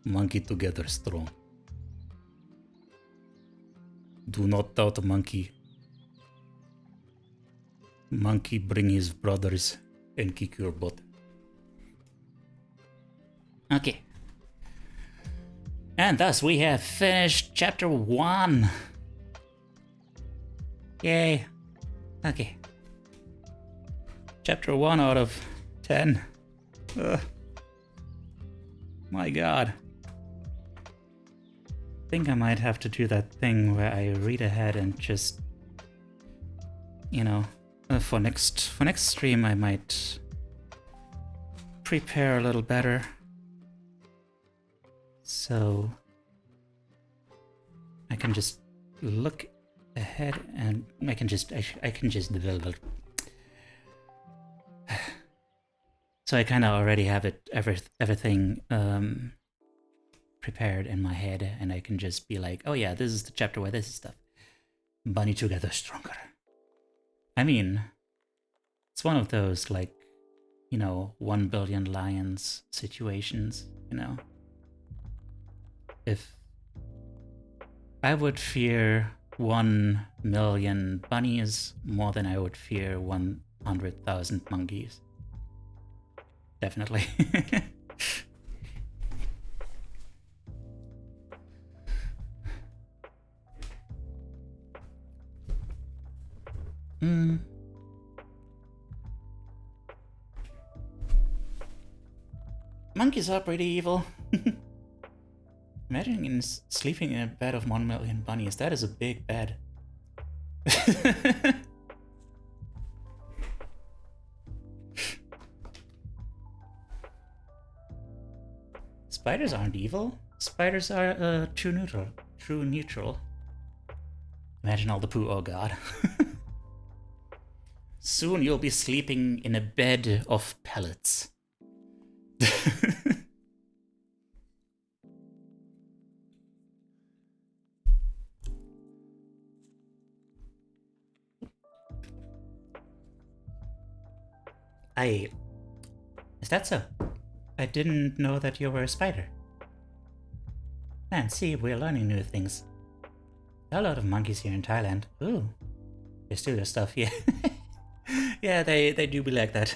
Monkey together strong. Do not doubt monkey. Monkey bring his brothers and kick your butt. Okay. And thus we have finished chapter 1. Yay. Okay. Chapter 1 out of 10. Ugh. My god. I think I might have to do that thing where I read ahead and just, you know, for next stream I might prepare a little better. So I can just look ahead and I can just develop. So I kind of already have everything prepared in my head, and I can just be like, oh yeah, this is the chapter where this is stuff. Bunny together stronger. I mean, it's one of those, like, you know, 1 billion lions situations, you know. If I would fear 1 million bunnies more than I would fear 100,000 monkeys. Definitely. Monkeys are pretty evil. Imagine sleeping in a bed of 1 million bunnies. That is a big bed. Spiders aren't evil. Spiders are true neutral. Imagine all the poo. Oh god. Soon you'll be sleeping in a bed of pellets. Is that so? I didn't know that you were a spider. Man, see, we're learning new things. There are a lot of monkeys here in Thailand. Ooh. They steal your stuff, yeah. Yeah, they do be like that.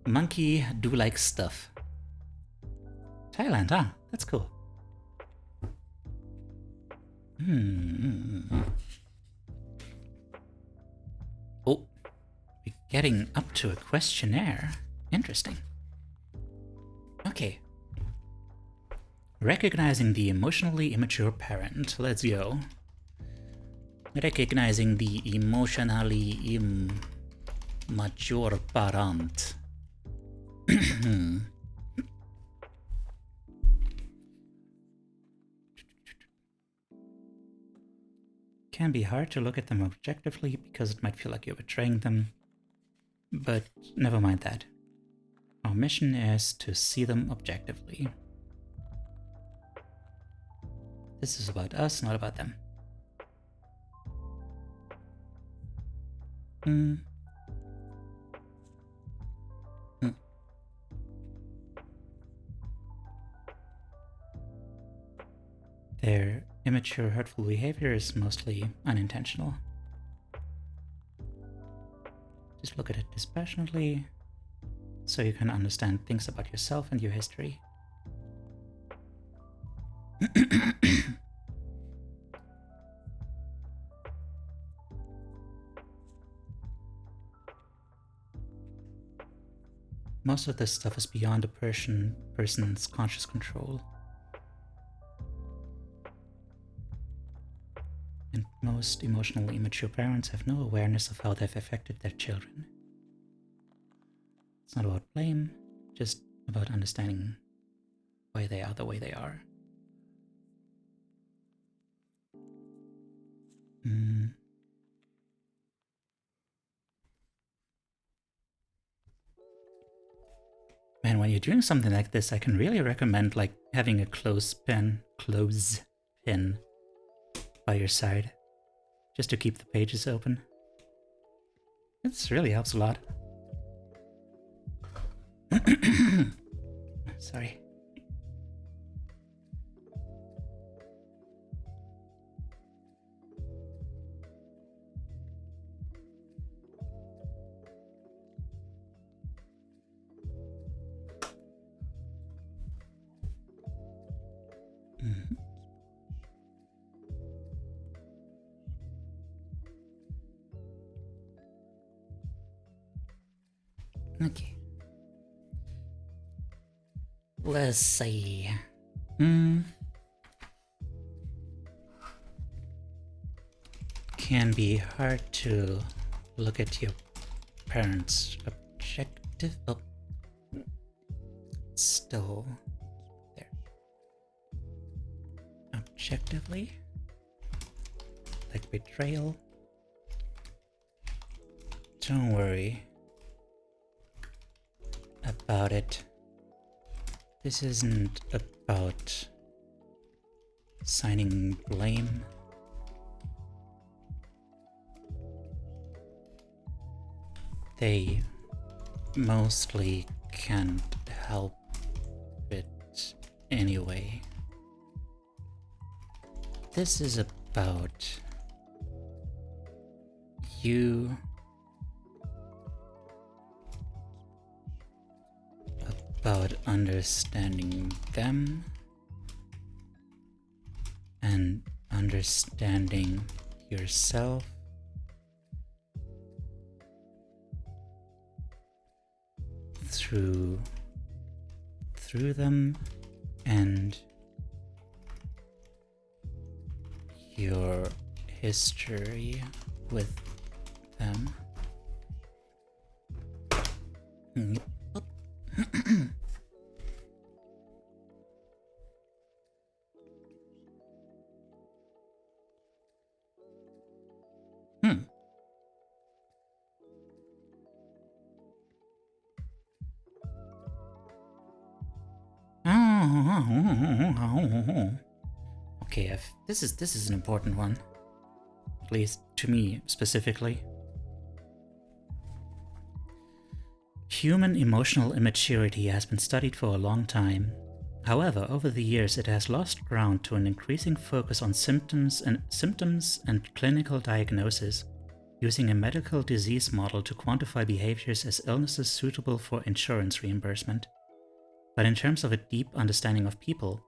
Monkey do like stuff. Thailand, huh? That's cool. Oh, we're getting up to a questionnaire. Interesting. Okay. Recognizing the emotionally immature parent. Let's go. Recognizing the emotionally immature parent. Can be hard to look at them objectively because it might feel like you're betraying them, but never mind that. Our mission is to see them objectively. This is about us, not about them. their immature, hurtful behavior is mostly unintentional. Just look at it dispassionately, so you can understand things about yourself and your history. Most of this stuff is beyond a person's conscious control. And most emotionally immature parents have no awareness of how they've affected their children. It's not about blame, just about understanding why they are the way they are. Man, when you're doing something like this, I can really recommend like having a clothespin by your side, just to keep the pages open. This really helps a lot. Sorry. Okay. Let's see. Can be hard to look at your parents' objective. Oh, still there. Objectively, like betrayal. Don't worry about it. This isn't about assigning blame. They mostly can't help it anyway. This is about you, about understanding them and understanding yourself through them and your history with them. Okay, this is an important one, at least to me specifically. Human emotional immaturity has been studied for a long time. However, over the years it has lost ground to an increasing focus on symptoms and clinical diagnosis, using a medical disease model to quantify behaviors as illnesses suitable for insurance reimbursement. But in terms of a deep understanding of people,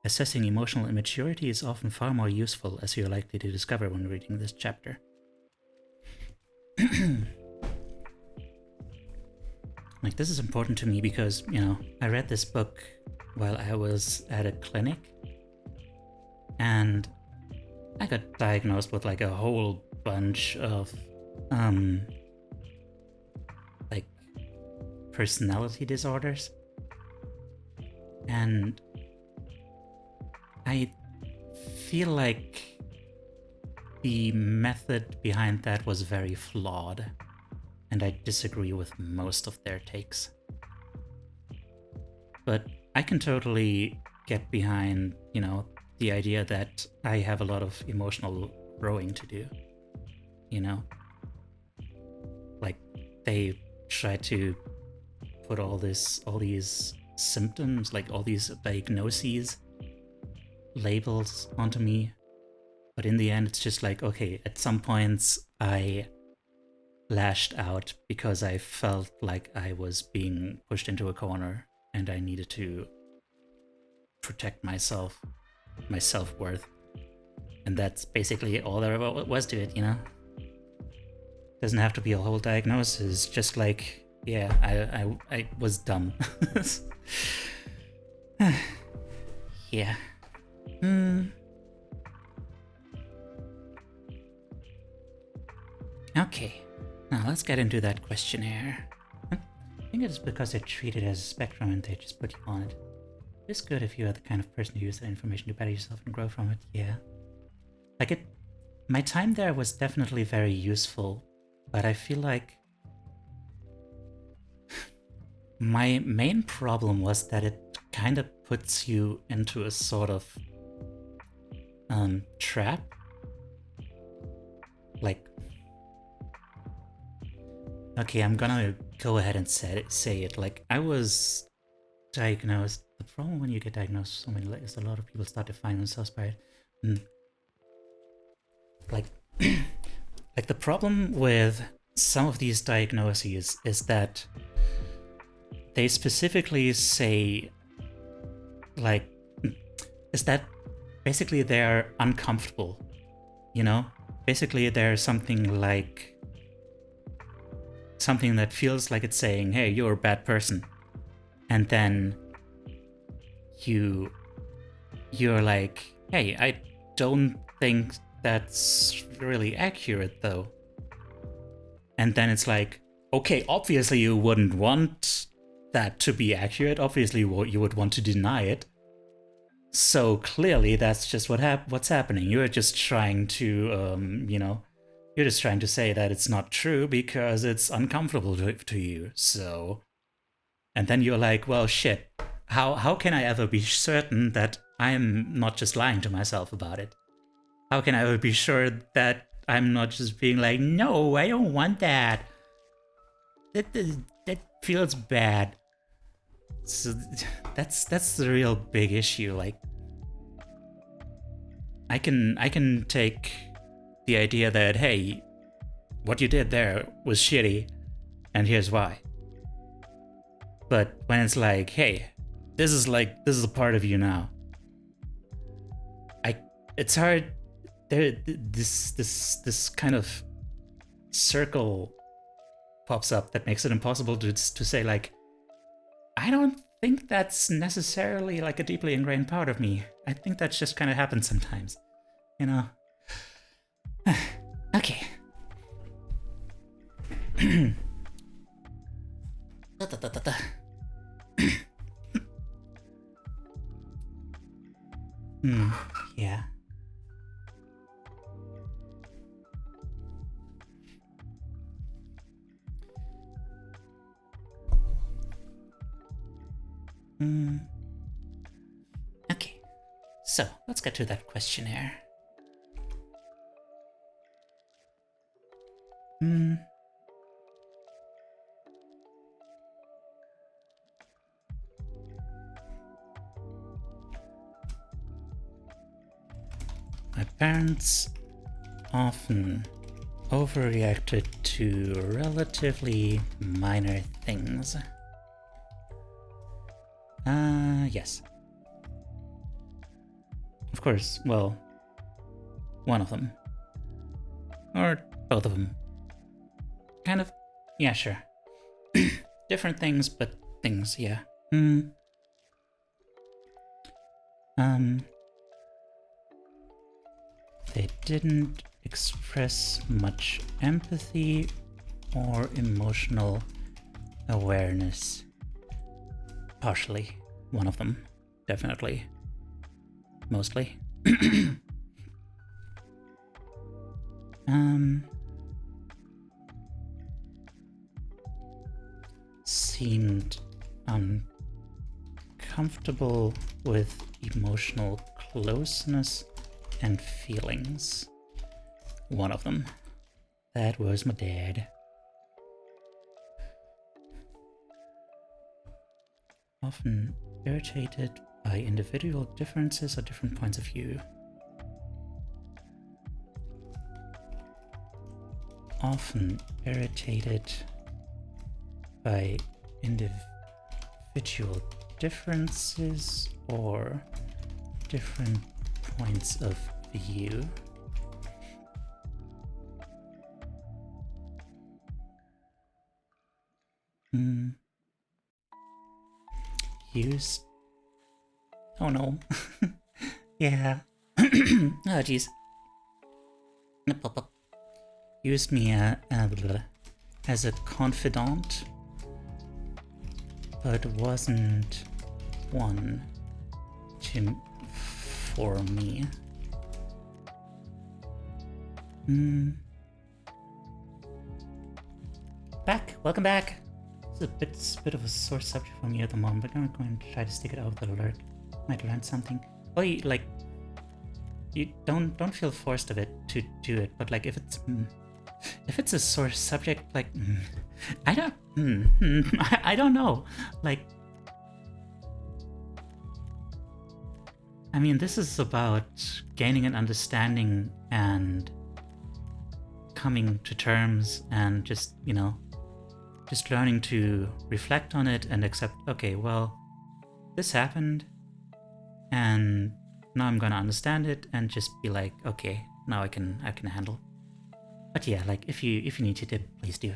assessing emotional immaturity is often far more useful, as you're likely to discover when reading this chapter. Like, this is important to me because, you know, I read this book while I was at a clinic, and I got diagnosed with like a whole bunch of like personality disorders, and I feel like the method behind that was very flawed, and I disagree with most of their takes. But I can totally get behind, you know, the idea that I have a lot of emotional growing to do, you know? Like, they try to put all these symptoms, like all these diagnoses, labels onto me. But in the end, it's just like, okay, at some points I lashed out because I felt like I was being pushed into a corner and I needed to protect myself, my self-worth. And that's basically all there was to it, you know? Doesn't have to be a whole diagnosis, just like, yeah, I was dumb. Yeah. Okay, now let's get into that questionnaire. I think it's because they treat it as a spectrum and they just put you on it. It's good if you are the kind of person who uses that information to better yourself and grow from it, yeah. Like it, my time there was definitely very useful, but I feel like my main problem was that it kind of puts you into a sort of trap. Like, okay, I'm gonna go ahead and say it. Like, I was diagnosed. The problem when you get diagnosed so many is a lot of people start defining themselves by it. Like, like the problem with some of these diagnoses is that they specifically say, like, is that basically they're uncomfortable, you know? Basically, there's something like something that feels like it's saying, hey, you're a bad person. And then you're like, hey, I don't think that's really accurate though. And then it's like, okay, obviously you wouldn't want that to be accurate. Obviously you would want to deny it. So clearly that's just what's happening. You're just trying to, you're just trying to say that it's not true because it's uncomfortable to you. So, and then you're like, well, shit, how can I ever be certain that I'm not just lying to myself about it? How can I ever be sure that I'm not just being like, no, I don't want that. That feels bad. So that's the real big issue. Like, I can take the idea that, hey, what you did there was shitty, and here's why. But when it's like, hey, this is a part of you now. It's hard. This kind of circle pops up that makes it impossible to say, like, I don't think that's necessarily like a deeply ingrained part of me. I think that just kind of happens sometimes, you know. Okay. Yeah. Okay, so let's get to that questionnaire. My parents often overreacted to relatively minor things. Yes. Of course, well, one of them. Or both of them. Kind of, yeah, sure. Different things, but things, yeah. They didn't express much empathy or emotional awareness. Partially. One of them. Definitely. Mostly. Seemed uncomfortable with emotional closeness and feelings. One of them. That was my dad. Often irritated by individual differences or different points of view. Often irritated by individual differences or different points of view. Used. Oh no. Yeah. Oh jeez. Used me as a confidant, but wasn't one for me. Welcome back. It's a bit of a sore subject for me at the moment, but I'm going to try to stick it out with a lurk. Might learn something. Well, you don't feel forced of it to do it, but like if it's a sore subject, like I don't know. Like, I mean, this is about gaining an understanding and coming to terms and just, you know, just learning to reflect on it and accept, okay, well, this happened and now I'm gonna understand it and just be like, okay, now I can handle. But yeah, like if you need to dip, please do.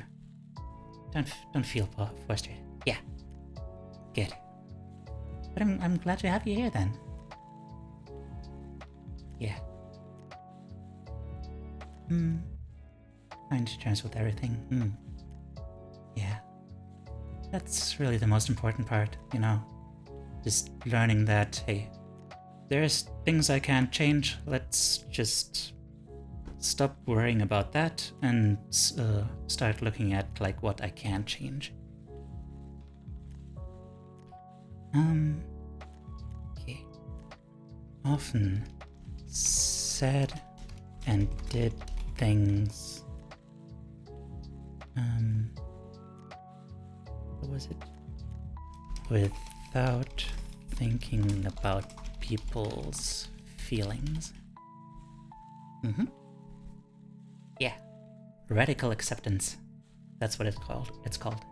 Don't feel frustrated. Yeah. Good. But I'm glad to have you here then. Yeah. Trying to terms with everything. Yeah. That's really the most important part, you know. Just learning that, hey, there's things I can't change. Let's just stop worrying about that and start looking at like what I can change. Okay. Often said and did things. What was it? Without thinking about people's feelings. Yeah. Radical acceptance. That's what it's called.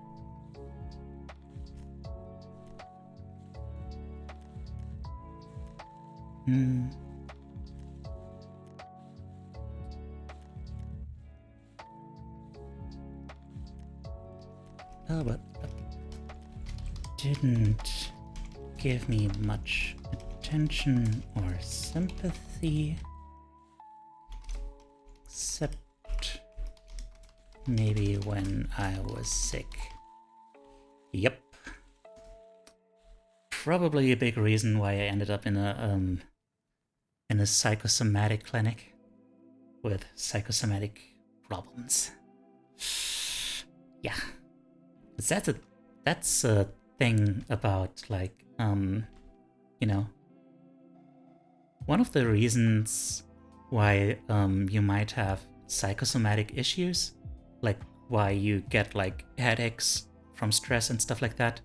Oh, but didn't give me much attention or sympathy, except maybe when I was sick. Yep. Probably a big reason why I ended up in a psychosomatic clinic with psychosomatic problems. Yeah. That's a thing about like you know, one of the reasons why you might have psychosomatic issues, like why you get like headaches from stress and stuff like that,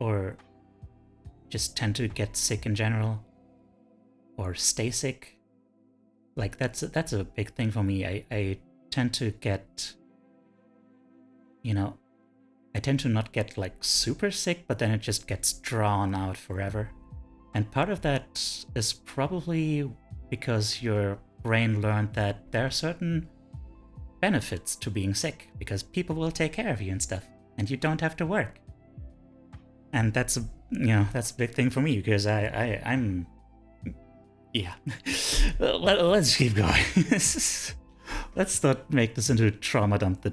or just tend to get sick in general or stay sick. Like that's a big thing for me. I tend to get, you know, I tend to not get like super sick, but then it just gets drawn out forever. And part of that is probably because your brain learned that there are certain benefits to being sick, because people will take care of you and stuff, and you don't have to work. And that's a big thing for me, because I'm yeah. Let's keep going. Let's not make this into trauma dump the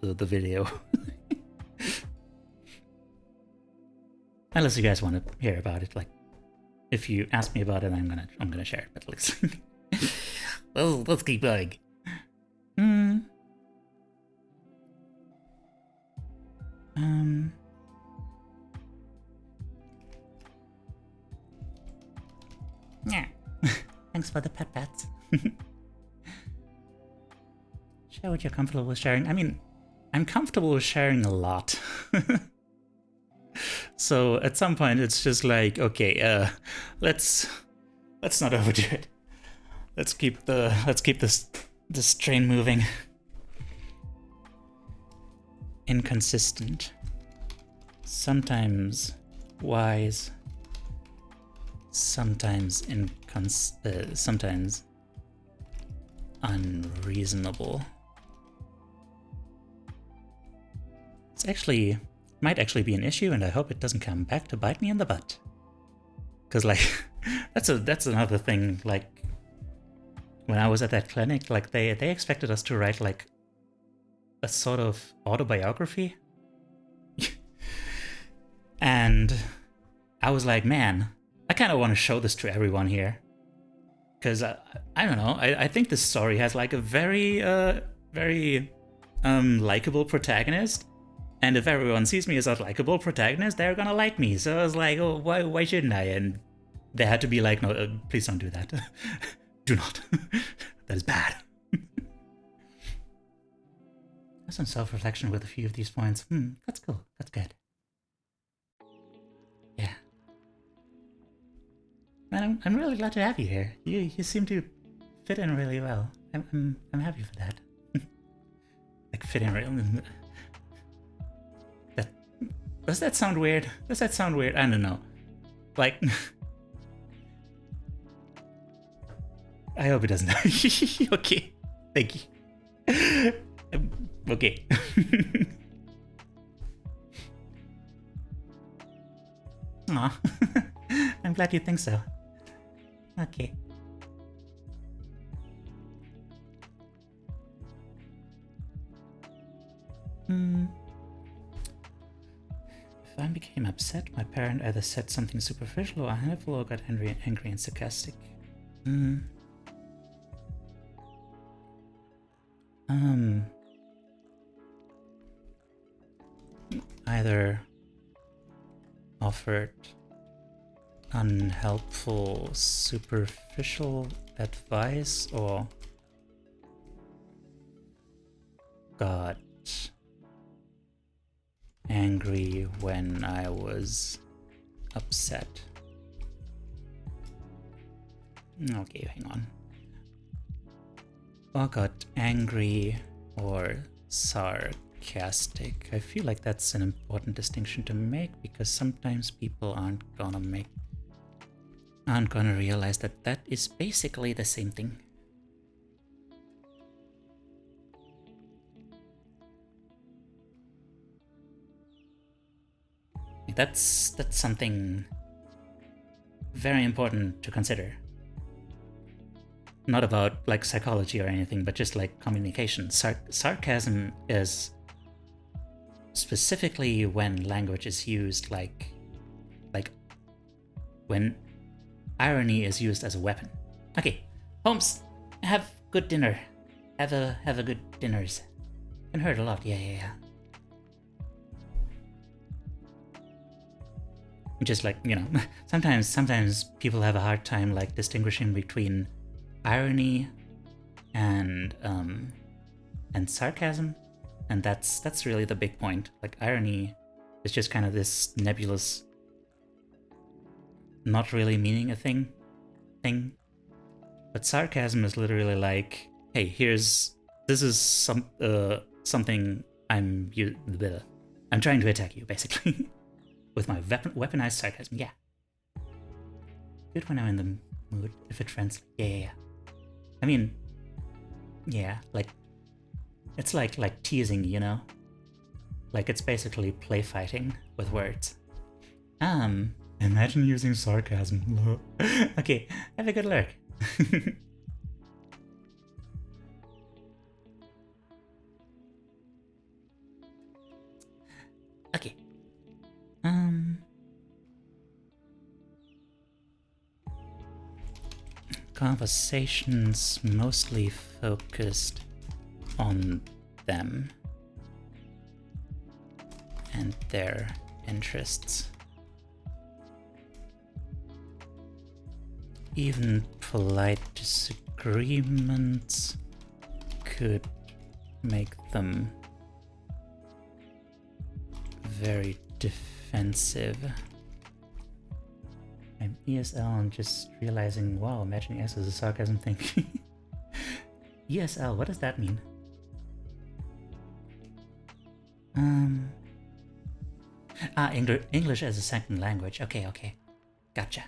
video. Unless you guys want to hear about it, like if you ask me about it, I'm gonna share it. But let's keep going. Yeah. Thanks for the pats. Share what you're comfortable with sharing. I mean, I'm comfortable with sharing a lot. So at some point it's just like, okay, let's not overdo it. Let's keep this train moving. Inconsistent. Sometimes wise. Sometimes sometimes unreasonable. Might actually be an issue, and I hope it doesn't come back to bite me in the butt. Cause like that's another thing. Like when I was at that clinic, like they expected us to write like a sort of autobiography, and I was like, man, I kind of want to show this to everyone here, because I don't know. I think this story has like a very likable protagonist. And if everyone sees me as a likable protagonist, they're gonna like me. So I was like, oh, why shouldn't I? And they had to be like, no, please don't do that. Do not. That is bad. There's some self-reflection with a few of these points. That's cool. That's good. Yeah. Man, I'm really glad to have you here. You seem to fit in really well. I'm happy for that. Like fit in really. Does that sound weird? Does that sound weird? I don't know. Like, I hope it doesn't. Okay, thank you. Okay. Aw, I'm glad you think so. Okay. If I became upset, my parent either said something superficial or hurtful or got angry and sarcastic. Either offered unhelpful, superficial advice or got angry when I was upset. Okay, hang on. Or got angry or sarcastic. I feel like that's an important distinction to make, because sometimes people aren't gonna realize that that is basically the same thing. That's something very important to consider. Not about like psychology or anything, but just like communication. Sarcasm is specifically when language is used like when irony is used as a weapon. Okay, Holmes, have good dinner. Have a good dinners. Been heard a lot. Yeah. Just like, you know, sometimes people have a hard time like distinguishing between irony and sarcasm, and that's really the big point. Like irony is just kind of this nebulous, not really meaning a thing, but sarcasm is literally like, hey, this is something I'm trying to attack you, basically. With my weaponized sarcasm, yeah. Good when I'm in the mood, if it translates. Yeah. I mean, yeah, like, it's like teasing, you know? Like, it's basically play fighting with words. Imagine using sarcasm. Okay, have a good lurk. Okay. Conversations mostly focused on them and their interests. Even polite disagreements could make them very defensive. I'm ESL and just realizing, wow, imagining S is a sarcasm thing. ESL, what does that mean? English as a second language. Okay, okay. Gotcha.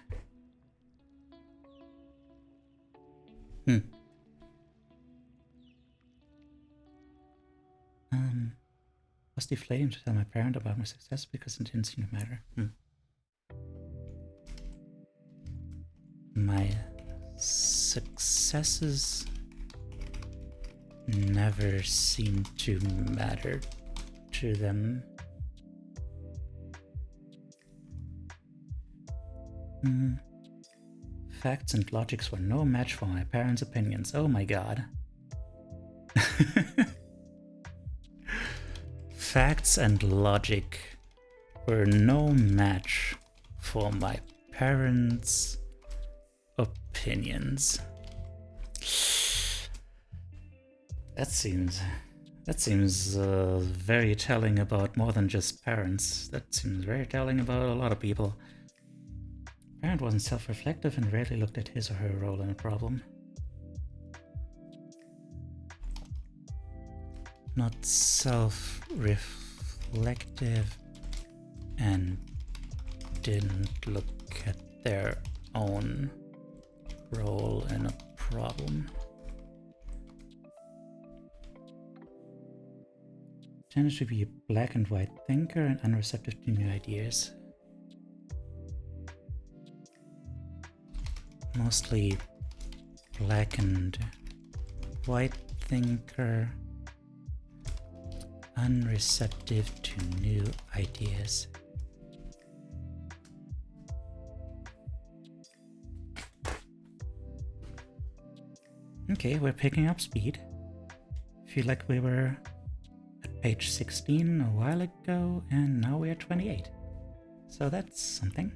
Was deflating to tell my parent about my success because it didn't seem to matter. My successes never seem to matter to them. Facts and logics were no match for my parents' opinions. Oh my god. Facts and logic were no match for my parents' opinions. That seems very telling about more than just parents. That seems very telling about a lot of people. Parent wasn't self-reflective and rarely looked at his or her role in a problem. Not self-reflective and didn't look at their own role in a problem. Tended to be a black and white thinker and unreceptive to new ideas. Mostly black and white thinker, unreceptive to new ideas. Okay, we're picking up speed. Feel like we were at page 16 a while ago, and now we're 28. So that's something.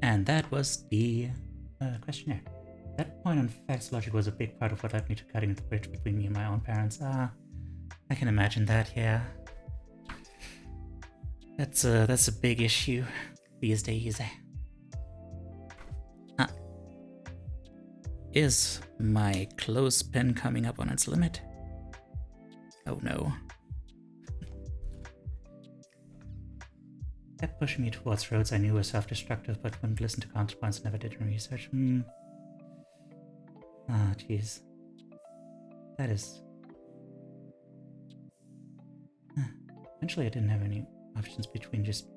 And that was the questionnaire. That point on facts logic was a big part of what led me to cutting the bridge between me and my own parents. I can imagine that, yeah. That's a big issue these days. Is my clothespin coming up on its limit? Oh no. Kept pushing me towards roads I knew were self-destructive, but wouldn't listen to counterpoints, never did any research. Ah, jeez. That is... Eventually I didn't have any options between just...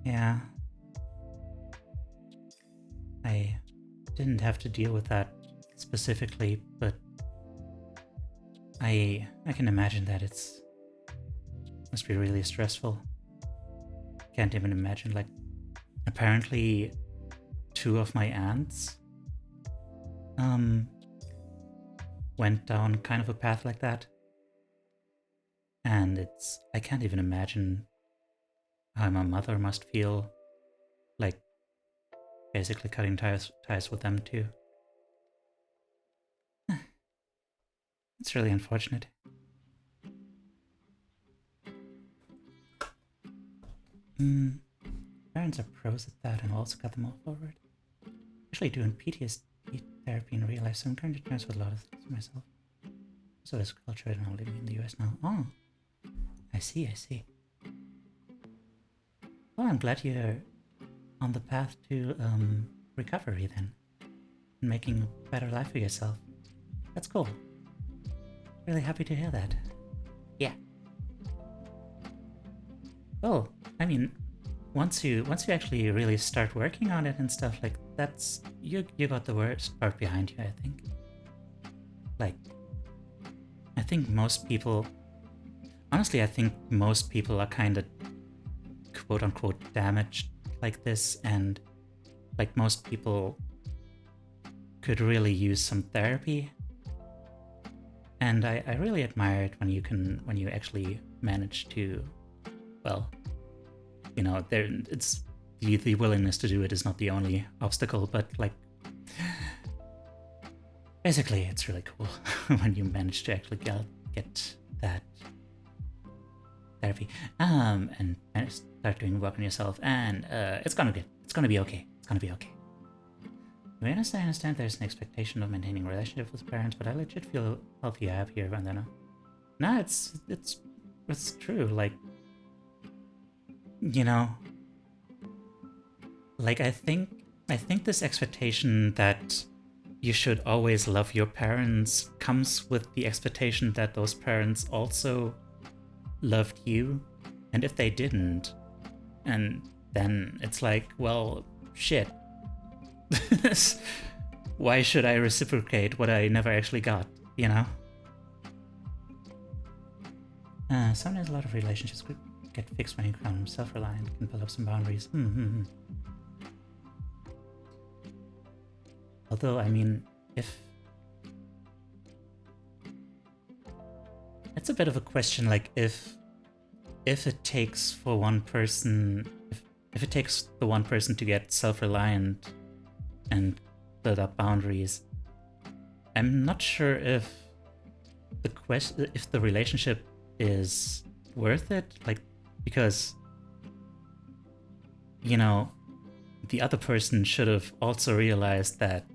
Yeah. I didn't have to deal with that specifically, but I can imagine that it's... must be really stressful. Can't even imagine, like, apparently 2 of my aunts went down kind of a path like that. And I can't even imagine how my mother must feel, like, basically cutting ties with them too. It's really unfortunate. Parents are pros at that and also got them all forward. Actually doing PTSD therapy in real life, so I'm trying to transfer a lot of things to myself. So it's culture and I'm living in the US now. Oh, I see. Well, I'm glad you're on the path to recovery then. And making a better life for yourself. That's cool. Really happy to hear that. Yeah. Well, I mean, once you actually really start working on it and stuff, like, that's you got the worst part behind you, I think. Like, I think most people, honestly, I think most people are kind of quote unquote damaged like this, and like most people could really use some therapy. And I really admire it when you actually manage to, well, you know, it's the willingness to do it is not the only obstacle, but like basically it's really cool when you manage to actually get that therapy, and start doing work on yourself, and it's gonna be okay. It's gonna be okay. I understand there's an expectation of maintaining a relationship with parents, but I legit feel healthy, happier when they're not. No, it's true. Like, you know, like I think this expectation that you should always love your parents comes with the expectation that those parents also loved you, and if they didn't, and then it's like, well, shit. Why should I reciprocate what I never actually got, you know? Sometimes a lot of relationships get fixed when you become self-reliant, can build up some boundaries. Although, I mean, if... It's a bit of a question, like, if it takes for one person... If it takes the one person to get self-reliant and build up boundaries, I'm not sure if the relationship is worth it, like, because, you know, the other person should have also realized that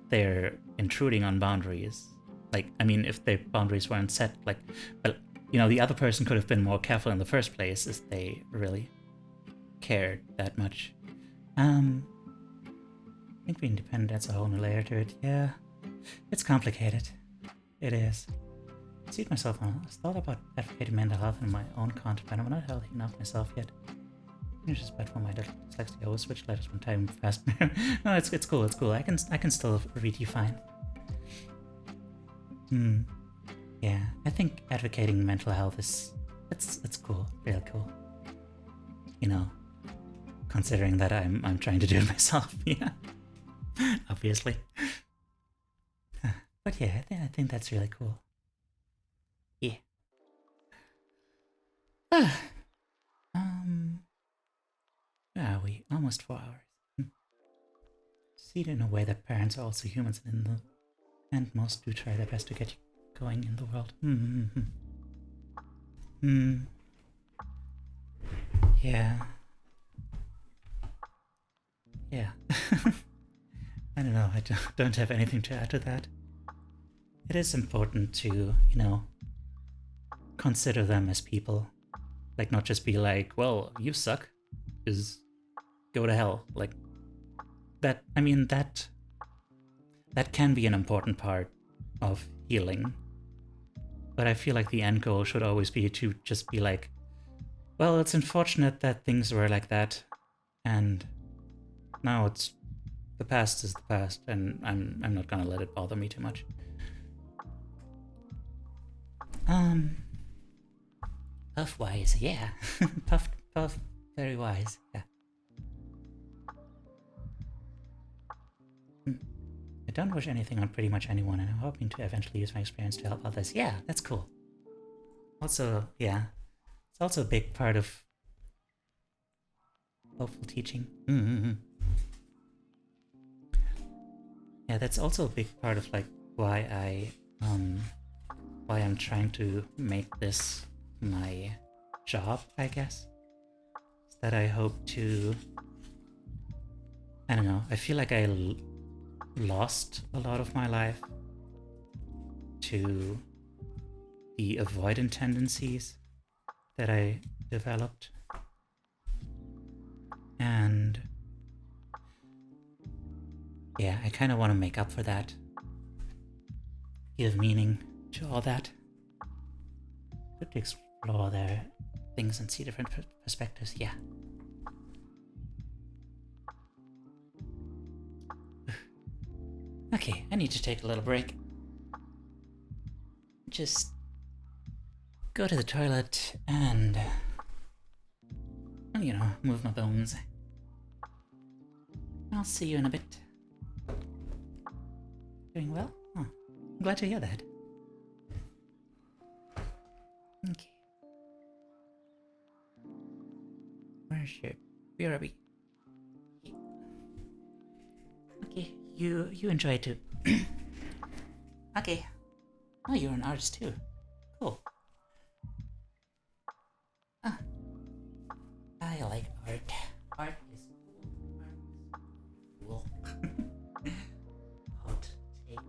they're intruding on boundaries. Like, I mean, if their boundaries weren't set, like, well, you know, the other person could have been more careful in the first place if they really cared that much. I think being dependent adds a whole new layer to it. Yeah, it's complicated. It is. I see it myself. I thought about advocating mental health in my own content, but I'm not healthy enough myself yet. It's just bad for my dyslexia. I always switch letters one time fast. No, it's cool. It's cool. I can still read you fine. Yeah, I think advocating mental health is it's cool, real cool. You know, considering that I'm trying to do it myself. Yeah, obviously. But yeah, I think that's really cool. Yeah. Where are we? Almost 4 hours. See it in a way that parents are also humans, and most do try their best to get you going in the world. Yeah. Yeah. I don't know. I don't have anything to add to that. It is important to, you know, consider them as people. Like, not just be like, well, you suck, is go to hell. Like, that, I mean, that can be an important part of healing. But I feel like the end goal should always be to just be like, well, it's unfortunate that things were like that, and now it's, the past is the past, and I'm not gonna let it bother me too much. Puff wise, yeah. Puff, very wise, yeah. I don't wish anything on pretty much anyone, and I'm hoping to eventually use my experience to help others. Yeah, that's cool. Also, yeah, it's also a big part of hopeful teaching. Yeah, that's also a big part of like why I'm trying to make this my job, I guess. That I hope to, I don't know, I feel like I lost a lot of my life to the avoidant tendencies that I developed. And yeah, I kind of want to make up for that. Give meaning to all that. Good to explore their things and see different perspectives, yeah. Okay, I need to take a little break. Just go to the toilet and, you know, move my bones. I'll see you in a bit. Doing well? Oh, I'm glad to hear that. Okay. Where's your BRB? Okay, you enjoy it too. Okay. Oh, you're an artist too. Cool. I like art. Art is cool. Art is cool. Hot take.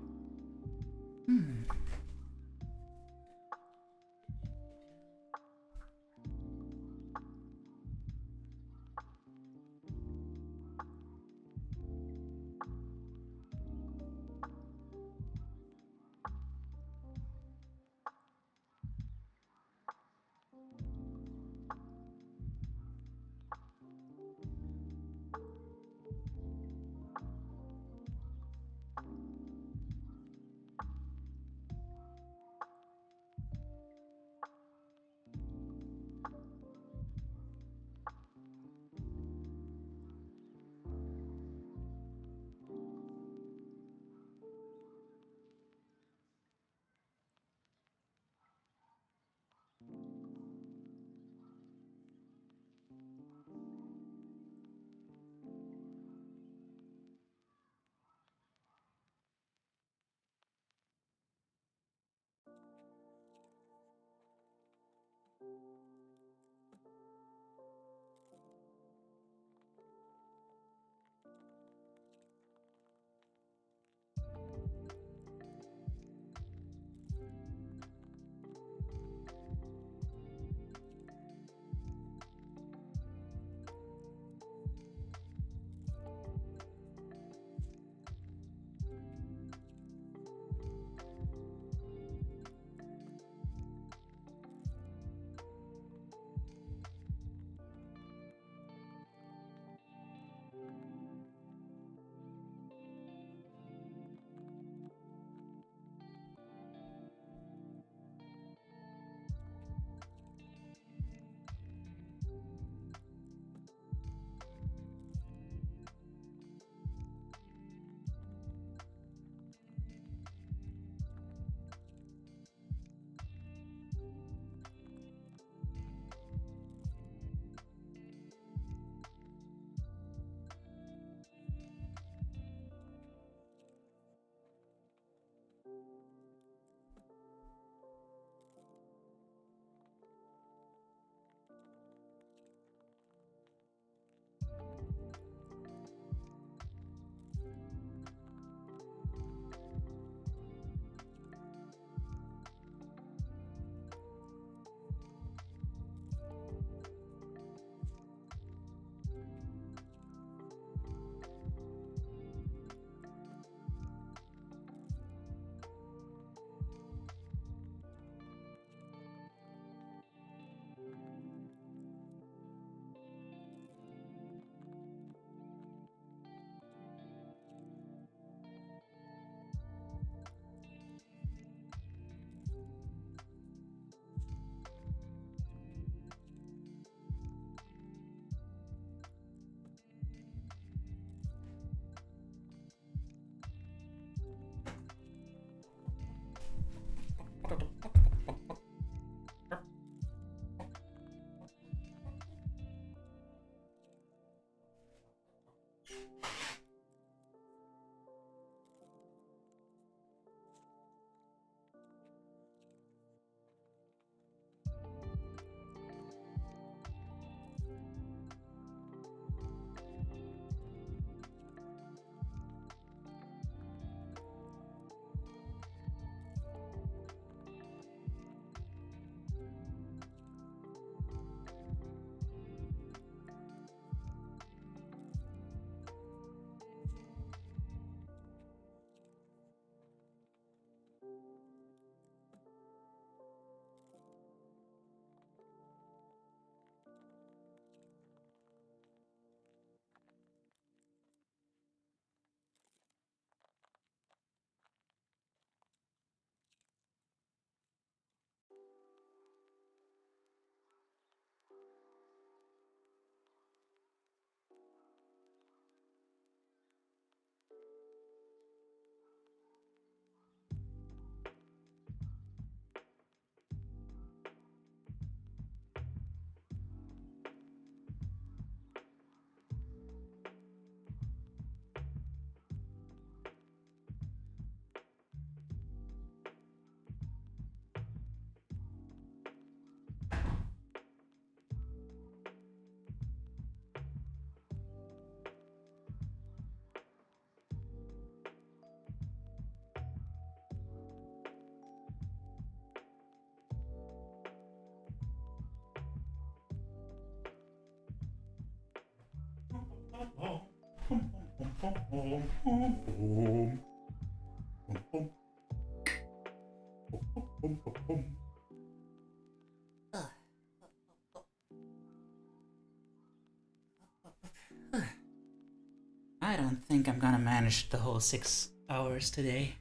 I don't think I'm gonna manage the whole 6 hours today.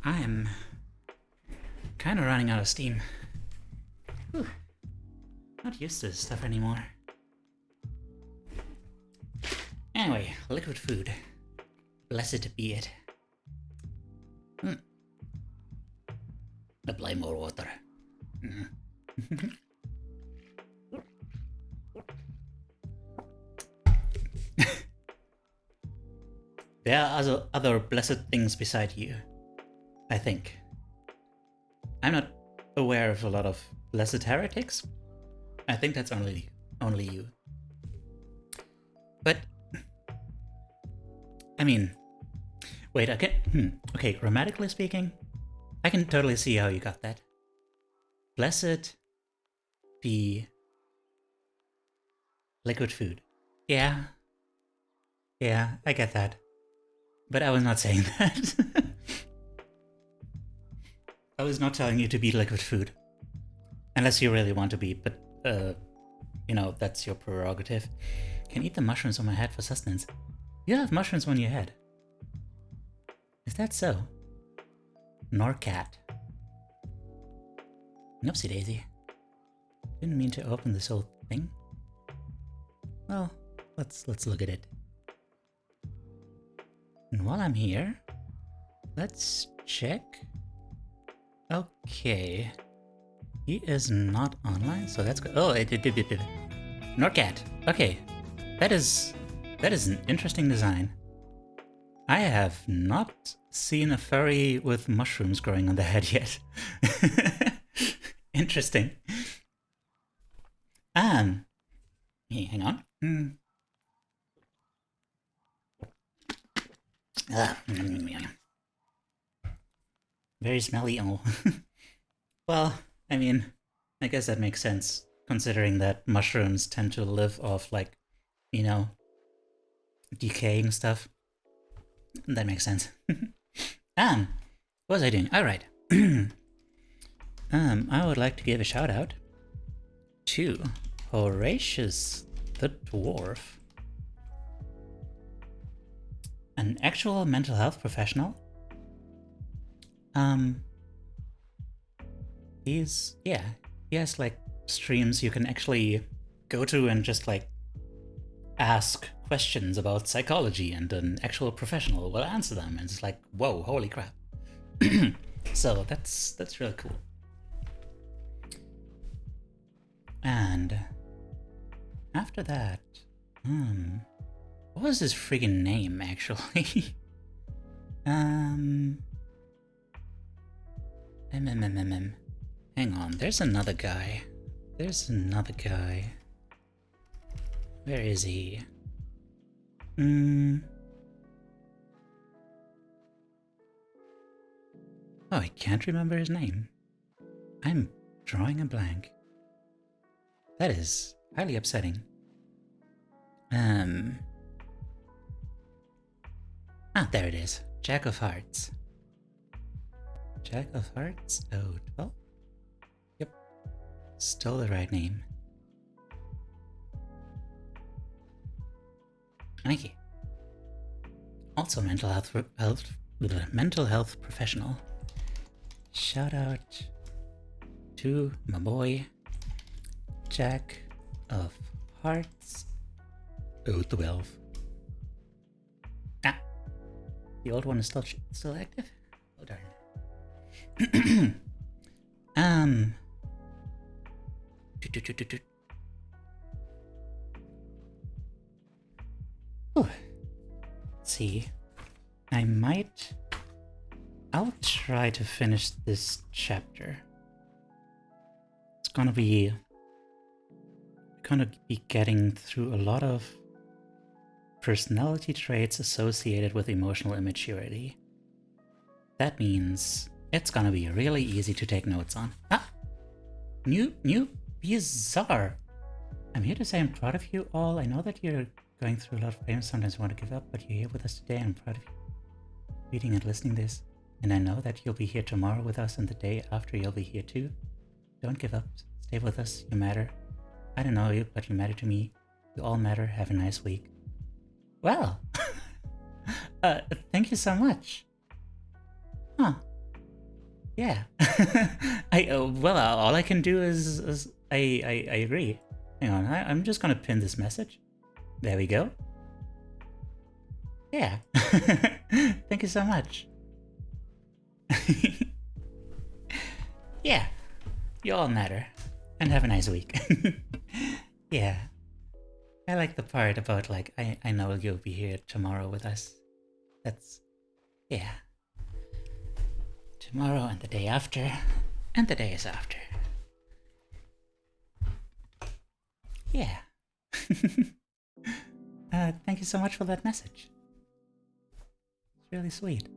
I'm kind of running out of steam. Whew. Not used to this stuff anymore. Anyway, liquid food. Blessed be it. Apply more water. There are other blessed things beside you, I think. I'm not aware of a lot of blessed heretics. I think that's only you. But I mean, wait, okay, grammatically speaking, I can totally see how you got that. Blessed be liquid food. Yeah, I get that. But I was not saying that. I was not telling you to be liquid food. Unless you really want to be, but, you know, that's your prerogative. Can eat the mushrooms on my head for sustenance. You have mushrooms on your head. Is that so? Nor cat. Oopsie daisy. Didn't mean to open this whole thing. Well, let's look at it. And while I'm here, let's check. Okay. He is not online, so that's good. Oh, Norcat. Okay. That is an interesting design. I have not seen a furry with mushrooms growing on the head yet. Interesting. Hey, hang on. Very smelly. Oh. Well, I mean, I guess that makes sense, considering that mushrooms tend to live off, like, you know, decaying stuff. That makes sense. What was I doing? Alright. I would like to give a shout out to Horatius the Dwarf, an actual mental health professional. He has like streams you can actually go to and just like ask questions about psychology, and an actual professional will answer them, and it's like, whoa, holy crap. So that's really cool. And after that, what was his friggin' name actually? Hang on, there's another guy. Where is he? Oh, I can't remember his name. I'm drawing a blank. That is highly upsetting. There it is. Jack of Hearts. Jack of Hearts? Oh, 12? Yep. Still the right name. Okay. Also mental health professional. Shout out to my boy Jack of Hearts. Oh, 12. The old one is still active? Oh darn. Let's see. I'll try to finish this chapter. It's gonna be getting through a lot of personality traits associated with emotional immaturity. That means it's gonna be really easy to take notes on. New bizarre. I'm here to say I'm proud of you all. I know that you're going through a lot of pain. Sometimes you want to give up, but you're here with us today, and I'm proud of you. Reading and listening to this. And I know that you'll be here tomorrow with us, and the day after you'll be here too. Don't give up. Stay with us. You matter. I don't know you, but you matter to me. You all matter. Have a nice week. Well, thank you so much. Huh. Yeah. All I can do is I agree. Hang on, I'm just gonna pin this message. There we go. Yeah. Thank you so much. Yeah. You all matter. And have a nice week. Yeah. I like the part about, like, I know you'll be here tomorrow with us. That's... yeah. Tomorrow and the day after. And the days after. Yeah. Thank you so much for that message. It's really sweet.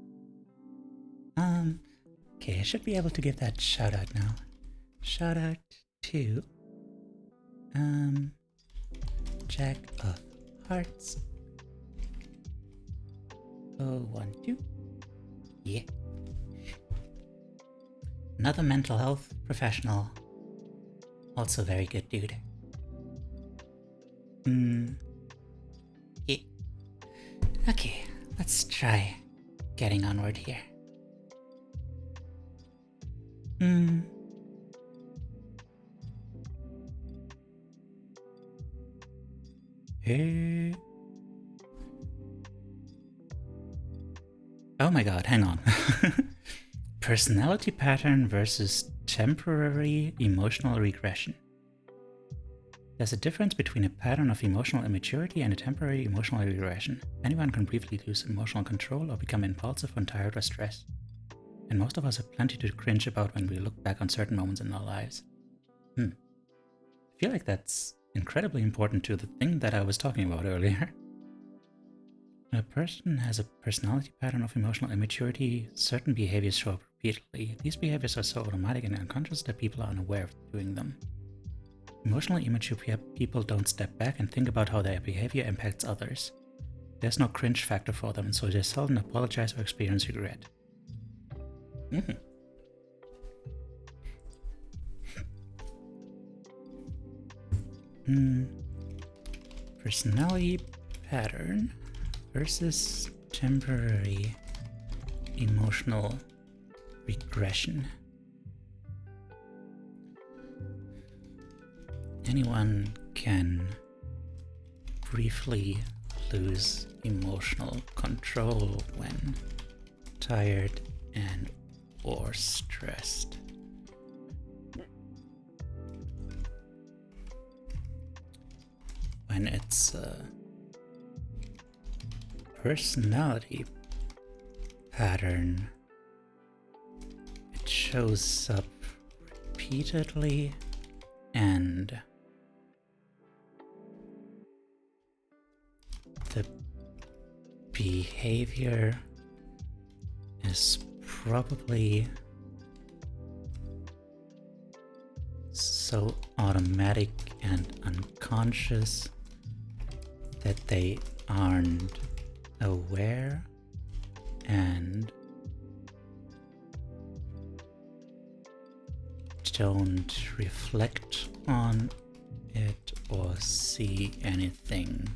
Okay, I should be able to give that shout out now. Shout out to Jack of Hearts 012. Yeah. Another mental health professional. Also very good dude. Yeah. Okay, let's try getting onward here. Oh my god, hang on. Personality pattern versus temporary emotional regression. There's a difference between a pattern of emotional immaturity and a temporary emotional regression. Anyone can briefly lose emotional control or become impulsive when tired or stressed. And most of us have plenty to cringe about when we look back on certain moments in our lives. I feel like that's incredibly important to the thing that I was talking about earlier. When a person has a personality pattern of emotional immaturity, certain behaviors show up repeatedly. These behaviors are so automatic and unconscious that people are unaware of doing them. Emotionally immature people don't step back and think about how their behavior impacts others. There's no cringe factor for them, so they seldom apologize or experience regret. Personality pattern versus temporary emotional regression. Anyone can briefly lose emotional control when tired and or stressed. When it's a personality pattern, it shows up repeatedly and the behavior is probably so automatic and unconscious that they aren't aware and don't reflect on it or see anything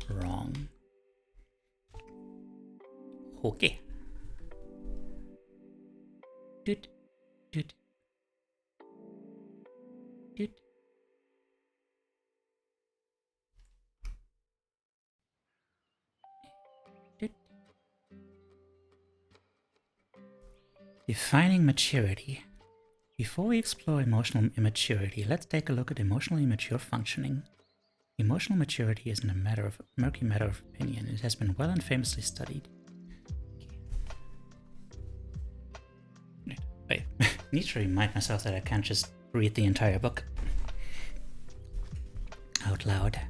wrong. Okay. Doot, doot, doot. Doot. Defining maturity. Before we explore emotional immaturity, let's take a look at emotionally immature functioning. Emotional maturity isn't a murky matter of opinion. It has been well and famously studied. I need to remind myself that I can't just read the entire book out loud.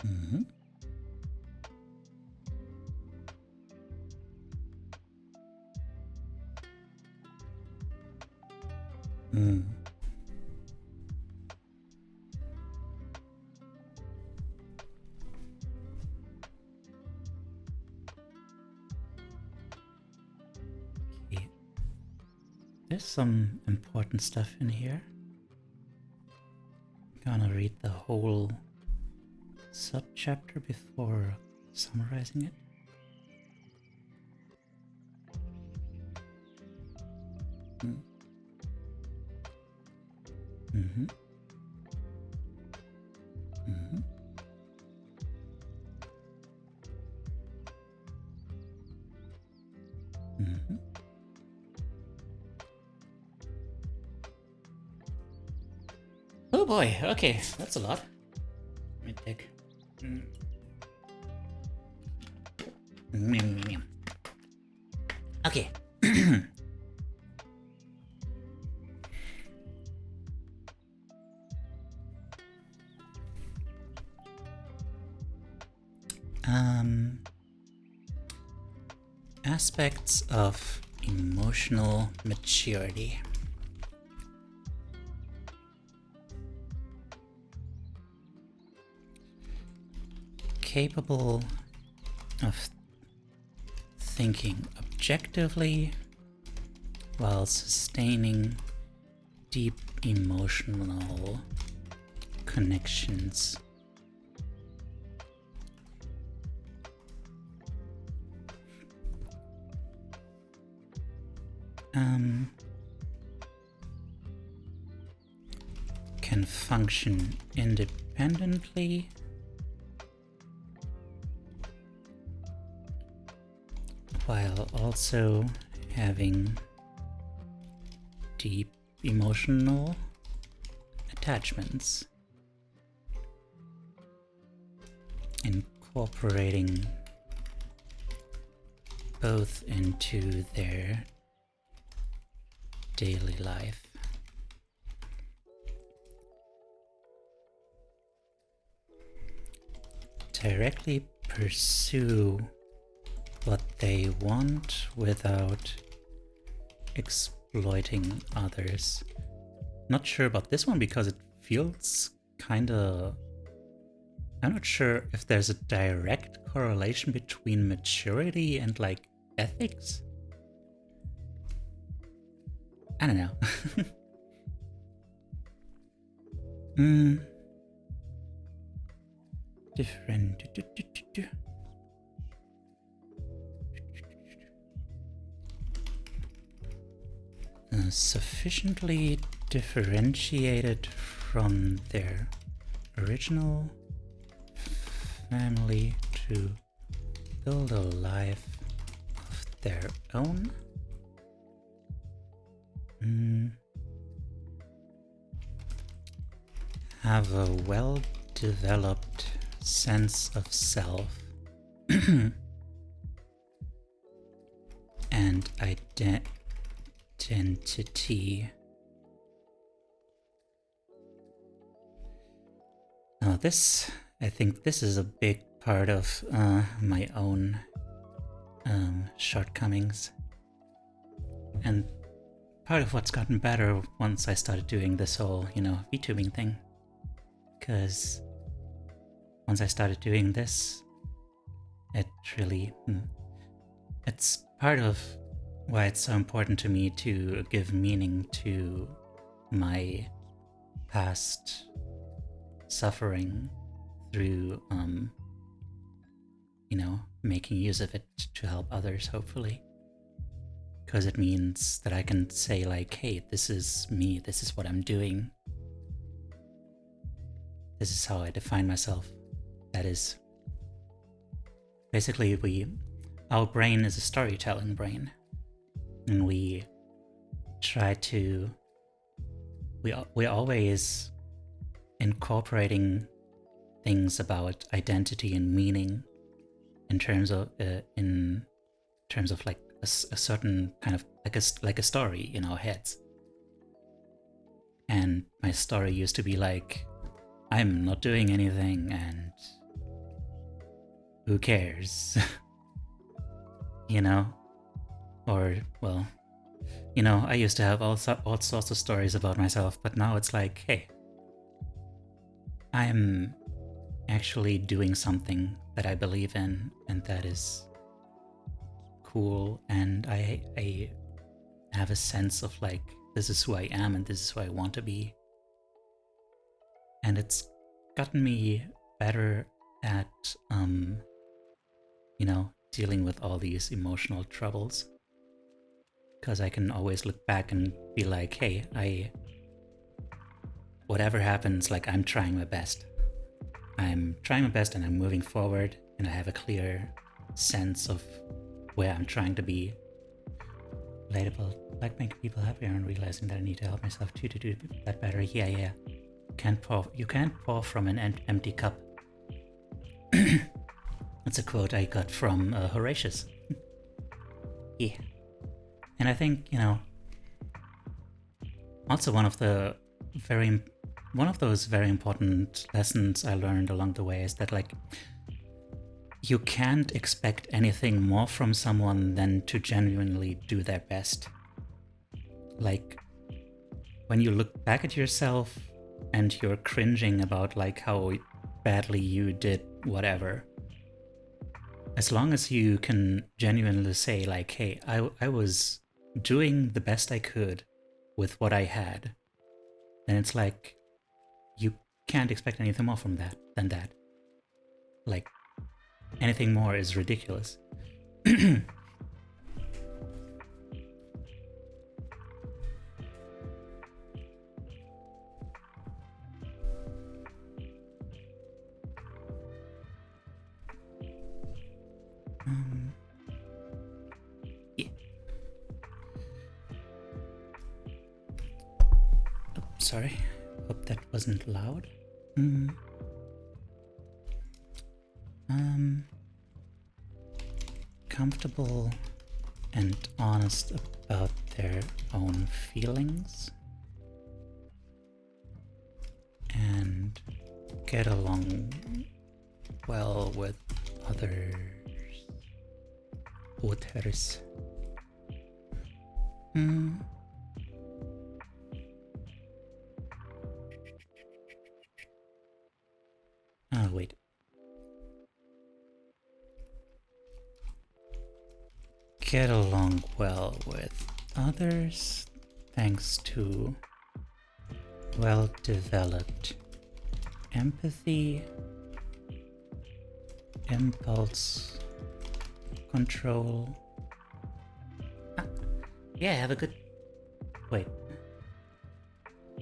Mm-hmm. Mm. Okay. There's some important stuff in here. I'm gonna read the whole subchapter before summarizing it. Mm-hmm. Mm-hmm. Mm-hmm. Oh boy, okay, that's a lot. Let me take. Okay. Aspects of emotional maturity. Capable of thinking objectively while sustaining deep emotional connections. Can function independently while also having deep emotional attachments, incorporating both into their daily life. Directly pursue what they want without exploiting others. Not sure about this one because it feels kinda... I'm not sure if there's a direct correlation between maturity and like ethics. I don't know. Different. Sufficiently differentiated from their original family to build a life of their own. Have a well-developed sense of self and identity. Now this, I think this is a big part of my own shortcomings. And part of what's gotten better once I started doing this whole, VTubing thing. Because once I started doing this, it really... it's part of why it's so important to me to give meaning to my past suffering through, making use of it to help others, hopefully. Because it means that I can say like, hey, this is me, this is what I'm doing. This is how I define myself. That is... basically, our brain is a storytelling brain. And we try to... we're always incorporating things about identity and meaning in terms of like a certain kind of like a story in our heads. And my story used to be like, I'm not doing anything and who cares? You know? Or, well, you know, I used to have all sorts of stories about myself, but now it's like, hey, I'm actually doing something that I believe in, and that is cool, and I have a sense of like, this is who I am and this is who I want to be. And it's gotten me better at, you know, dealing with all these emotional troubles. Because I can always look back and be like, hey, whatever happens, like, I'm trying my best. I'm trying my best and I'm moving forward, and I have a clear sense of where I'm trying to be. Relatable, like making people happier and realizing that I need to help myself too to do that better. Yeah. You can't pour from an empty cup. That's a quote I got from Horatius. Yeah. And I think, you know, also one of those very important lessons I learned along the way is that, like, you can't expect anything more from someone than to genuinely do their best. Like, when you look back at yourself and you're cringing about like how badly you did whatever, as long as you can genuinely say like, hey, I was doing the best I could with what I had, then it's like, you can't expect anything more from that than that. Like, anything more is ridiculous. Yeah. Oh, sorry. Hope that wasn't loud. Comfortable and honest about their own feelings, and get along well with others. Oh, wait. Get along well with others thanks to well-developed empathy, impulse control. Yeah, have a good... Wait.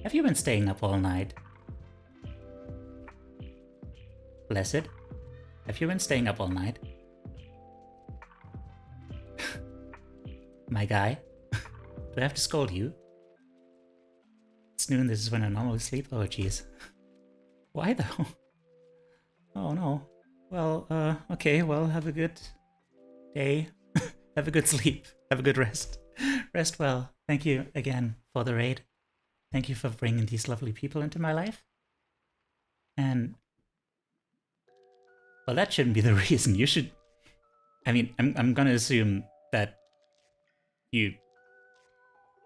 Have you been staying up all night? Blessed? Have you been staying up all night? My guy? Do I have to scold you? It's noon, this is when I normally sleep? Oh jeez. Why though? Oh no. Well, okay, well, have a good day. Have a good sleep. Have a good rest. Rest well. Thank you again for the raid. Thank you for bringing these lovely people into my life. And... well, that shouldn't be the reason. You should... I mean, I'm gonna assume that you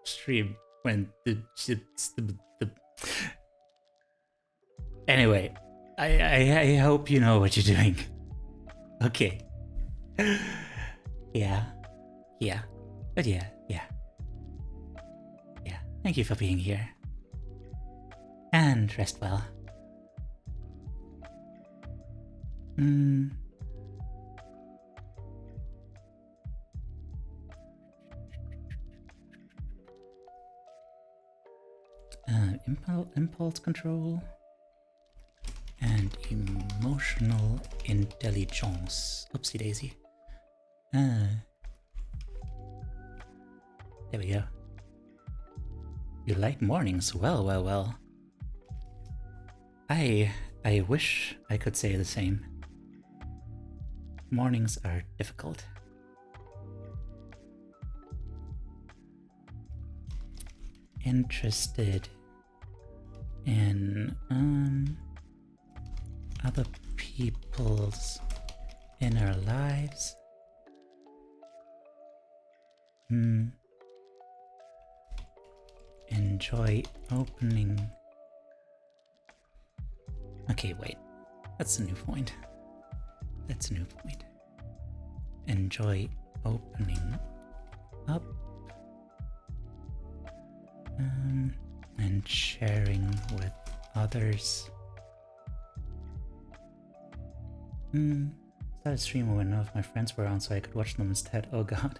stream when the Anyway, I hope you know what you're doing. Okay. Yeah. But yeah. Thank you for being here. And rest well. Impulse control and emotional intelligence. Oopsie daisy. There we go. You like mornings? Well. I wish I could say the same. Mornings are difficult. Interested in other people's in our lives. Enjoy opening. Okay, wait. That's a new point. That's a new point. Enjoy opening up and sharing with others. Started streaming when none of my friends were on so I could watch them instead. Oh god.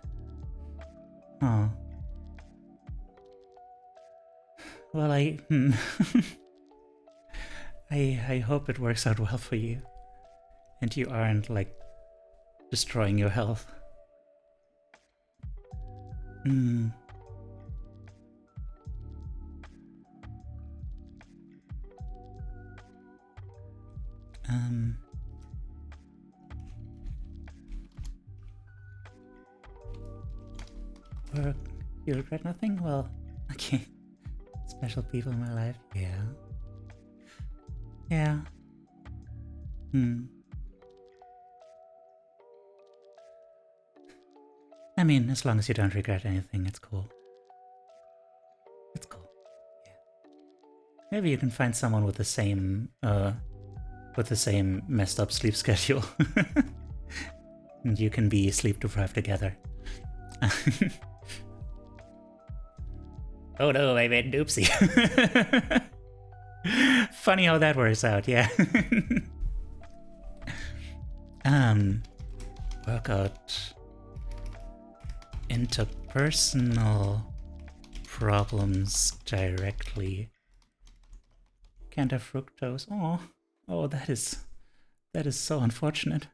Oh. Well, I hope it works out well for you. And you aren't, like, destroying your health. Work, you regret nothing? Well, okay. Special people in my life, yeah. Yeah. I mean, as long as you don't regret anything, it's cool. It's cool. Yeah. Maybe you can find someone with the same messed up sleep schedule. And you can be sleep deprived together. Oh no, I made an oopsie. Funny how that works out, yeah. Work out interpersonal problems directly. Can't have fructose. Oh, that is so unfortunate.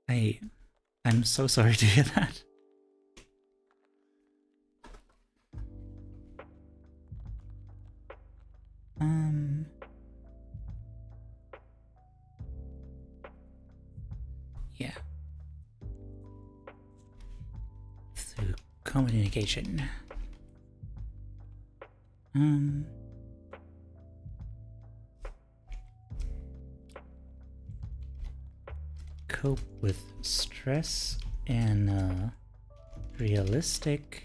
I'm so sorry to hear that. Yeah. Through communication. Cope with stress in a realistic,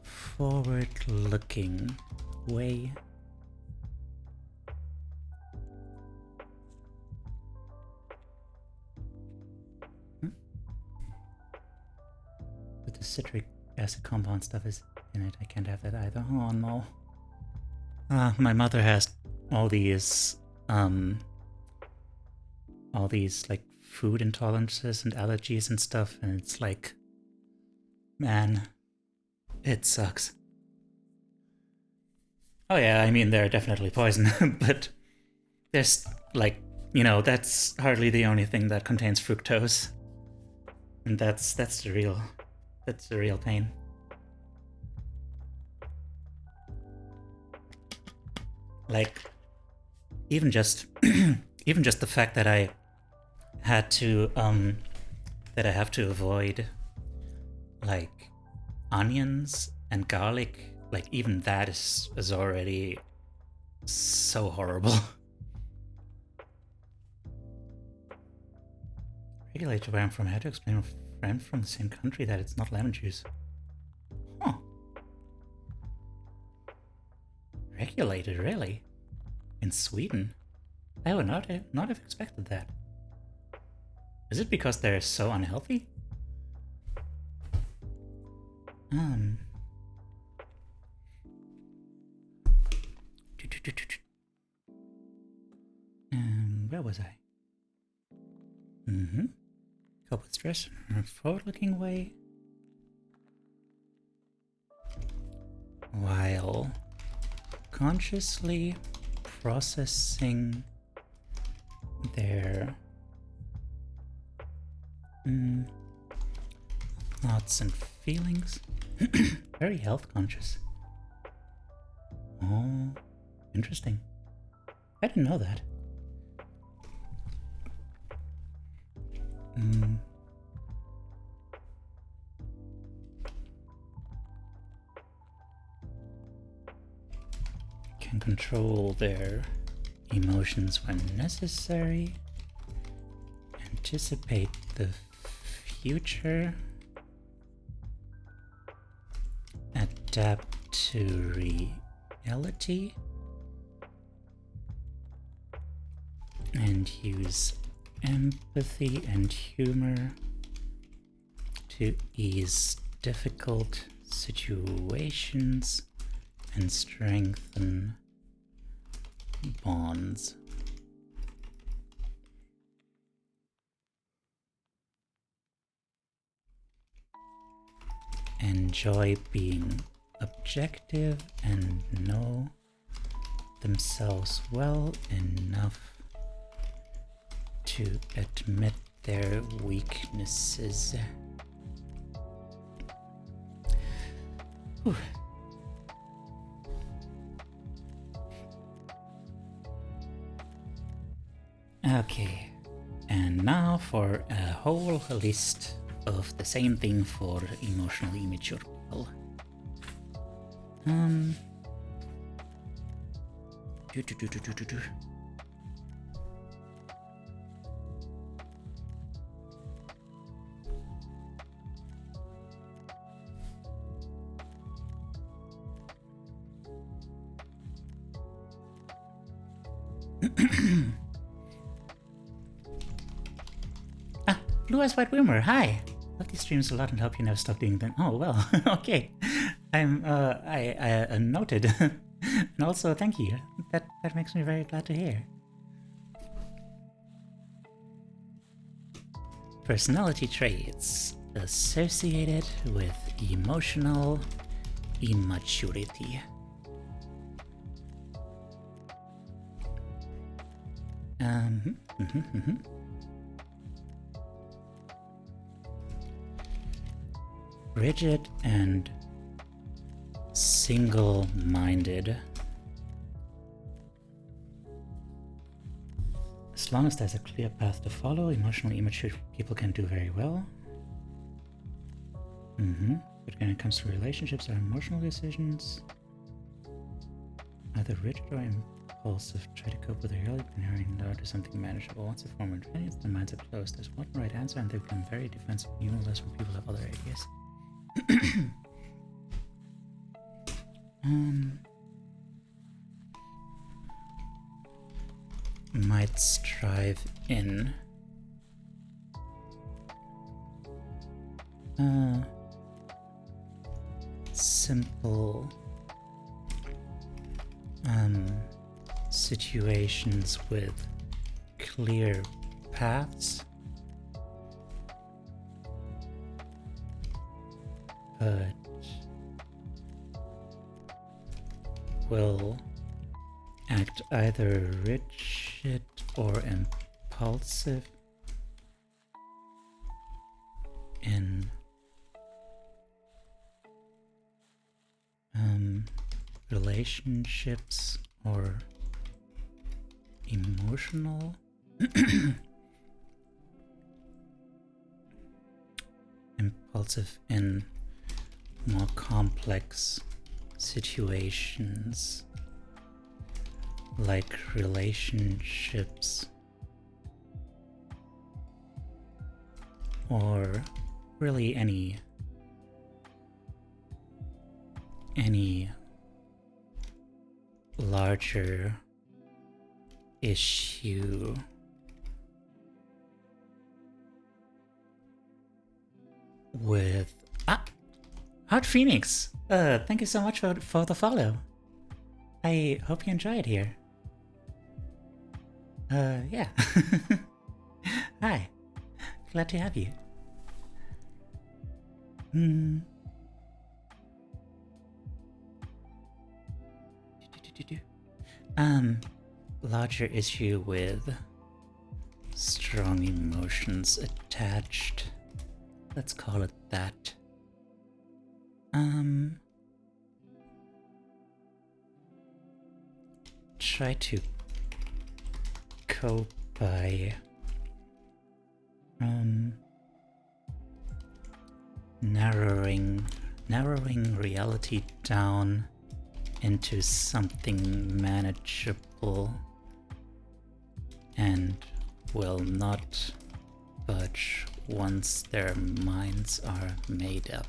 forward-looking way. But the citric acid compound stuff is in it. I can't have that either. Oh no. My mother has all these like food intolerances and allergies and stuff, and it's like, man, it sucks. Oh yeah, I mean, they're definitely poison, but there's, like, you know, that's hardly the only thing that contains fructose. And that's the real pain. Like, even just the fact that I had to that I have to avoid, like, onions and garlic, like, even that is already so horrible. Regulated where I'm from. I had to explain to a friend from the same country that it's not lemon juice. Huh. Regulated, really? In Sweden? I would not have expected that. Is it because they're so unhealthy? Where was I? Cope with stress in a forward-looking way, while consciously processing their thoughts and feelings. Very health conscious. Oh, interesting. I didn't know that. can control their emotions when necessary, anticipate the future, adapt to reality, and use empathy and humor to ease difficult situations and strengthen bonds. Enjoy being objective and know themselves well enough to admit their weaknesses. Whew. Okay, and now for a whole list of the same thing for emotionally immature people. Blue Eyes White Rumor, hi! Love these streams a lot and hope you never stop doing them. Oh, well, okay. I noted. And also, thank you. That makes me very glad to hear. Personality traits associated with emotional immaturity. Rigid and single-minded. As long as there's a clear path to follow, emotionally immature people can do very well. But when it comes to relationships or emotional decisions, either rigid or impulsive, try to cope with the reality and hurrying down to something manageable. Once they form opinions, their minds are closed. There's one right answer and they become very defensive and humorless when people have other ideas. Might strive in simple situations with clear paths, but will act either rigid or impulsive in relationships or emotional impulsive in more complex situations like relationships or really any larger issue. With Hot Phoenix, thank you so much for the follow. I hope you enjoy it here. Yeah. Hi. Glad to have you. Larger issue with strong emotions attached. Let's call it that. Try to cope by narrowing reality down into something manageable and will not budge once their minds are made up.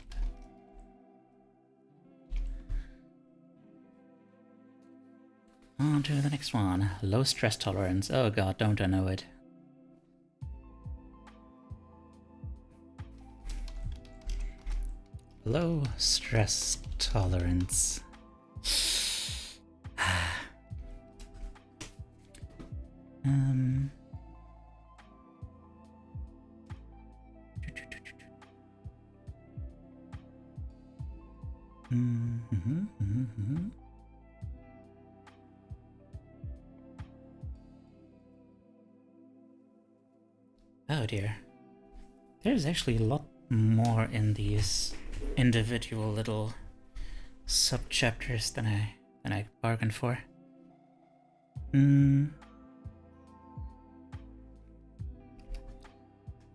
On to the next one. Low stress tolerance. Oh god, don't I know it. Low stress tolerance. Oh dear. There's actually a lot more in these individual little sub-chapters than I bargained for.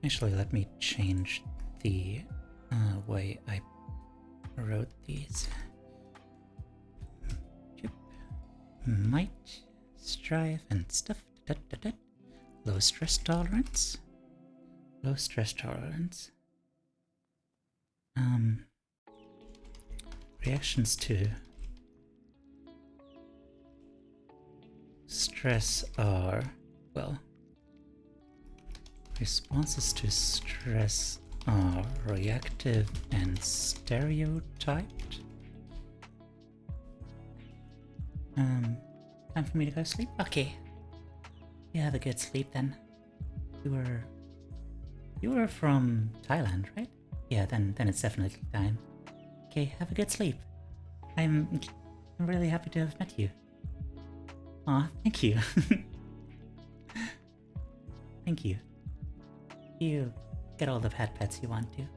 Actually, let me change the way I wrote these. Might, strive, and stuff. Low stress tolerance. Low stress tolerance. Reactions to stress are, well, responses to stress are reactive and stereotyped. Time for me to go sleep? Okay. You have a good sleep then. You were from Thailand, right? Yeah, then it's definitely time. Okay, have a good sleep. I'm really happy to have met you. Aw, thank you. Thank you. You get all the pets you want to.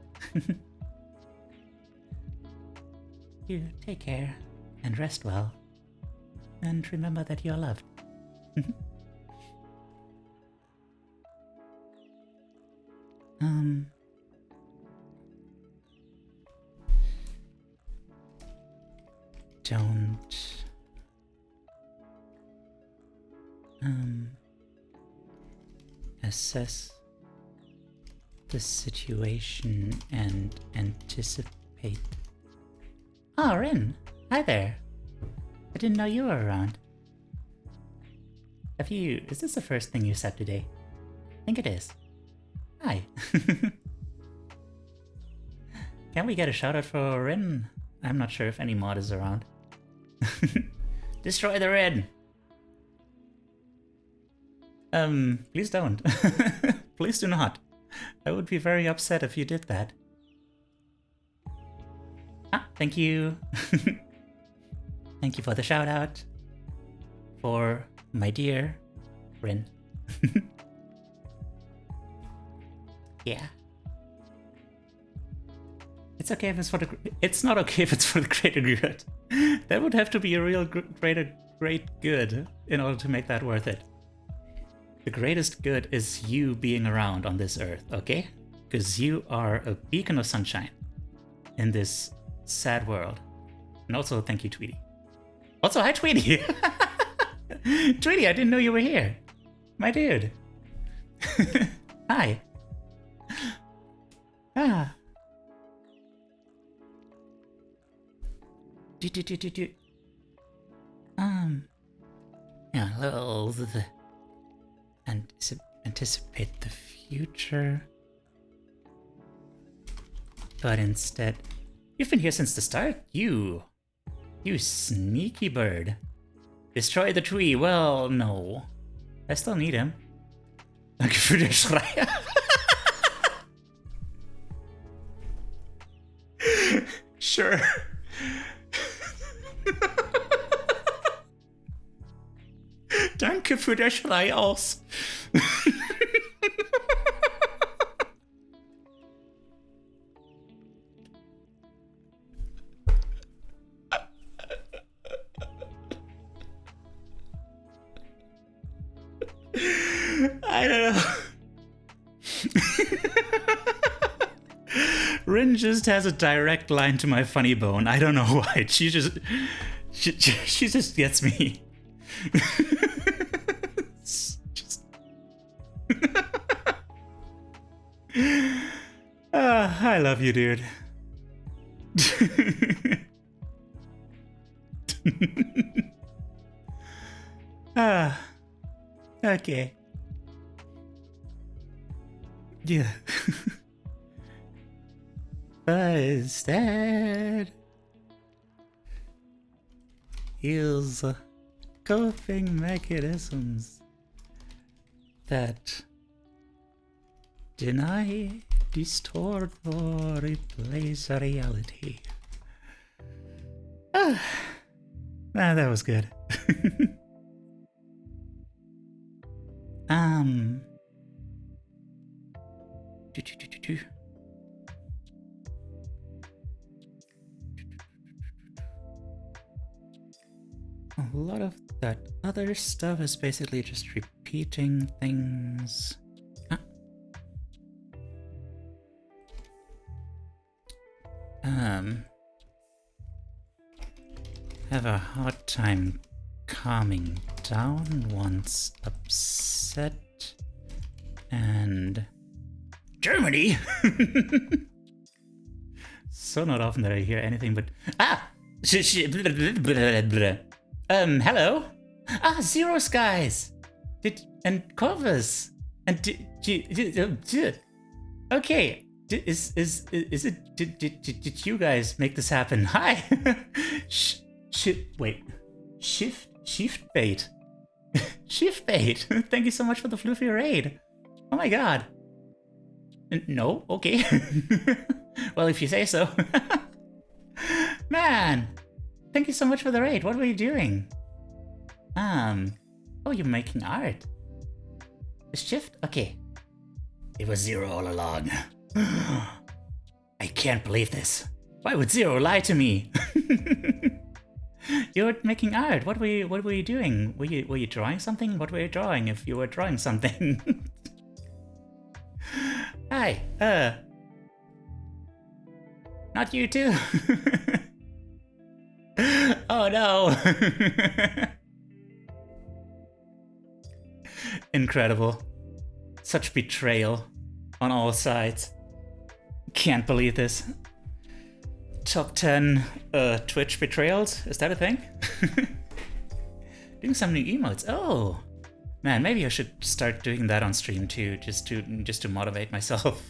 You take care and rest well. And remember that you're loved. Don't assess the situation and anticipate. Oh, Rin! Hi there! I didn't know you were around. Is this the first thing you said today? I think it is. Hi. Can we get a shout out for Rin? I'm not sure if any mod is around. Destroy the Rin! Please don't. Please do not. I would be very upset if you did that. Ah, thank you. Thank you for the shout out. For my dear Rin. Yeah. It's okay if it's for the. It's not okay if it's for the greater good. That would have to be a real great good in order to make that worth it. The greatest good is you being around on this earth, okay? Because you are a beacon of sunshine in this sad world. And also, thank you, Tweety. Also, hi, Tweety! Tweety, I didn't know you were here. My dude. Hi. Ah. Yeah, little anticipate the future, but instead, you've been here since the start. You sneaky bird. Destroy the tree. Well, no, I still need him. Danke für den Schrei. Sure. Danke für den Schrei aus. I don't know. Rin just has a direct line to my funny bone. I don't know why. She She just gets me. Just... I love you, dude. Okay. Yeah. Instead, use coping mechanisms that deny, distort, or replace reality. That was good. A lot of that other stuff is basically just repeating things. Have a hard time calming down once upset, and Germany. So not often that I hear anything but hello. Zero Skies. And Corvus. And okay. Is it? Did you guys make this happen? Hi. Wait. Shift bait. Shift bait. Thank you so much for the fluffy raid. Oh my god. No. Okay. Well, if you say so. Man. Thank you so much for the raid. What were you doing? Oh, you're making art. Shift? Okay. It was Zero all along. I can't believe this. Why would Zero lie to me? You were making art. What were you doing? Were you drawing something? What were you drawing if you were drawing something? Hi. Not you too. Oh no. Incredible. Such betrayal on all sides. Can't believe this. Top 10 Twitch betrayals? Is that a thing? Doing some new emotes. Oh, man, maybe I should start doing that on stream too, just to motivate myself.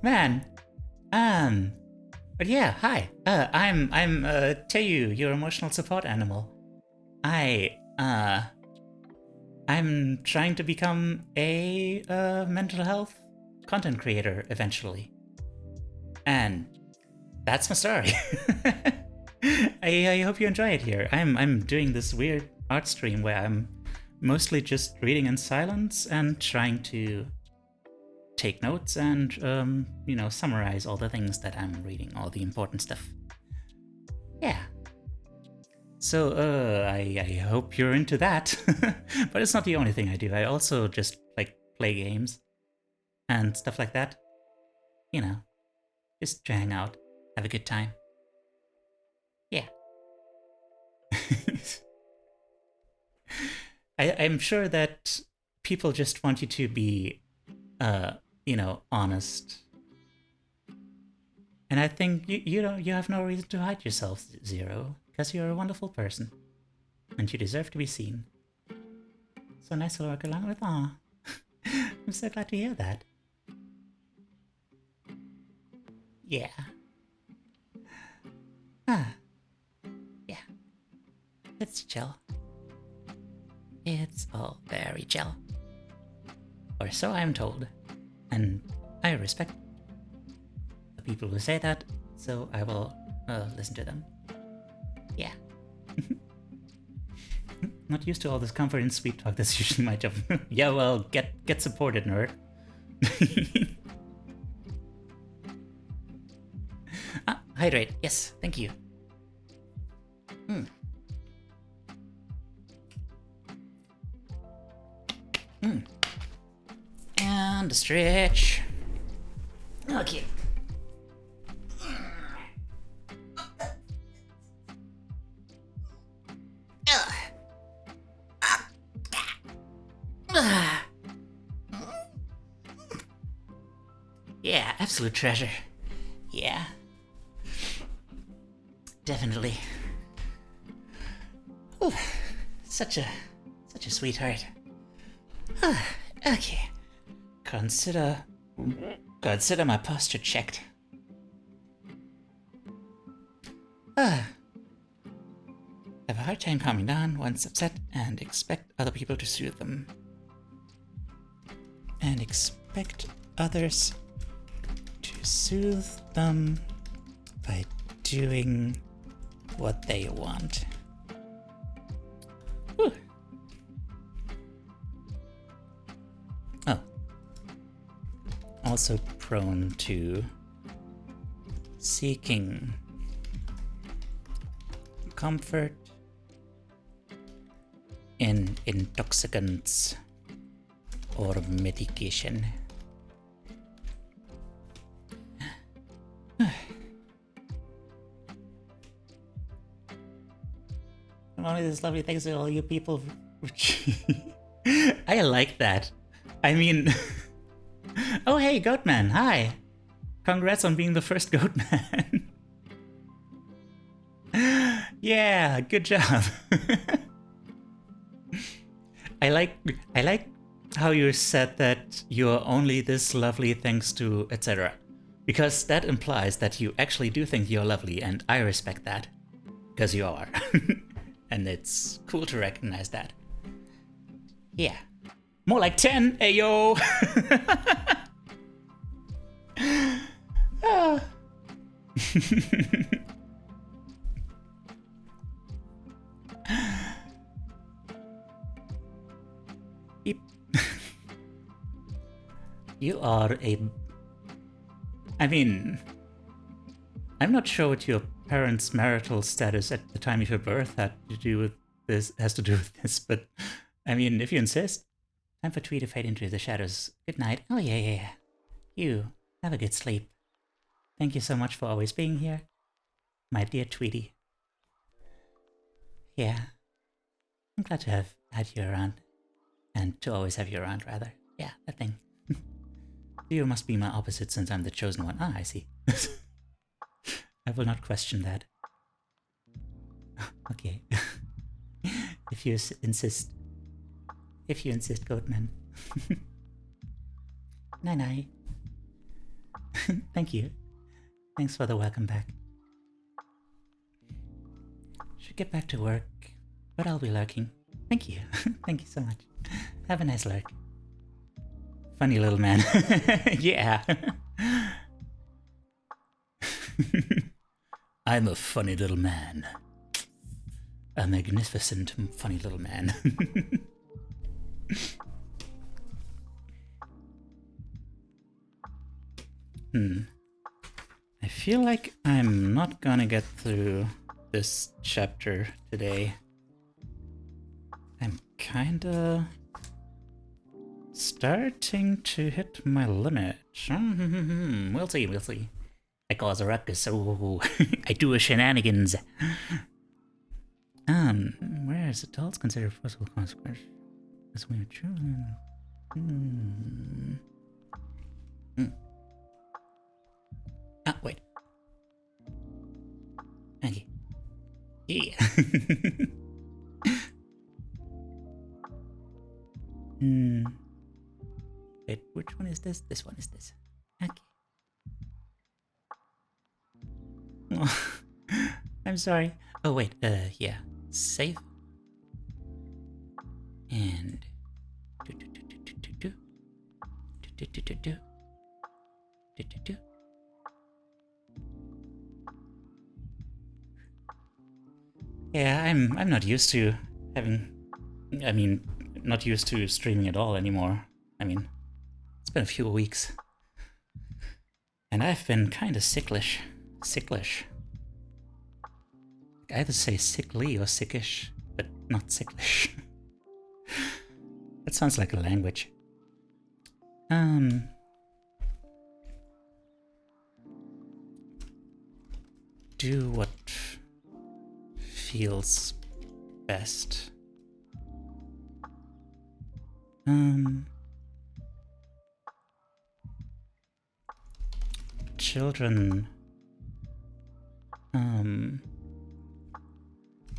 Man. But yeah, hi. I'm Teiyu, your emotional support animal. I'm trying to become a mental health content creator eventually. And that's my story. I hope you enjoy it here. I'm doing this weird art stream where I'm mostly just reading in silence and trying to take notes and summarize all the things that I'm reading, all the important stuff. Yeah. So I hope you're into that. But it's not the only thing I do. I also just play games and stuff like that. Just to hang out, have a good time. Yeah. I'm sure that people just want you to be, honest. And I think you have no reason to hide yourself, Zero, because you're a wonderful person, and you deserve to be seen. So nice to work along with. Aw, I'm so glad to hear that. Yeah. Yeah. It's chill. It's all very chill. Or so I'm told. And I respect the people who say that, so I will listen to them. Yeah. Not used to all this comfort and sweet talk, that's usually my job. Yeah, well, get supported, nerd. Hydrate, yes, thank you. And a stretch. Okay. Yeah, absolute treasure. Yeah. Definitely. Oh, such a sweetheart. Okay. Consider my posture checked. Have a hard time calming down once upset and expect other people to soothe them. And expect others to soothe them by doing what they want. Whew. Oh. Also prone to seeking comfort in intoxicants or medication. Only this lovely thanks to all you people. I like that. I mean, oh hey, Goatman, hi. Congrats on being the first Goatman. Yeah, good job. I like how you said that you're only this lovely thanks to etc. Because that implies that you actually do think you're lovely, and I respect that. Because you are. And it's cool to recognize that. Yeah. More like 10, ayo! You are a... I mean... I'm not sure what your parents' marital status at the time of your birth has to do with this, but I mean, if you insist. Time for Tweet to fade into the shadows. Good night. Oh yeah. You, have a good sleep. Thank you so much for always being here, my dear Tweety. Yeah, I'm glad to have had you around. And to always have you around, rather. Yeah, that thing. You must be my opposite since I'm the chosen one. Ah, I see. I will not question that. Okay. If you insist. If you insist, Goatman. Night-night. Thank you. Thanks for the welcome back. Should get back to work, but I'll be lurking. Thank you. Thank you so much. Have a nice lurk. Funny little man. Yeah. I'm a funny little man. A magnificent, funny little man. I feel like I'm not gonna get through this chapter today. I'm kinda starting to hit my limit. We'll see. I cause a ruckus, so I do a shenanigans. Whereas adults consider possible consequence as we mature. Ah, wait. Okay. Yeah. Wait, which one is this? This one is this. Okay. Oh, I'm sorry. Oh wait, yeah. Save. And yeah, I'm not used to not used to streaming at all anymore. I mean, it's been a few weeks. And I've been kind of sicklish. I either say sickly or sickish, but not sicklish. That sounds like a language. Do what feels best. children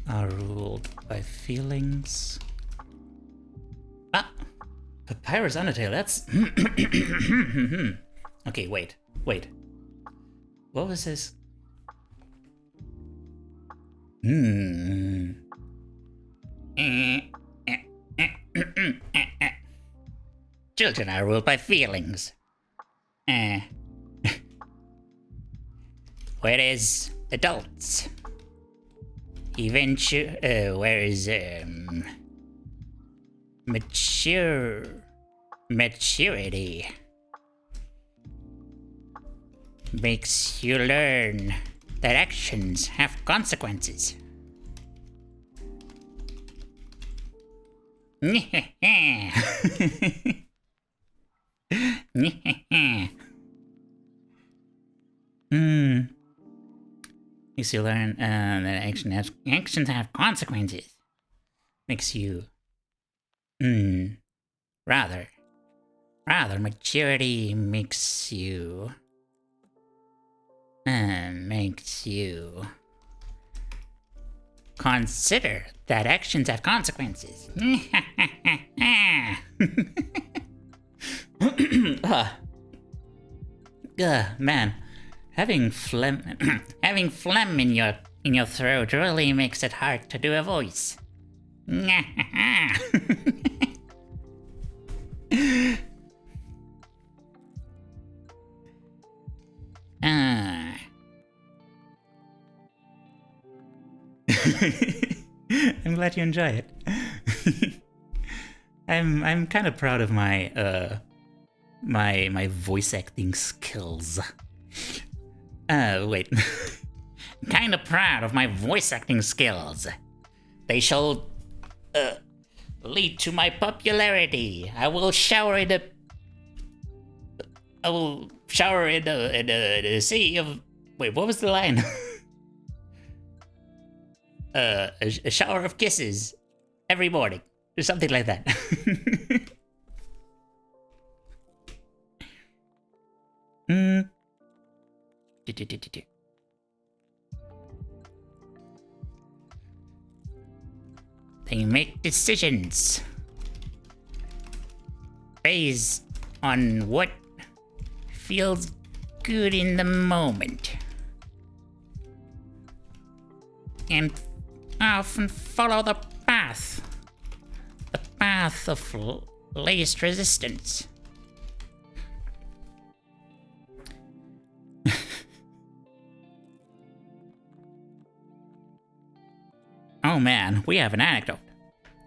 are ruled by feelings. Ah! Papyrus Undertale, that's... Okay, wait. What was this? Children are ruled by feelings. Whereas adults... maturity makes you learn that actions have consequences. Makes you learn that actions have consequences. Makes you rather maturity makes you consider that actions have consequences. Man, having phlegm in your throat really makes it hard to do a voice. I'm glad you enjoy it. I'm kind of proud of my my voice acting skills. Wait. Kind of proud of my voice acting skills. They shall lead to my popularity. I will shower in a sea of... Wait, what was the line? A shower of kisses every morning, or something like that. They make decisions based on what feels good in the moment, and often follow the path of least resistance. Oh man, we have an anecdote.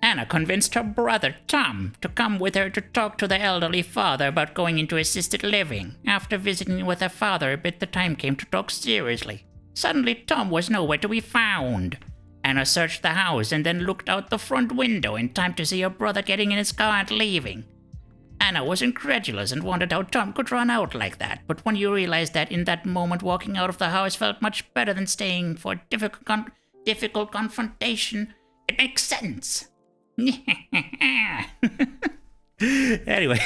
Anna convinced her brother Tom to come with her to talk to the elderly father about going into assisted living. After visiting with her father a bit, the time came to talk seriously. Suddenly, Tom was nowhere to be found. Anna searched the house and then looked out the front window in time to see her brother getting in his car and leaving. Anna was incredulous and wondered how Tom could run out like that, but when you realized that in that moment walking out of the house felt much better than staying for difficult confrontation, it makes sense. Anyway.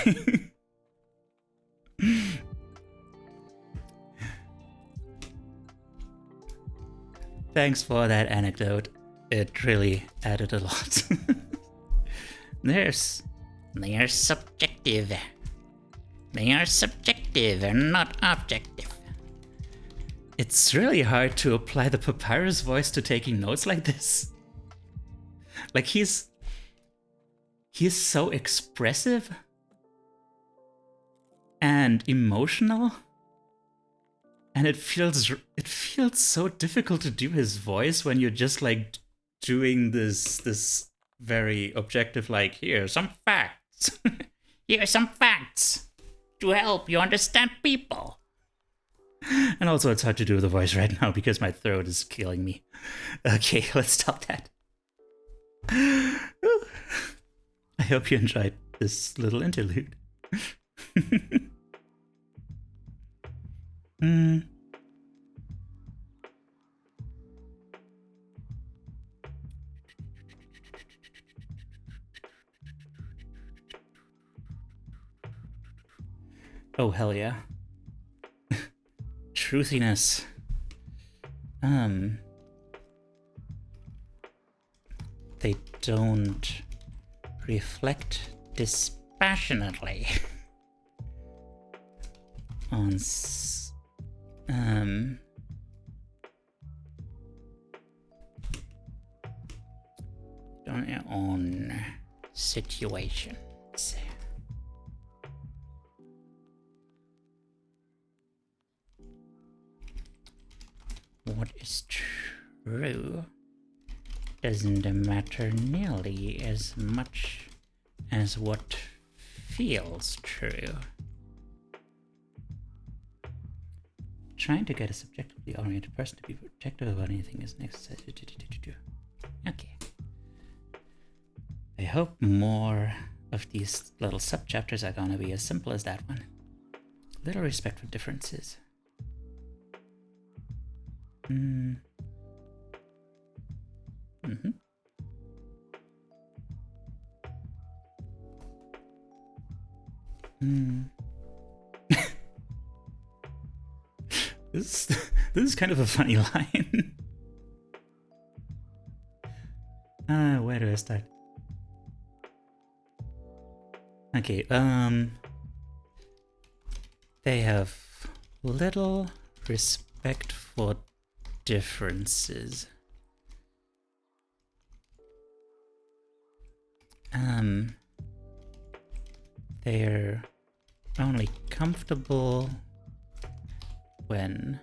Thanks for that anecdote. It really added a lot. They are subjective. They are subjective and not objective. It's really hard to apply the Papyrus voice to taking notes like this. Like he's so expressive and emotional, and it feels so difficult to do his voice when you're just like doing this very objective, like, here are some facts. Here are some facts to help you understand people. And also it's hard to do the voice right now because my throat is killing me. Okay, let's stop that. I hope you enjoyed this little interlude. Oh, hell yeah. truthiness. They don't reflect dispassionately on on situations. What is true doesn't matter nearly as much as what feels true. Trying to get a subjectively oriented person to be protective about anything is necessary. Okay. I hope more of these little sub-chapters are gonna be as simple as that one. Little respect for differences. This is kind of a funny line. Where do I start? Okay, they have little respect for differences. They're only comfortable when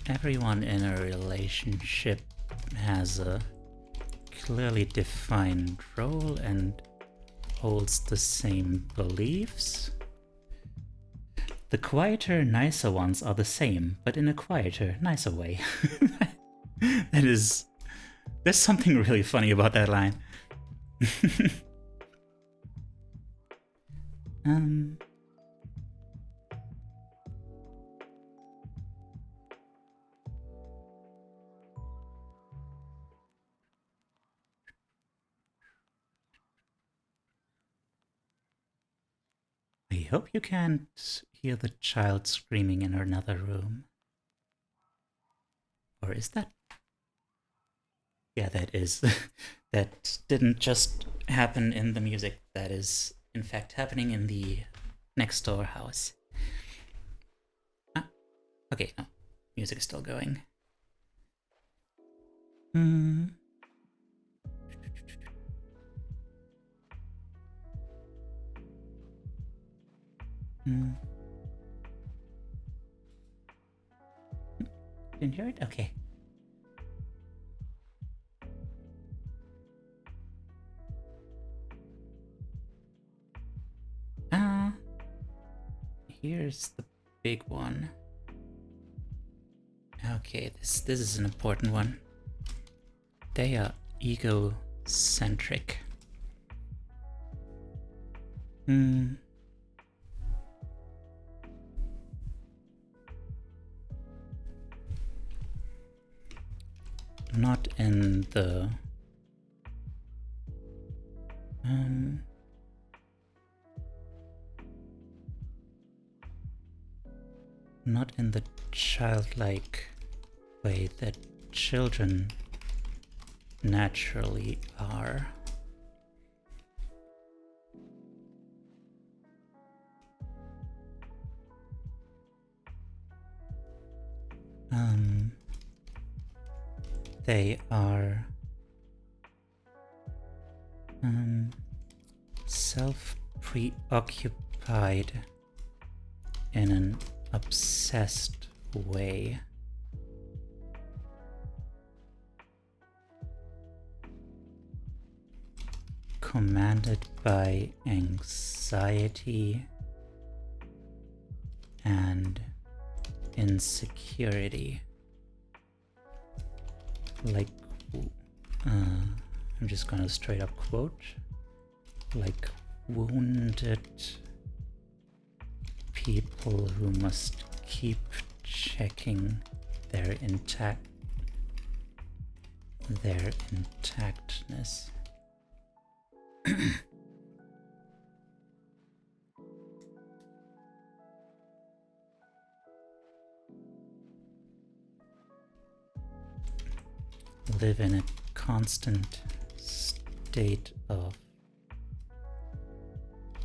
everyone in a relationship has a clearly defined role and holds the same beliefs. The quieter, nicer ones are the same, but in a quieter, nicer way. There's something really funny about that line. I hope you can't hear the child screaming in another room. Or is that? Yeah, that is. That didn't just happen in the music. That is, in fact, happening in the next door house. Okay, no. Music is still going. Didn't hear it? Okay. Here's the big one. Okay, this is an important one. They are egocentric. Not in the not in the childlike way that children naturally are. They are self-preoccupied in an obsessed way. Commanded by anxiety and insecurity. Like, I'm just gonna straight up quote, like wounded people who must keep checking their intactness. live in a constant state of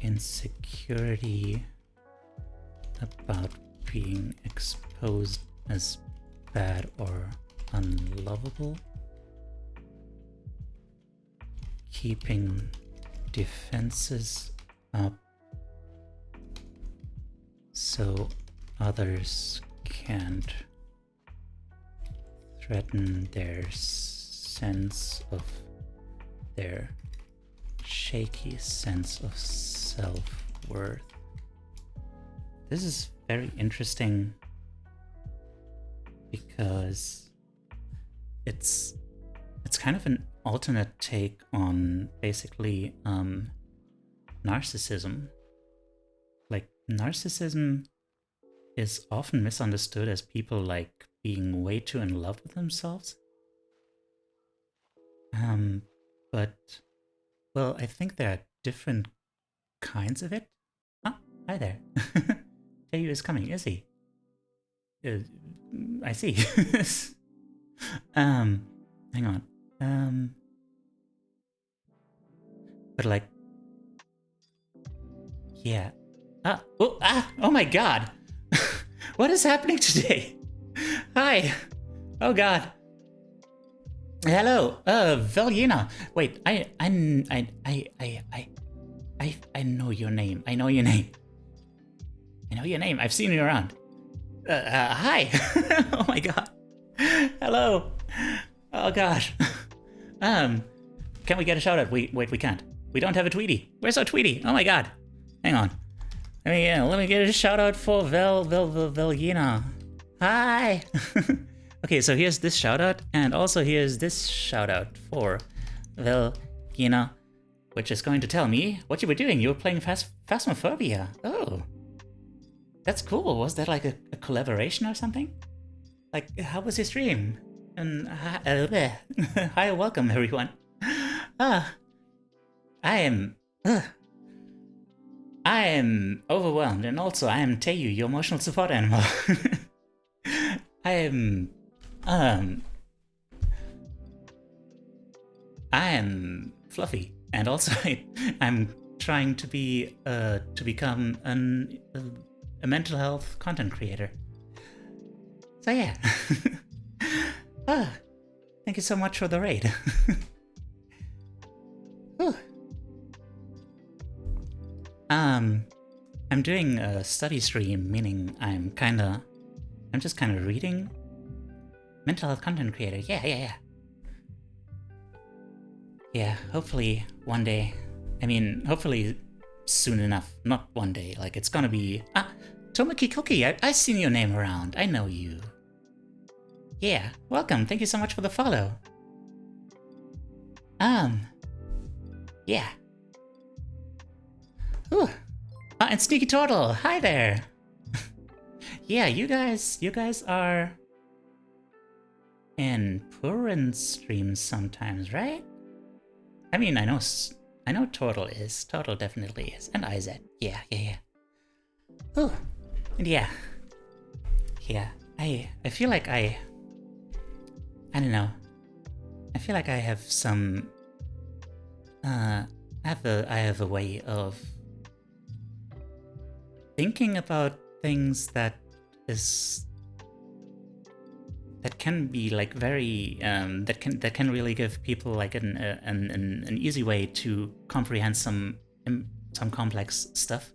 insecurity about being exposed as bad or unlovable, keeping defenses up so others can't threaten their sense of their shaky sense of self-worth. This is very interesting because it's kind of an alternate take on basically narcissism. Like, narcissism is often misunderstood as people like being way too in love with themselves. But, well, I think there are different kinds of it. Oh, hi there. Teiyu is coming, is he? I see. Hang on. But like, yeah. Oh my god! What is happening today? Hi! Oh god. Hello, Valyina. Wait, I know your name. I know your name. I know your name. I've seen you around. Hi. Oh my god. Hello. Oh gosh. Can we get a shout out? Wait, we can't. We don't have a Tweety. Where's our Tweety? Oh my god. Hang on. Let me get a shout out for Valyina. Hi. Okay, so here's this shout out, and also here's this shout out for Valyina, which is going to tell me what you were doing. You were playing Phasmophobia. Oh. That's cool. Was that like a collaboration or something? Like, how was your stream? And hi, welcome everyone. I am overwhelmed, and also I am Teiyu, your emotional support animal. I am fluffy, and also I'm trying to become a mental health content creator. So yeah. Thank you so much for the raid. I'm doing a study stream, meaning I'm just kind of reading. Mental health content creator, yeah. Yeah, hopefully one day. I mean, hopefully soon enough. Not one day, like it's gonna be... Tomaki Cookie, I've seen your name around. I know you. Yeah, welcome. Thank you so much for the follow. Yeah. Ooh. And Sneaky Turtle, hi there. Yeah, you guys are in Purin streams sometimes, right? I mean, I know Turtle is. Turtle definitely is. And Izet. Yeah. Ooh. And yeah. I feel like I don't know. I feel like I have some I have a way of thinking about things that can be like very that can really give people like an easy way to comprehend some complex stuff.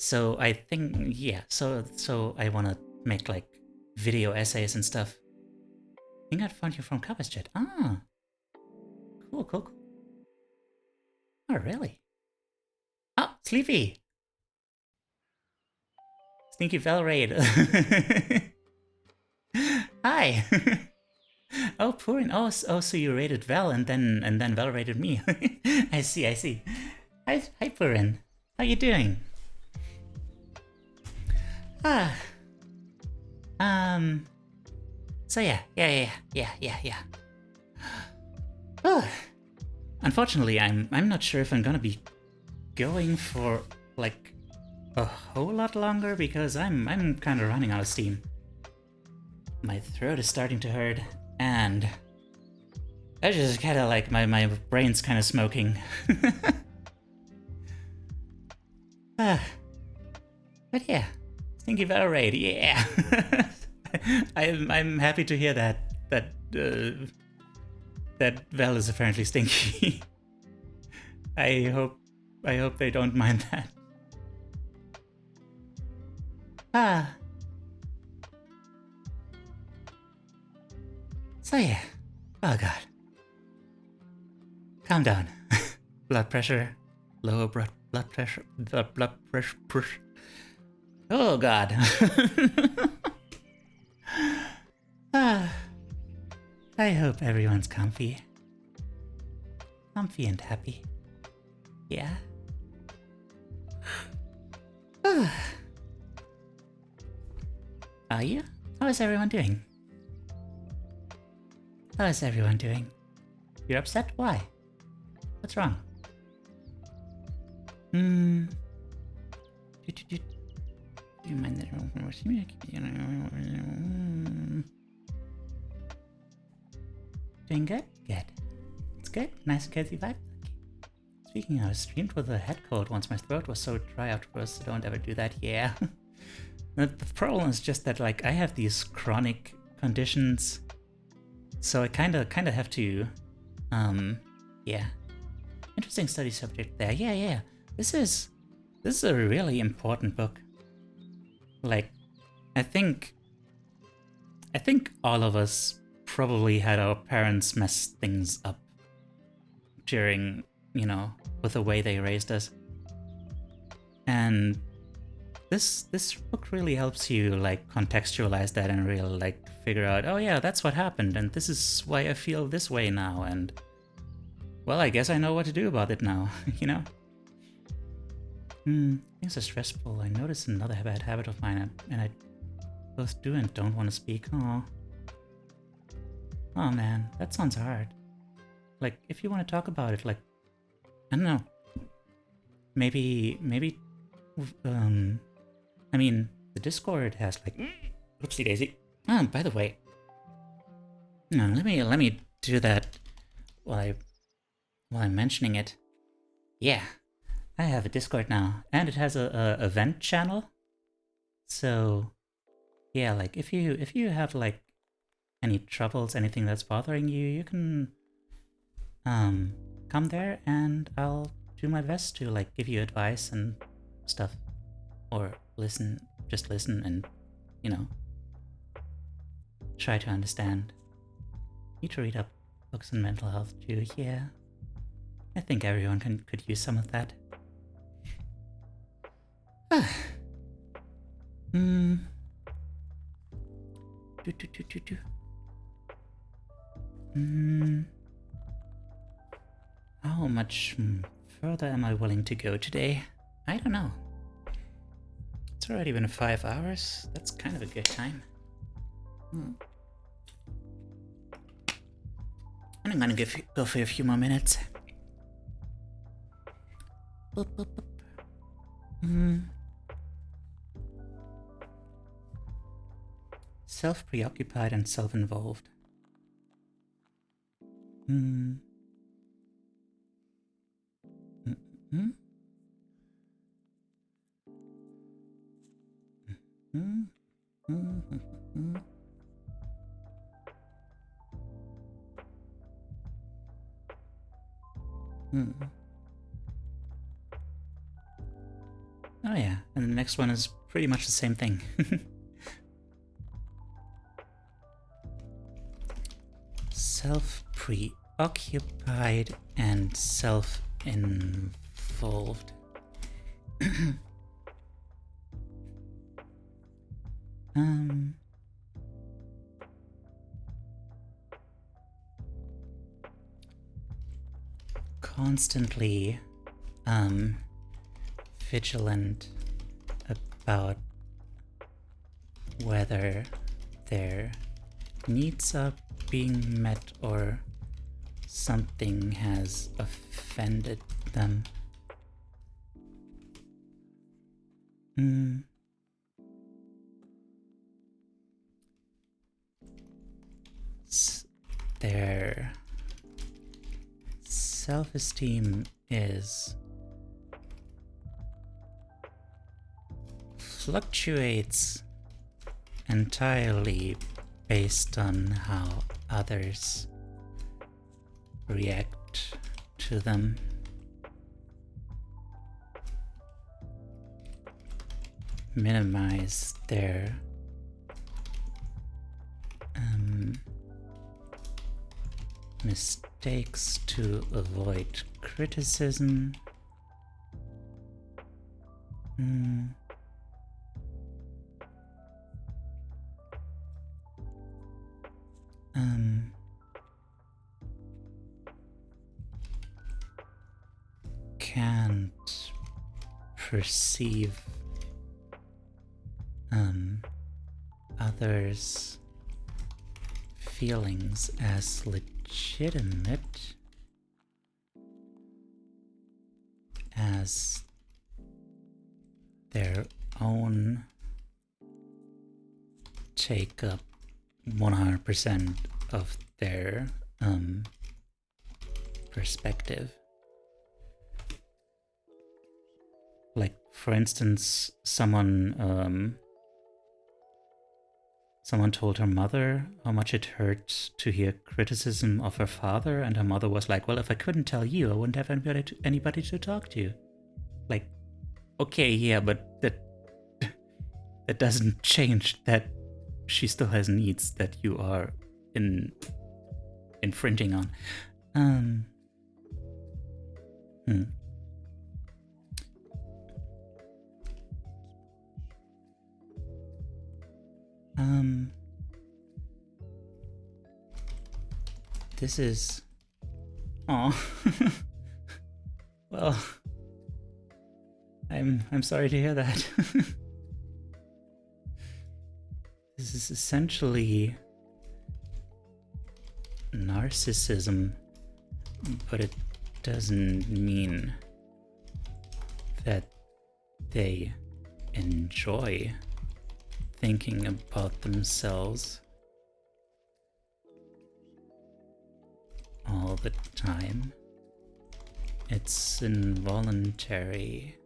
So I think, yeah, so I want to make like video essays and stuff. I think I found you from Covers Chat. Ah, cool. Oh, really? Oh, Sleepy. Sneaky Val Raid. Hi. Oh, Purin. Oh, so you raided Val and then Val raided me. I see. Hi, Purin. How you doing? So yeah. Oh. unfortunately, I'm not sure if I'm gonna be going for like a whole lot longer because I'm kind of running out of steam. My throat is starting to hurt, and I just kind of like my brain's kind of smoking. But yeah, thank you very right. Yeah, I'm happy to hear that Val is apparently stinky. I hope they don't mind that. So yeah. Oh god. Calm down. Blood pressure. Lower blood pressure. Blood pressure. Oh god. I hope everyone's comfy. Comfy and happy. Yeah. Are you? How is everyone doing? How is everyone doing? You're upset? Why? What's wrong? Do you mind that? Doing good? Good. It's good. Nice and cozy vibe. Speaking of, I streamed with a head cold once. My throat was so dry afterwards, so don't ever do that. Yeah. The problem is just that, like, I have these chronic conditions, so I kind of have to, yeah. Interesting study subject there. Yeah. This is a really important book. Like, I think all of us probably had our parents mess things up during, with the way they raised us. And this book really helps you like contextualize that and really like figure out, oh yeah, that's what happened, and this is why I feel this way now, and well, I guess I know what to do about it now, Things are stressful. I noticed another bad habit of mine, and I both do and don't want to speak. Oh man, that sounds hard. Like, if you want to talk about it, like, I don't know, maybe I mean, the Discord has like, oopsie daisy. Oh, by the way, let me do that while I'm mentioning it. Yeah, I have a Discord now, and it has a event channel. So, yeah, like if you have like any troubles, anything that's bothering you, you can come there, and I'll do my best to like give you advice and stuff, or just listen and try to understand. Need to read up books on mental health too. Yeah, I think everyone could use some of that. How much further am I willing to go today? I don't know. It's already been 5 hours. That's kind of a good time. And I'm gonna go for a few more minutes. Self-preoccupied and self-involved. Oh yeah, and the next one is pretty much the same thing. Self-preoccupied and self-involved. Constantly vigilant about whether their needs are being met or something has offended them. Their self-esteem is fluctuates entirely based on how others react to them. Minimize their mistakes to avoid criticism. Can't perceive others' feelings as legitimate as their own take up 100% of their perspective. Like, for instance, someone told her mother how much it hurt to hear criticism of her father, and her mother was like, well, if I couldn't tell you, I wouldn't have anybody to talk to. Like, okay, yeah, but that doesn't change that she still has needs that you are infringing on. This is... Aw. Well, I'm sorry to hear that. This is essentially narcissism, but it doesn't mean that they enjoy thinking about themselves all the time. It's involuntary.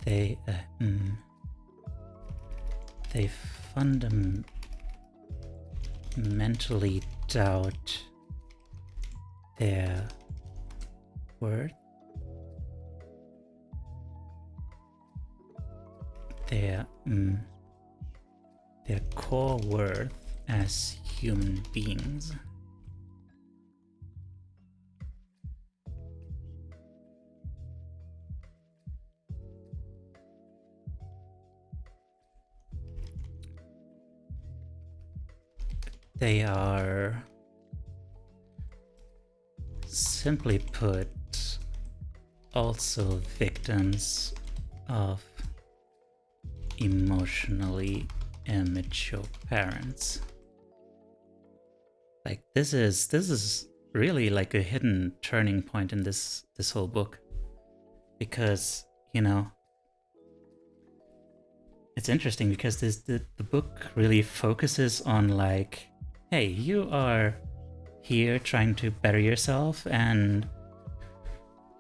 They fundamentally doubt their worth, their core worth as human beings. They are, simply put, also victims of emotionally immature parents. Like, this is really like a hidden turning point in this whole book, because, you know, it's interesting because the book really focuses on, like, hey, you are here trying to better yourself, and,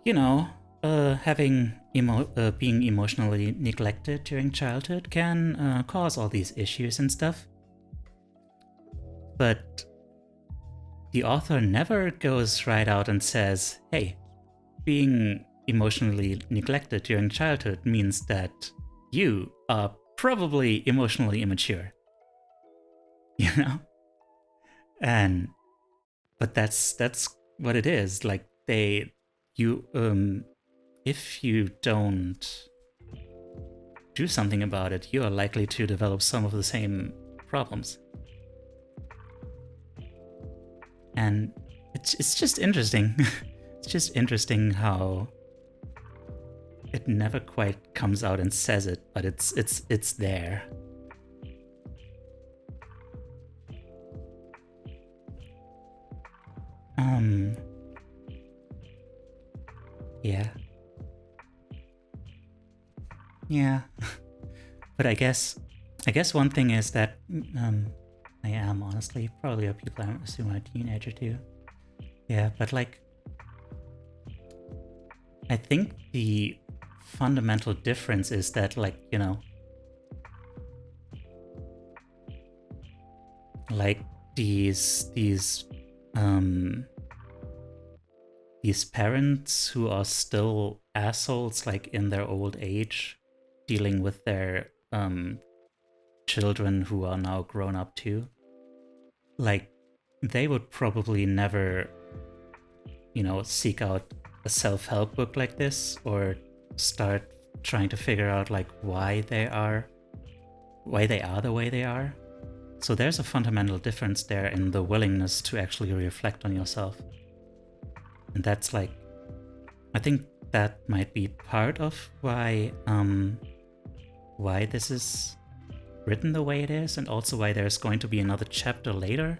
you know, being emotionally neglected during childhood can cause all these issues and stuff. But the author never goes right out and says, hey, being emotionally neglected during childhood means that you are probably emotionally immature. You know? But that's what it is. Like, if you don't do something about it, you are likely to develop some of the same problems. And it's just interesting. It's just interesting how it never quite comes out and says it, but it's there. Yeah. Yeah. But I guess one thing is that I am honestly probably a people I assume are a teenager too. Yeah, but like I think the fundamental difference is that, like, you know, like these parents who are still assholes, like in their old age, dealing with their children who are now grown up too, like they would probably never, you know, seek out a self-help book like this or start trying to figure out like why they are the way they are. So there's a fundamental difference there in the willingness to actually reflect on yourself. And that's like, I think that might be part of why this is written the way it is, and also why there's going to be another chapter later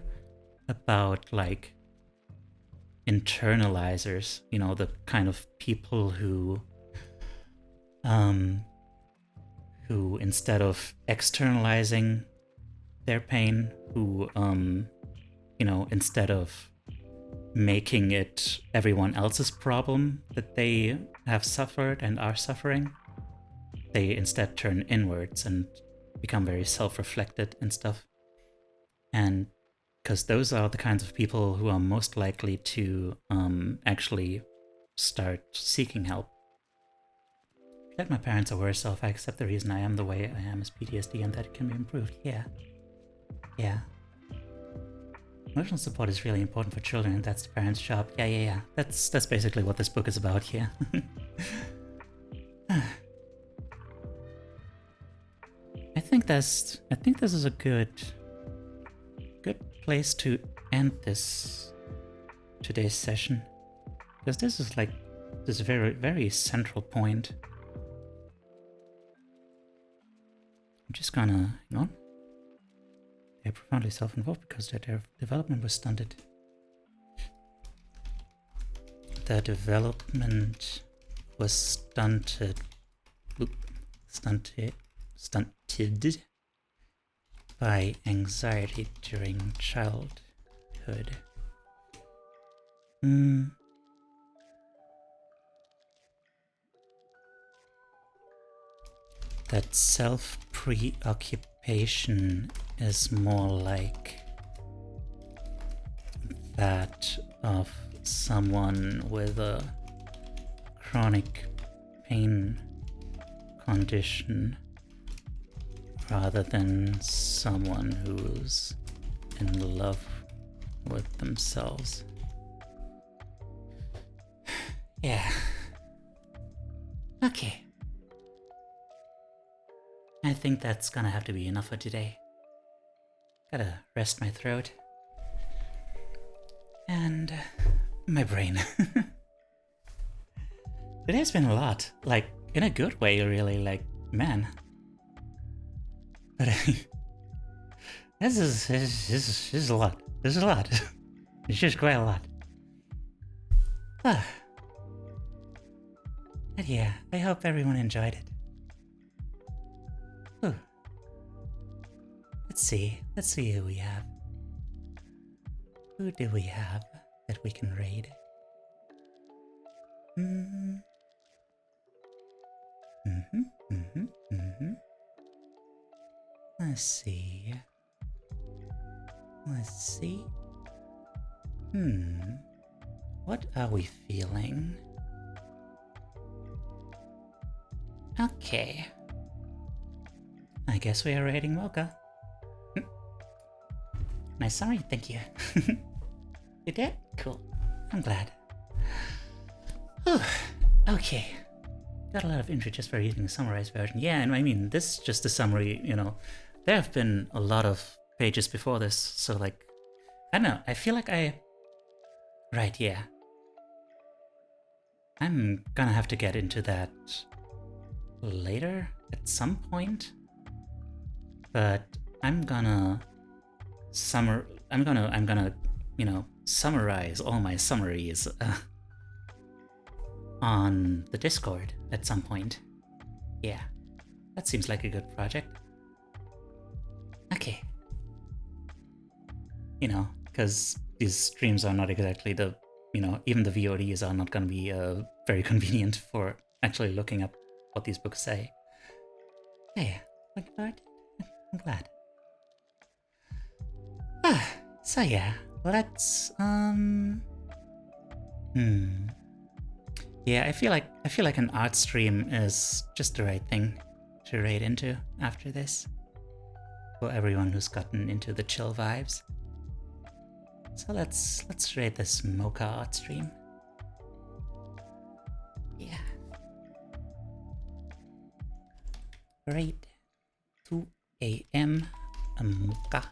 about like internalizers, you know, the kind of people who instead of externalizing their pain, who you know, instead of making it everyone else's problem that they have suffered and are suffering, they instead turn inwards and become very self-reflected and stuff. And because those are the kinds of people who are most likely to actually start seeking help. That my parents are worse off, I accept the reason I am the way I am as PTSD and that it can be improved. Yeah. Emotional support is really important for children, and that's the parents' job. Yeah. That's basically what this book is about here. I think this is a good place to end today's session, because this is like this very, very central point. I'm just gonna hang on. They're profoundly self-involved because their development was stunted. Their development was stunted by anxiety during childhood. That self-preoccupation is more like that of someone with a chronic pain condition rather than someone who's in love with themselves. Yeah. Okay. I think that's gonna have to be enough for today. Gotta rest my throat. And my brain. Today's been a lot. Like, in a good way, really. Like, man. But this is a lot. This is a lot. It's just quite a lot. But yeah, I hope everyone enjoyed it. Ooh. Let's see who we have. Who do we have that we can raid? Let's see. What are we feeling? Okay. I guess we are raiding Mocha. Nice summary, thank you. You did? Cool. I'm glad. Whew. Okay. Got a lot of intro just for reading the summarized version. Yeah, and I mean, this is just a summary, you know. There have been a lot of pages before this, so like, I don't know, I feel like right, yeah. I'm gonna have to get into that later at some point, but I'm gonna summarize all my summaries on the Discord at some point. Yeah, that seems like a good project. Okay. Because these streams are not exactly the, even the VODs are not going to be very convenient for actually looking up what these books say. Yeah, looking forward. I'm glad. So yeah, let's yeah, I feel like an art stream is just the right thing to raid into after this for everyone who's gotten into the chill vibes. So let's raid this mocha art stream. Yeah. Raid 2 a.m. a mocha.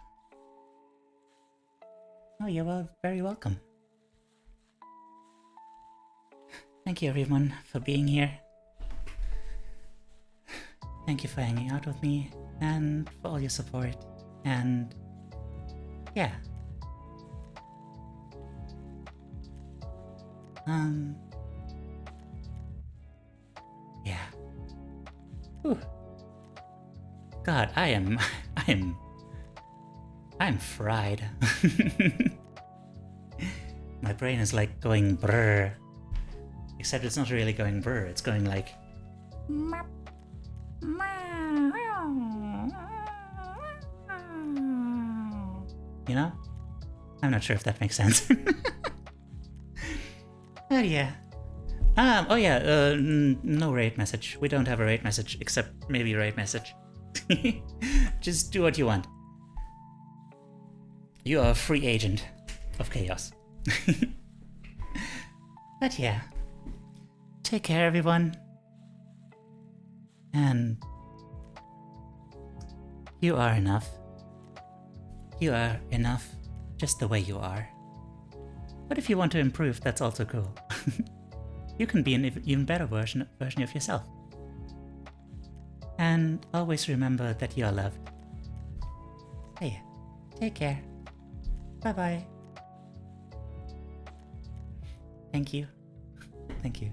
Oh, you're very welcome. Thank you everyone for being here. Thank you for hanging out with me and for all your support. And yeah. Yeah. Whew. God, I'm fried. My brain is like going brr. Except it's not really going brr, it's going like... You know? I'm not sure if that makes sense. Oh yeah. Oh yeah, no raid message. We don't have a raid message, except maybe raid message. Just do what you want. You are a free agent of chaos. But yeah. Take care, everyone. And you are enough. You are enough just the way you are. But if you want to improve, that's also cool. You can be an even better version of yourself. And always remember that you are loved. Hey, take care. Bye-bye. Thank you. Thank you.